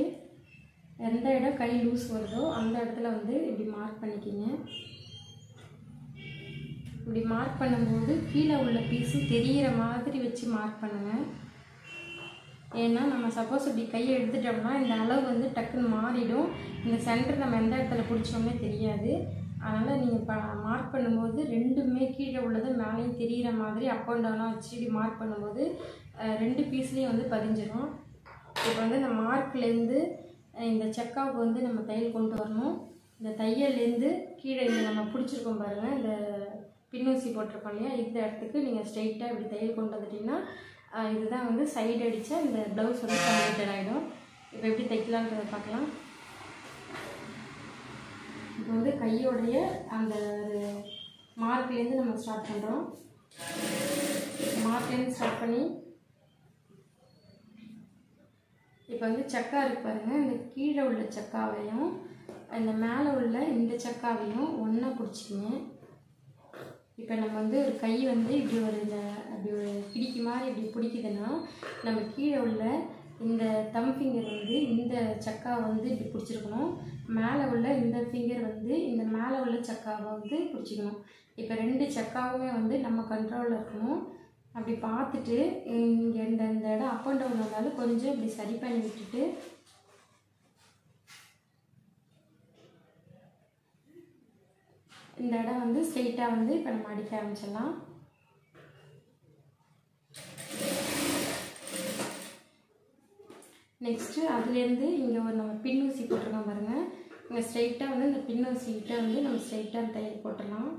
எந்த இடம் கை லூஸ் வருதோ அந்த இடத்துல வந்து இப்படி மார்க் பண்ணிக்கிங்க. இப்படி மார்க் பண்ணும்போது கீழே உள்ள பீஸு தெரிகிற மாதிரி வச்சு மார்க் பண்ணுங்கள். ஏன்னா நம்ம சப்போஸ் இப்படி கையை எடுத்துட்டோம்னா இந்த அளவு வந்து டக்குன்னு மாறிடும். இந்த சென்டர் நம்ம எந்த இடத்துல பிடிச்சோமே தெரியாது. அதனால் நீங்கள் மார்க் பண்ணும்போது ரெண்டுமே கீழே உள்ளது மேலேயும் தெரிகிற மாதிரி அப் அண்ட் டவுனாக வச்சு இப்படி மார்க் பண்ணும்போது 2 பீஸ்லேயும் வந்து பதிஞ்சிடும். இப்போ வந்து இந்த மார்க்லேருந்து இந்த செக்காவுக்கு வந்து நம்ம தையல் கொண்டு வரணும். இந்த தையல்லேருந்து கீழே இந்த நம்ம பிடிச்சிருக்கோம் பாருங்கள், இந்த பின்னூசி போட்டிருக்கோம் இல்லையா, இந்த இடத்துக்கு நீங்கள் ஸ்ட்ரெயிட்டாக இப்படி தையல் கொண்டு வந்துட்டிங்கன்னா இதுதான் வந்து சைடு அடித்தா இந்த ப்ளவுஸ் வந்து கம்ப்ளீட்டட் ஆகிடும். இப்போ எப்படி தைக்கலான்றதை பார்க்கலாம். இப்போ வந்து கையோடைய அந்த மார்க்லேருந்து நம்ம ஸ்டார்ட் பண்ணுறோம். மார்க்லேருந்து ஸ்டார்ட் பண்ணி இப்போ வந்து சக்கா இருக்கு பாருங்கள், இந்த கீழே உள்ள சக்காவையும் இந்த மேலே உள்ள இந்த சக்காவையும் ஒன்றா பிடிச்சிக்கிங்க. இப்போ நம்ம வந்து ஒரு கை வந்து இப்படி ஒரு அப்படி ஒரு பிடிக்கு மாதிரி இப்படி பிடிக்குதுன்னா நம்ம கீழே உள்ள இந்த தம் ஃபிங்கர் வந்து இந்த சக்காவை வந்து இப்படி பிடிச்சிருக்கணும். மேலே உள்ள இந்த ஃபிங்கர் வந்து இந்த மேலே உள்ள சக்காவை வந்து பிடிச்சிக்கணும். இப்போ 2 சக்காவுமே வந்து நம்ம கண்ட்ரோலில் இருக்கணும். அப்படி பார்த்துட்டு இங்கே இந்த இடம் அப் அண்ட் டவுன் வந்தாலும் கொஞ்சம் இப்படி சரி பண்ணி விட்டுட்டு இந்த இடம் வந்து ஸ்ட்ரெயிட்டாக வந்து இப்போ நம்ம அடிக்க ஆரம்பிச்சிடலாம். நெக்ஸ்ட்டு அதுலேருந்து இங்கே ஒரு நம்ம பின்னூசி போட்டிருக்கோம் பாருங்கள், இங்கே ஸ்ட்ரெயிட்டாக வந்து இந்த பின்னூசிக்கிட்ட வந்து நம்ம ஸ்ட்ரெயிட்டாக தையல் போட்டுடலாம்.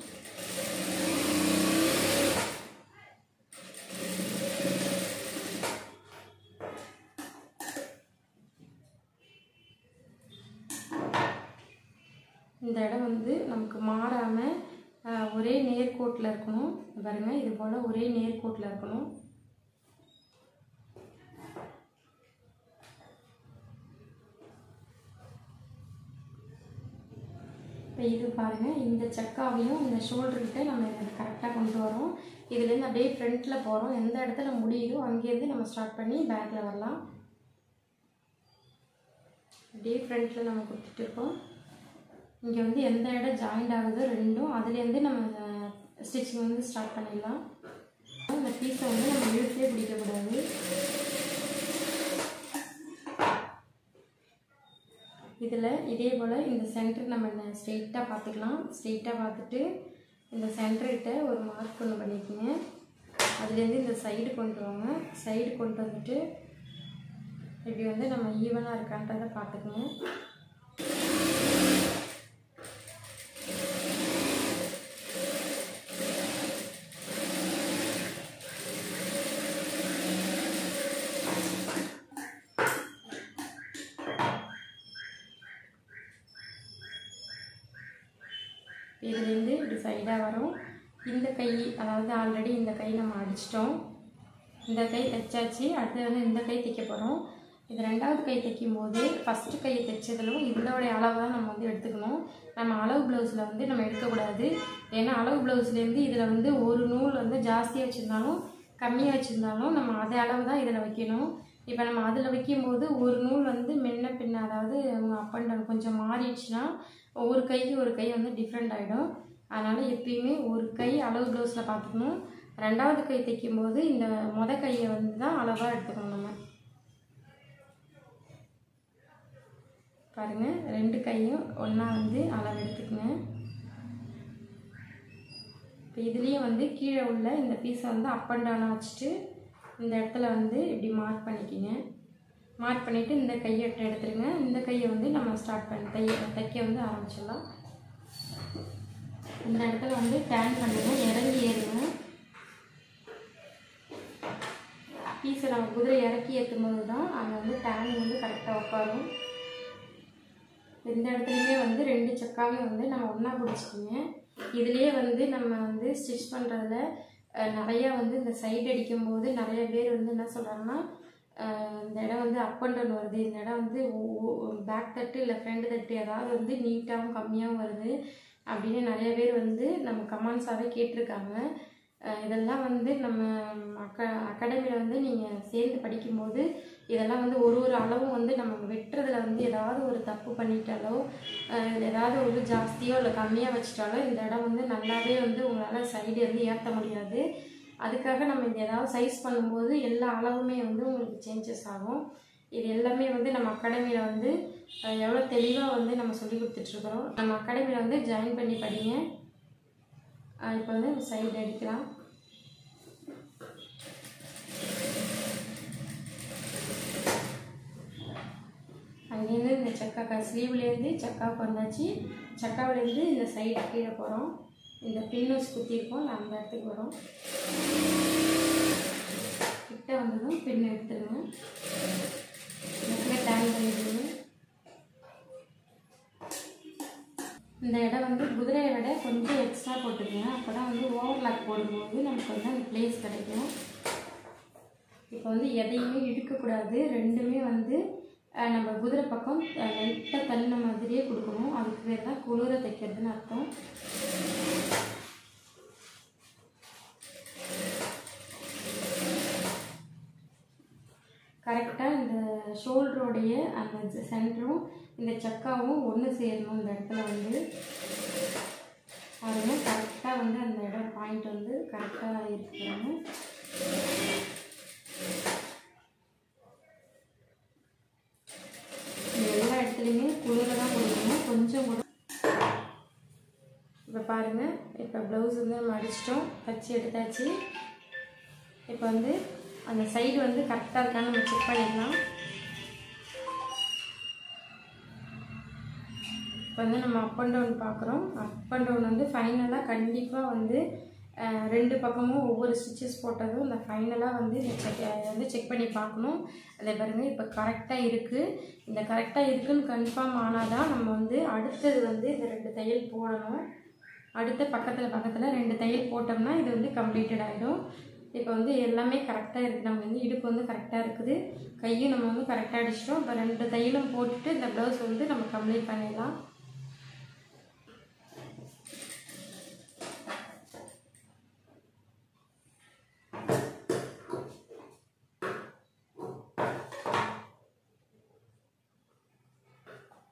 இந்த இடம் வந்து நமக்கு மாறாமல் ஒரே நேர்கோட்டில் இருக்கணும். பாருங்கள், இது போல் ஒரே நேர்கோட்டில் இருக்கணும். இப்போ இது பாருங்கள், இந்த சக்காவையும் இந்த ஷோல்டர்கிட்ட நம்ம கரெக்டாக கொண்டு வரோம். இதுலேருந்து அப்படியே ஃப்ரண்ட்டில் போகிறோம். எந்த இடத்துல முடியுதோ அங்கேருந்து நம்ம ஸ்டார்ட் பண்ணி பேக்கில் வரலாம். அப்படியே ஃப்ரண்ட்டில் நம்ம கொடுத்துட்டு இருக்கோம். இங்கே வந்து எந்த இடம் ஜாயிண்ட் ஆகுதோ ரெண்டும் அதுலேருந்து நம்ம ஸ்டிச்சிங் வந்து ஸ்டார்ட் பண்ணிடலாம். இந்த பீஸை வந்து நம்ம இழுத்தே பிடிக்கக்கூடாது. இதில் இதே போல் இந்த சென்டர் நம்ம ஸ்ட்ரெயிட்டாக பார்த்துக்கலாம். ஸ்ட்ரெயிட்டாக பார்த்துட்டு இந்த சென்டர்கிட்ட ஒரு மார்க் ஒன்று பண்ணிக்கோங்க. அதுலேருந்து இந்த சைடு கொண்டு வாங்க. சைடு கொண்டு வந்துட்டு இப்படி வந்து நம்ம ஈவனாக இருக்கான்றதை பார்த்துக்கோங்க. இதுலேருந்து இப்படி சைடாக வரும். இந்த கை அதாவது ஆல்ரெடி இந்த கை நம்ம அடிச்சிட்டோம், இந்த கை தைச்சாச்சு. அடுத்து வந்து இந்த கை தைக்க போகிறோம். இது ரெண்டாவது கை தைக்கும் போது ஃபஸ்ட்டு கையை தைச்சதிலும் இதோடைய அளவு தான் நம்ம வந்து எடுத்துக்கணும். நம்ம அளவு ப்ளவுஸில் வந்து நம்ம எடுக்கக்கூடாது. ஏன்னா அளவு ப்ளவுஸ்லேருந்து இதில் வந்து ஒரு நூல் வந்து ஜாஸ்தியாக வச்சுருந்தாலும் கம்மியாக வச்சுருந்தாலும் நம்ம அதே அளவு தான் இதில் வைக்கணும். இப்போ நம்ம அதில் வைக்கும்போது ஒரு நூல் வந்து முன்ன பின்ன அதாவது அப் அண்ட் டவுன் கொஞ்சம் மாறிடுச்சுன்னா ஒரு கைக்கு ஒரு கை வந்து டிஃப்ரெண்ட் ஆகிடும். அதனால் எப்பயுமே ஒரு கை அளவு ப்ளவுஸில் பார்த்துக்கணும். ரெண்டாவது கை தைக்கும்போது இந்த கையை வந்து தான் அளவாக எடுத்துக்கணும். நம்ம பாருங்கள், ரெண்டு கையும் ஒன்றா வந்து அளவு எடுத்துக்கங்க. இப்போ இதுலேயும் வந்து கீழே உள்ள இந்த பீஸை வந்து அப் அண்ட் டவுனாக வச்சுட்டு இந்த இடத்துல வந்து இப்படி மார்க் பண்ணிக்கிங்க. மார்க் பண்ணிவிட்டு இந்த கையை எடுத்துருங்க. இந்த கையை வந்து நம்ம ஸ்டார்ட் பண்ணி தைக்க வந்து ஆரம்பிச்சிடலாம். இந்த இடத்துல வந்து டேன் பண்ணுங்க, இறங்கி ஏறுங்க. பீஸை நம்ம குதிரை இறக்கி ஏற்றும்போது தான் அங்கே வந்து டேனிங் வந்து கரெக்டாக உட்காரும். இந்த இடத்துலையுமே வந்து ரெண்டு சக்காவே வந்து நம்ம ஒன்றா பிடிச்சிக்கிங்க. இதுலேயே வந்து நம்ம வந்து ஸ்டிச் பண்ணுறதுல நிறையா வந்து இந்த சைடு அடிக்கும்போது நிறைய பேர் வந்து என்ன சொல்கிறாங்கன்னா, இந்த இடம் வந்து அப் அண்ட் டவுன் வருது, இந்த இடம் வந்து பேக் தட்டு இல்லை ஃப்ரண்ட் தட்டு ஏதாவது வந்து நீட்டாகவும் கம்மியாகவும் வருது அப்படின்னு நிறைய பேர் வந்து நம்ம கமெண்ட்ஸாகவே கேட்டிருக்காங்க. இதெல்லாம் வந்து நம்ம அகாடமியில் வந்து நீங்கள் சேர்ந்து படிக்கும்போது இதெல்லாம் வந்து ஒரு அளவும் வந்து நம்ம வெட்டுறதுல வந்து ஏதாவது ஒரு தப்பு பண்ணிட்டாலோ ஏதாவது ஒரு ஜாஸ்தியோ இல்லை கம்மியாக வச்சிட்டாலோ இந்த இடம் வந்து நல்லாவே வந்து உங்களால் சைடு வந்து ஏற்ற முடியாது. அதுக்காக நம்ம இது ஏதாவது சைஸ் பண்ணும்போது எல்லா அளவுமே வந்து உங்களுக்கு சேஞ்சஸ் ஆகும். இது எல்லாமே வந்து நம்ம அகாடமியில் வந்து எவ்வளோ தெளிவாக வந்து நம்ம சொல்லி கொடுத்துட்ருக்குறோம். நம்ம அகாடமியில் வந்து ஜாயின் பண்ணி படிங்க. இப்போ வந்து சைடு அடிக்கலாம். அங்கேருந்து இந்த சக்கா ஸ்லீவ்லேருந்து சக்காவுக்கு வந்தாச்சு. சக்காவிலேருந்து இந்த சைடு கீழே போகிறோம். இந்த பின்னூஸ் குத்திருக்கோம், அந்த இடத்துக்கு வரும். கிட்ட வந்ததும் பின் எடுத்துருங்க, டேன் பண்ணிடுங்க. இந்த இடம் வந்து குதிரையை விட கொஞ்சம் எக்ஸ்ட்ரா போட்டுக்கோங்க. அப்போ தான் வந்து ஓவர்லாக் போடும்போது நமக்கு வந்து அந்த பிளேஸ் கிடைக்கும். இப்போ வந்து எதையுமே இழுக்கக்கூடாது. ரெண்டுமே வந்து நம்ம குதிரை பக்கம் லைட்டாக தள்ளின மாதிரியே கொடுக்கணும். அதுக்கு பேர் தான் குளிர தைக்கிறதுன்னு அர்த்தம். கரெக்டாக இந்த ஷோல்டரோடைய அந்த சென்டரும் இந்த சக்காவும் ஒன்று சேரணும். இந்த இடத்துல வந்து பாருங்க, கரெக்டாக வந்து அந்த இடம் பாயிண்ட் வந்து கரெக்டாக இருக்கிறாங்க. எல்லா இடத்துலையுமே குளிர தான் கொடுக்கணும், கொஞ்சம் கூட. இப்போ பாருங்கள், இப்போ ப்ளவுஸ் வந்து நம்ம அடிச்சிட்டோம், தச்சு எடுத்தாச்சு. இப்போ வந்து அந்த சைடு வந்து கரெக்டாக இருக்கான்னு நம்ம செக் பண்ணிடலாம். இப்போ வந்து நம்ம அப் அண்ட் டவுன் பார்க்குறோம். அப் அண்ட் டவுன் வந்து ஃபைனலாக கண்டிப்பாக வந்து ரெண்டு பக்கமும் ஒவ்வொரு ஸ்டிச்சஸ் போட்டதும் இந்த ஃபைனலாக வந்து செக் பண்ணி பார்க்கணும். அதே பாருங்கள், இப்போ கரெக்டாக இருக்குது. இந்த கரெக்டாக இருக்குதுன்னு கன்ஃபார்ம் ஆனால் தான் நம்ம வந்து அடுத்தது வந்து இந்த ரெண்டு தையல் போடணும். அடுத்த பக்கத்தில் ரெண்டு தையல் போட்டோம்னா இது வந்து கம்ப்ளீட்டட் ஆகிடும். இப்போ வந்து எல்லாமே கரெக்டாக இருக்குது. நம்ம வந்து இடுப்பு வந்து கரெக்டாக இருக்குது, கையும் நம்ம வந்து கரெக்டாக அடிச்சிட்டோம். இப்போ ரெண்டு தையலும் போட்டுட்டு இந்த ப்ளவுஸ் வந்து நம்ம கம்ப்ளீட் பண்ணிடலாம்.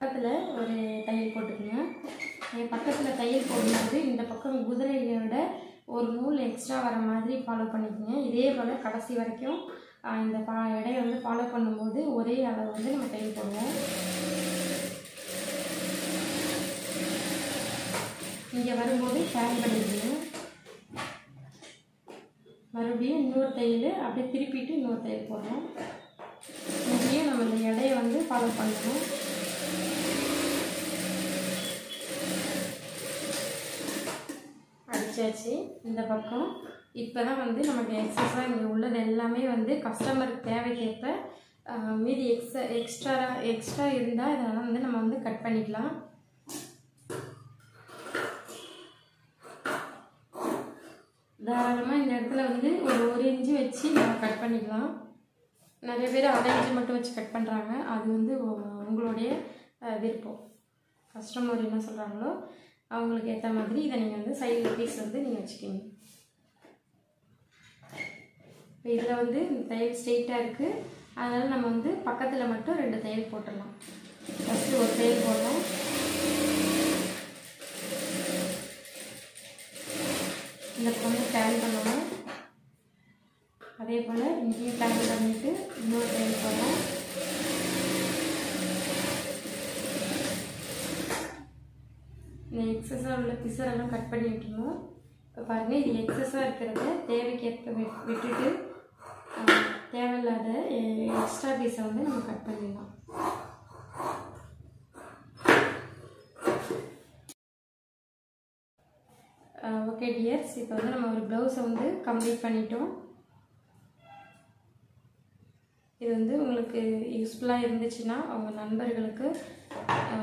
பக்கத்தில் ஒரு தையல் போட்டுக்கோங்க. பக்கத்தில் தையல் போடும்போது இந்த பக்கம் குதிரையோட ஒரு நூல் எக்ஸ்ட்ரா வர மாதிரி ஃபாலோ பண்ணிக்கோங்க. இதே போல் கடைசி வரைக்கும் இந்த இடையை வந்து ஃபாலோ பண்ணும்போது ஒரே அளவு வந்து நம்ம தையல் போடுவோம். இங்கே வரும்போது டேன் பண்ணிக்கணும். மறுபடியும் இன்னொரு தையல் அப்படியே திருப்பிட்டு இன்னொரு தையல் போடணும். இங்கேயும் நம்ம இந்த இடையை வந்து ஃபாலோ பண்ணணும். அடிச்சாச்சு இந்த பக்கம். இப்போ தான் வந்து நமக்கு எக்ஸஸாக இங்கே உள்ளது எல்லாமே வந்து கஸ்டமருக்கு தேவைக்கேற்ப மீதி எக்ஸ்ட்ரா இருந்தால் இதெல்லாம் வந்து நம்ம வந்து கட் பண்ணிக்கலாம். தாராளமாக இந்த இடத்துல வந்து ஒரு இன்ச்சு வச்சு நம்ம கட் பண்ணிக்கலாம். நிறைய பேர் அரை இன்ச்சு மட்டும் வச்சு கட் பண்ணுறாங்க. அது வந்து உங்களுடைய விருப்பம். கஸ்டமர் என்ன சொல்கிறாங்களோ அவங்களுக்கு ஏற்ற மாதிரி இதை நீங்கள் வந்து சைடு பீஸ் வந்து நீங்கள் வச்சுக்கிங்க. இப்போ இதில் வந்து இந்த தையல் ஸ்ட்ரெயிட்டாக இருக்குது. அதனால் நம்ம வந்து பக்கத்தில் மட்டும் 2 தையல் போட்டுடலாம். ஃபஸ்ட்டு ஒரு தையல் போடலாம். இந்த பொண்ணு டேன் பண்ணணும். அதே போல் இங்கேயும் டேன் பண்ணிவிட்டு இன்னொரு தையல் போடலாம். இந்த எக்ஸஸாக உள்ள பிசரெல்லாம் கட் பண்ணி விட்டுருணும். இப்போ பாருங்கள், இது எக்ஸஸாக இருக்கிறத தேவைக்கேற்ப விட்டுட்டு தேவையில்லாத எக்ஸ்ட்ரா பீஸை வந்து நம்ம கட் பண்ணிடலாம். ஓகே டியர்ஸ், இப்போ வந்து நம்ம ஒரு ப்ளவுஸை வந்து கம்ப்ளீட் பண்ணிட்டோம். இது வந்து உங்களுக்கு யூஸ்ஃபுல்லாக இருந்துச்சுன்னா உங்கள் நண்பர்களுக்கு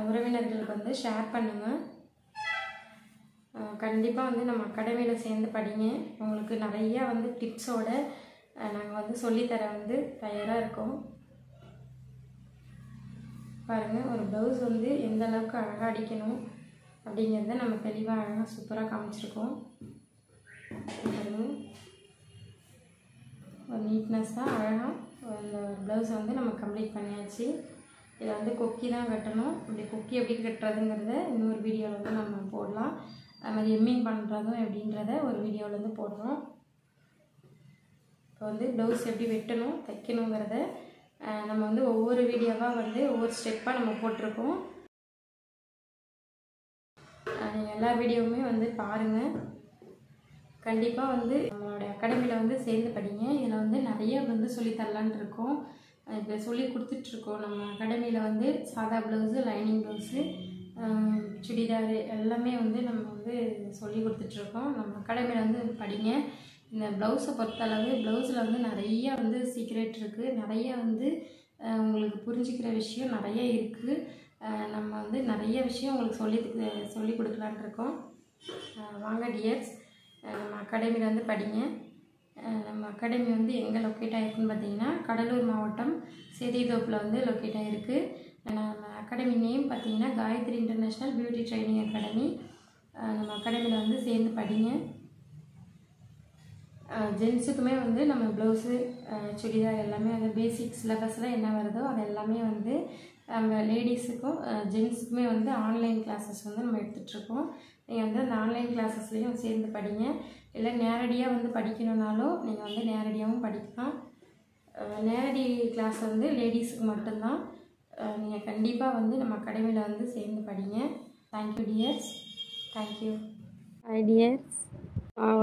உறவினர்களுக்கு வந்து ஷேர் பண்ணுங்கள். கண்டிப்பாக வந்து நம்ம அகாடமியில் சேர்ந்து படிங்க. உங்களுக்கு நிறையா வந்து டிப்ஸோடு நாங்கள் வந்து சொல்லித்தர வந்து தயாராக இருக்கோம். பாருங்கள், ஒரு ப்ளவுஸ் வந்து எந்த அளவுக்கு அழகாக அடிக்கணும் அப்படிங்கிறத நம்ம தெளிவாக அழகாக சூப்பராக காமிச்சிருக்கோம். பாருங்கள், ஒரு நீட்னஸ்ஸாக அழகாக அந்த ப்ளவுஸை வந்து நம்ம கம்ப்ளீட் பண்ணியாச்சு. இதை வந்து கொக்கி தான் கட்டணும். இப்படி கொக்கி எப்படி கட்டுறதுங்கிறத இன்னொரு வீடியோவில் வந்து நம்ம போடலாம். அது மாதிரி எம்மிங் பண்ணுறதும் எப்படின்றத ஒரு வீடியோவில் வந்து போடுறோம். இப்போ வந்து ப்ளவுஸ் எப்படி வெட்டணும் தைக்கணுங்கிறத நம்ம வந்து ஒவ்வொரு வீடியோவாக வந்து ஒவ்வொரு ஸ்டெப்பாக நம்ம போட்டிருக்கோம். நீங்கள் எல்லா வீடியோவுமே வந்து பாருங்கள். கண்டிப்பாக வந்து நம்மளுடைய அகாடமியில் வந்து சேர்ந்து படிங்க. இதில் வந்து நிறைய வந்து சொல்லித்தரலான்ட்டு இருக்கோம். இப்போ சொல்லி கொடுத்துட்ருக்கோம். நம்ம அகாடமியில் வந்து சாதா ப்ளவுஸு, லைனிங் ப்ளவுஸு, சுடிதார் எல்லாமே வந்து நம்ம வந்து சொல்லி கொடுத்துட்ருக்கோம். நம்ம அகாடமியில் வந்து படிங்க. இந்த ப்ளவுஸை பொறுத்தளவு ப்ளவுஸில் வந்து நிறையா வந்து சீக்ரெட் இருக்குது. நிறைய வந்து உங்களுக்கு புரிஞ்சிக்கிற விஷயம் நிறைய இருக்குது. நம்ம வந்து நிறைய விஷயம் உங்களுக்கு சொல்லி கொடுக்கலான்ட்டு இருக்கோம். வாங்க டியர்ஸ், நம்ம அகாடமியில் வந்து படிங்க. நம்ம அகாடமி வந்து எங்கே லொக்கேட் ஆகிருக்குன்னு பார்த்தீங்கன்னா கடலூர் மாவட்டம் சேதிதோப்பில் வந்து லொக்கேட் ஆகிருக்கு. நம்ம அகாடமி நேம் பார்த்தீங்கன்னா Gayathri international beauty training academy. நம்ம அகாடமியில் வந்து சேர்ந்து படிங்க. ஜென்ஸுக்குமே வந்து நம்ம ப்ளவுஸு, சுடிதார் எல்லாமே வந்து பேசிக் சிலபஸில் என்ன வருதோ அது எல்லாமே வந்து நம்ம லேடிஸுக்கும் ஜென்ஸுக்குமே வந்து ஆன்லைன் கிளாஸஸ் வந்து நம்ம எடுத்துகிட்ருக்கோம். நீங்கள் வந்து அந்த ஆன்லைன் கிளாஸஸ்லேயும் சேர்ந்து படிங்க. இல்லை நேரடியாக வந்து படிக்கணுன்னாலும் நீங்கள் வந்து நேரடியாகவும் படிக்கலாம். நேரடி கிளாஸ் வந்து லேடிஸுக்கு மட்டும்தான். நீங்கள் கண்டிப்பாக வந்து நம்ம அகாடமியில் வந்து சேர்ந்து படிங்க. Thank you tears. Thank you. Hi tears,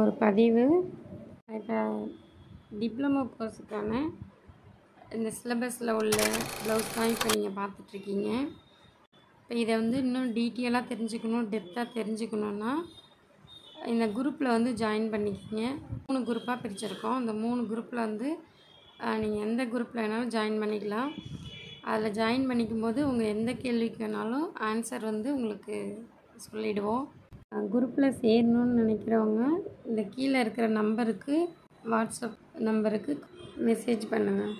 ஒரு பதிவு. இப்போ டிப்ளமோ கோர்ஸுக்கான இந்த சிலபஸில் உள்ள ப்ளவுஸ் தான் இப்போ நீங்கள் பார்த்துட்ருக்கீங்க. இப்போ இதை வந்து இன்னும் டீட்டெயிலாக தெரிஞ்சுக்கணும், டெப்த்தாக தெரிஞ்சுக்கணுன்னா இந்த குரூப்பில் வந்து ஜாயின் பண்ணிக்கிங்க. 3 குரூப்பாக பிரிச்சிருக்கோம். இந்த 3 குரூப்பில் வந்து நீங்கள் எந்த குரூப்பில் வேணாலும் ஜாயின் பண்ணிக்கலாம். அதில் ஜாயின் பண்ணிக்கும்போது உங்கள் எந்த கேள்விக்கு வேணாலும் ஆன்சர் வந்து உங்களுக்கு சொல்லிவிடுவோம். குரூப்பில் சேரணும்னு நினைக்கிறவங்க இந்த கீழே இருக்கிற நம்பருக்கு, வாட்ஸ்அப் நம்பருக்கு மெசேஜ் பண்ணுங்கள்.